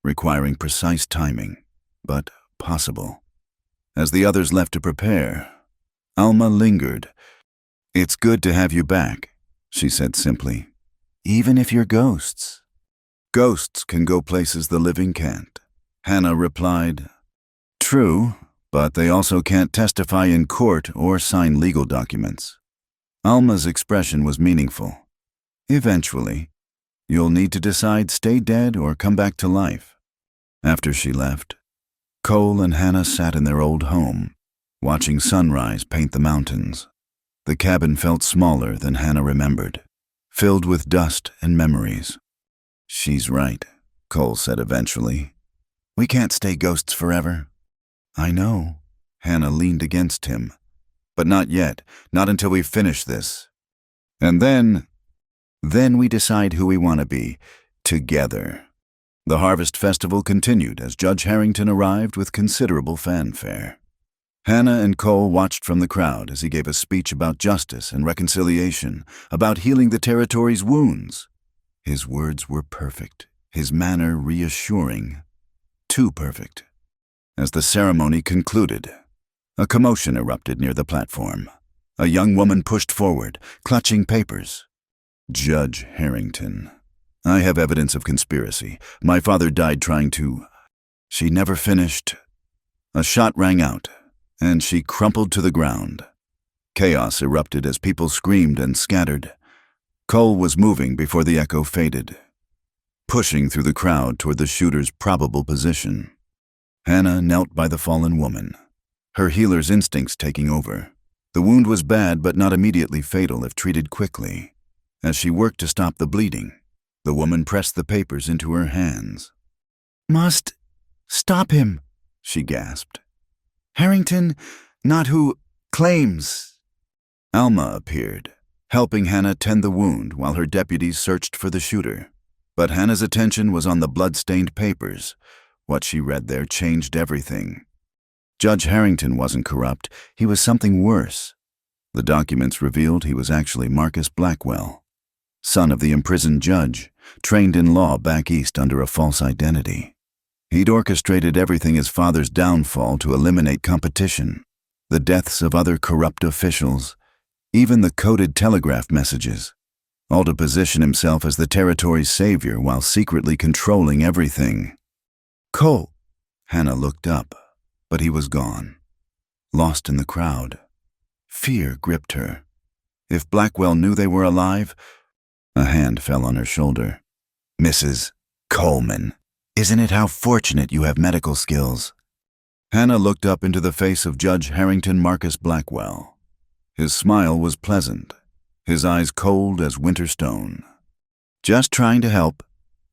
requiring precise timing, but possible. As the others left to prepare, Alma lingered. It's good to have you back, she said simply. Even if you're ghosts. Ghosts can go places the living can't. Hannah replied, True, but they also can't testify in court or sign legal documents. Alma's expression was meaningful. Eventually, you'll need to decide stay dead or come back to life. After she left, Cole and Hannah sat in their old home, watching sunrise paint the mountains. The cabin felt smaller than Hannah remembered, filled with dust and memories. She's right, Cole said eventually. We can't stay ghosts forever. I know. Hannah leaned against him. But not yet, not until we finish this. And then we decide who we want to be, together. The Harvest Festival continued as Judge Harrington arrived with considerable fanfare. Hannah and Cole watched from the crowd as he gave a speech about justice and reconciliation, about healing the territory's wounds. His words were perfect, his manner reassuring. Too perfect. As the ceremony concluded, A commotion erupted near the platform. A young woman pushed forward, clutching papers. Judge Harrington. I have evidence of conspiracy. My father died trying to... She never finished. A shot rang out, and she crumpled to the ground. Chaos erupted as people screamed and scattered. Cole was moving before the echo faded, pushing through the crowd toward the shooter's probable position. Hannah knelt by the fallen woman, her healer's instincts taking over. The wound was bad but not immediately fatal if treated quickly. As she worked to stop the bleeding, the woman pressed the papers into her hands. "Must stop him," she gasped. "Harrington, not who claims." Alma appeared, helping Hannah tend the wound while her deputies searched for the shooter. But Hannah's attention was on the blood-stained papers. What she read there changed everything. Judge Harrington wasn't corrupt, he was something worse. The documents revealed he was actually Marcus Blackwell, son of the imprisoned judge, trained in law back east under a false identity. He'd orchestrated everything his father's downfall to eliminate competition, the deaths of other corrupt officials, even the coded telegraph messages, all to position himself as the territory's savior while secretly controlling everything. "Cole!" Hannah looked up, but he was gone, lost in the crowd. Fear gripped her. If Blackwell knew they were alive... A hand fell on her shoulder. "Mrs. Coleman, isn't it how fortunate you have medical skills?" Hannah looked up into the face of Judge Harrington Marcus Blackwell. His smile was pleasant, his eyes cold as winter stone. "Just trying to help,"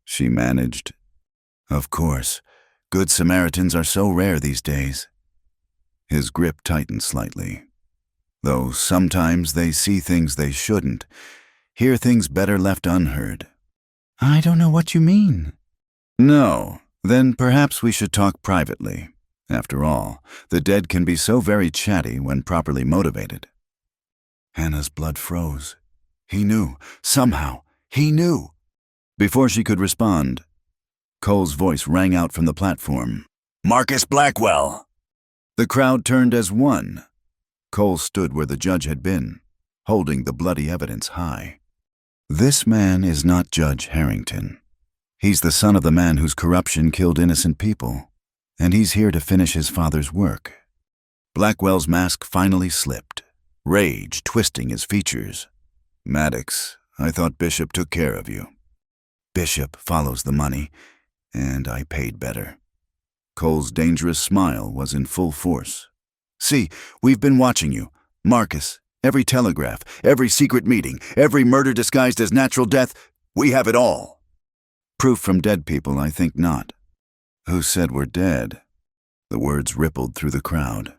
she managed. "Of course, good Samaritans are so rare these days." His grip tightened slightly. "Though sometimes they see things they shouldn't, hear things better left unheard." "I don't know what you mean." "No, then perhaps we should talk privately. After all, the dead can be so very chatty when properly motivated." Hannah's blood froze. He knew. Somehow, he knew. Before she could respond, Cole's voice rang out from the platform. "Marcus Blackwell!" The crowd turned as one. Cole stood where the judge had been, holding the bloody evidence high. "This man is not Judge Harrington. He's the son of the man whose corruption killed innocent people, and he's here to finish his father's work." Blackwell's mask finally slipped, rage twisting his features. "Maddox, I thought Bishop took care of you." "Bishop follows the money, and I paid better." Cole's dangerous smile was in full force. "See, we've been watching you. Marcus, every telegraph, every secret meeting, every murder disguised as natural death, we have it all." "Proof from dead people, I think not." "Who said we're dead?" The words rippled through the crowd.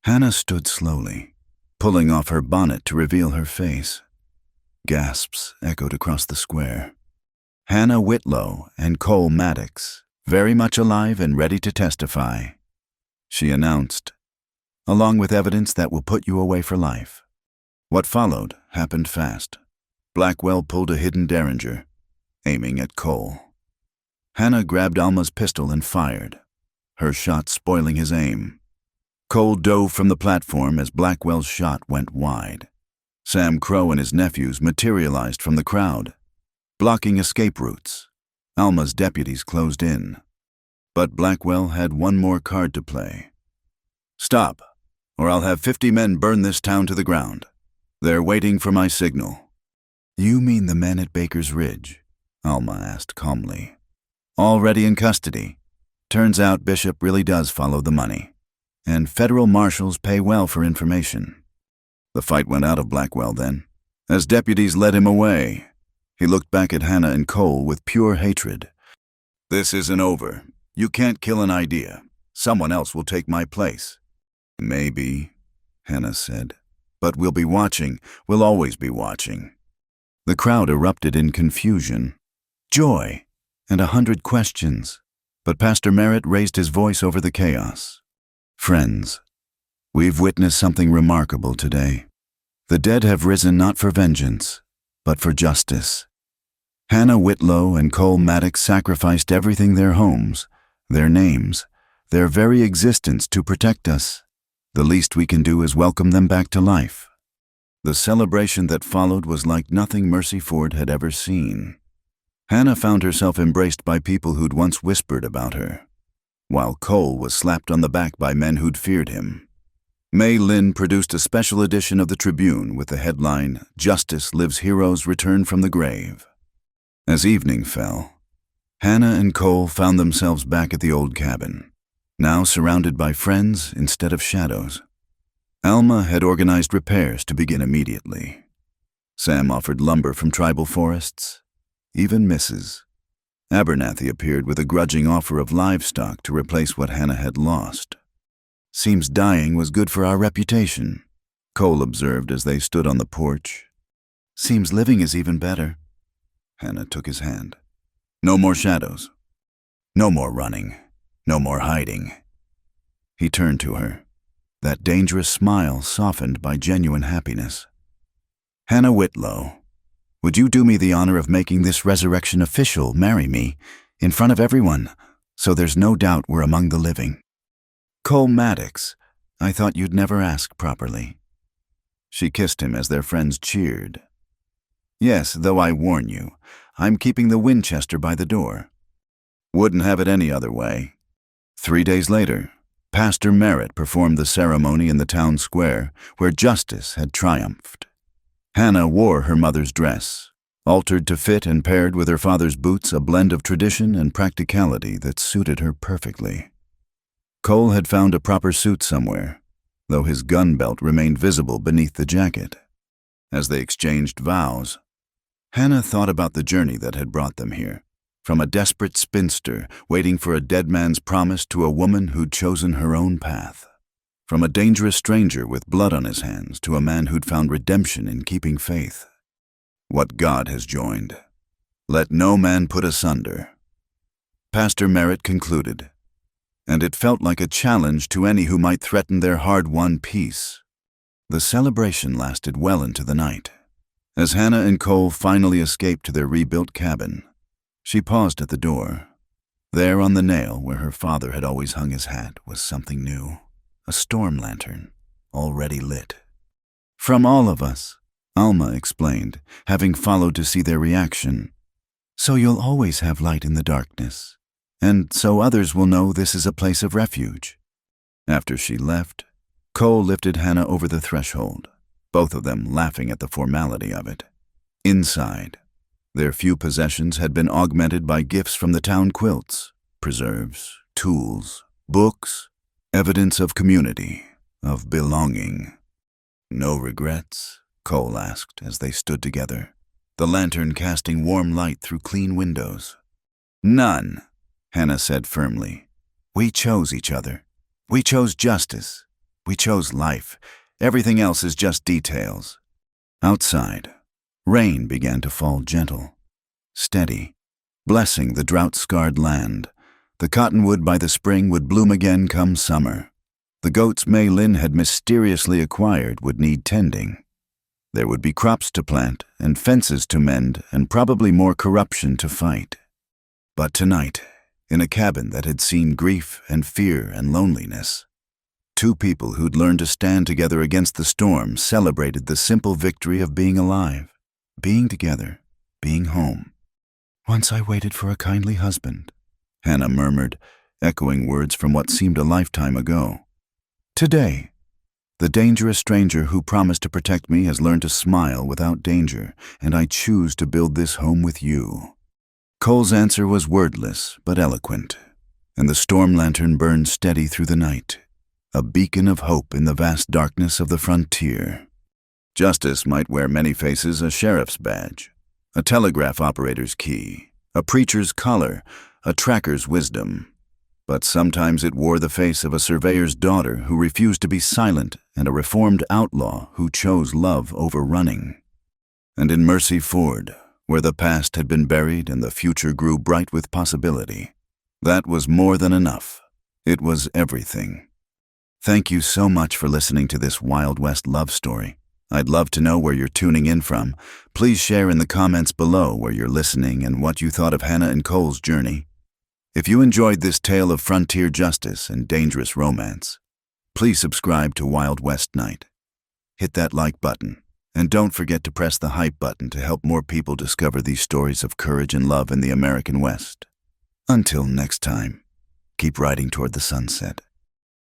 Hannah stood slowly, pulling off her bonnet to reveal her face. Gasps echoed across the square. Hannah Whitlow and Cole Maddox, very much alive and ready to testify. She announced, "Along with evidence that will put you away for life." What followed happened fast. Blackwell pulled a hidden derringer, aiming at Cole. Hannah grabbed Alma's pistol and fired, her shot spoiling his aim. Cole dove from the platform as Blackwell's shot went wide. Sam Crow and his nephews materialized from the crowd, blocking escape routes. Alma's deputies closed in. But Blackwell had one more card to play. "Stop, or I'll have 50 men burn this town to the ground. They're waiting for my signal." "You mean the men at Baker's Ridge?" Alma asked calmly. "Already in custody. Turns out Bishop really does follow the money, and federal marshals pay well for information." The fight went out of Blackwell then, as deputies led him away. He looked back at Hannah and Cole with pure hatred. "This isn't over. You can't kill an idea. Someone else will take my place." "Maybe," Hannah said. "But we'll be watching. We'll always be watching." The crowd erupted in confusion, joy, and 100 questions. But Pastor Merritt raised his voice over the chaos. "Friends, we've witnessed something remarkable today. The dead have risen not for vengeance, but for justice. Hannah Whitlow and Cole Maddox sacrificed everything, their homes, their names, their very existence to protect us. The least we can do is welcome them back to life. The celebration that followed was like nothing Mercy Ford had ever seen. Hannah found herself embraced by people who'd once whispered about her, while Cole was slapped on the back by men who'd feared him. May Lynn produced a special edition of the Tribune with the headline, "Justice Lives Heroes Return from the Grave." As evening fell, Hannah and Cole found themselves back at the old cabin, now surrounded by friends instead of shadows. Alma had organized repairs to begin immediately. Sam offered lumber from tribal forests. Even Mrs. Abernathy appeared with a grudging offer of livestock to replace what Hannah had lost. "Seems dying was good for our reputation," Cole observed as they stood on the porch. "Seems living is even better." Hannah took his hand. "No more shadows. No more running. No more hiding." He turned to her, that dangerous smile softened by genuine happiness. "Hannah Whitlow, would you do me the honor of making this resurrection official, marry me, in front of everyone, so there's no doubt we're among the living?" "Cole Maddox, I thought you'd never ask properly." She kissed him as their friends cheered. "Yes, though I warn you, I'm keeping the Winchester by the door. Wouldn't have it any other way." 3 days later, Pastor Merritt performed the ceremony in the town square where justice had triumphed. Hannah wore her mother's dress, altered to fit and paired with her father's boots, a blend of tradition and practicality that suited her perfectly. Cole had found a proper suit somewhere, though his gun belt remained visible beneath the jacket. As they exchanged vows, Hannah thought about the journey that had brought them here, from a desperate spinster waiting for a dead man's promise to a woman who'd chosen her own path. From a dangerous stranger with blood on his hands to a man who'd found redemption in keeping faith. What God has joined, let no man put asunder. Pastor Merritt concluded, and it felt like a challenge to any who might threaten their hard-won peace. The celebration lasted well into the night. As Hannah and Cole finally escaped to their rebuilt cabin, she paused at the door. There on the nail where her father had always hung his hat was something new, a storm lantern, already lit. "From all of us," Alma explained, having followed to see their reaction. "So you'll always have light in the darkness, and so others will know this is a place of refuge." After she left, Cole lifted Hannah over the threshold, both of them laughing at the formality of it. Inside, their few possessions had been augmented by gifts from the town quilts, preserves, tools, books, evidence of community, of belonging. "No regrets?" Cole asked as they stood together, the lantern casting warm light through clean windows. "None," Hannah said firmly. "We chose each other. We chose justice. We chose life. Everything else is just details." Outside, rain began to fall gentle, steady, blessing the drought-scarred land. The cottonwood by the spring would bloom again come summer. The goats May Lynn had mysteriously acquired would need tending. There would be crops to plant and fences to mend and probably more corruption to fight. But tonight, in a cabin that had seen grief and fear and loneliness, two people who'd learned to stand together against the storm celebrated the simple victory of being alive, being together, being home. "Once I waited for a kindly husband," Hannah murmured, echoing words from what seemed a lifetime ago. "Today, the dangerous stranger who promised to protect me has learned to smile without danger, and I choose to build this home with you." Cole's answer was wordless but eloquent, and the storm lantern burned steady through the night, a beacon of hope in the vast darkness of the frontier. Justice might wear many faces: a sheriff's badge, a telegraph operator's key, a preacher's collar, a tracker's wisdom. But sometimes it wore the face of a surveyor's daughter who refused to be silent and a reformed outlaw who chose love over running. And in Mercy Ford, where the past had been buried and the future grew bright with possibility, that was more than enough. It was everything. Thank you so much for listening to this Wild West love story. I'd love to know where you're tuning in from. Please share in the comments below where you're listening and what you thought of Hannah and Cole's journey. If you enjoyed this tale of frontier justice and dangerous romance, Please subscribe to Wild West Night. Hit that like button, and don't forget to press the hype button to help more people discover these stories of courage and love in the American West. Until next time, keep riding toward the sunset.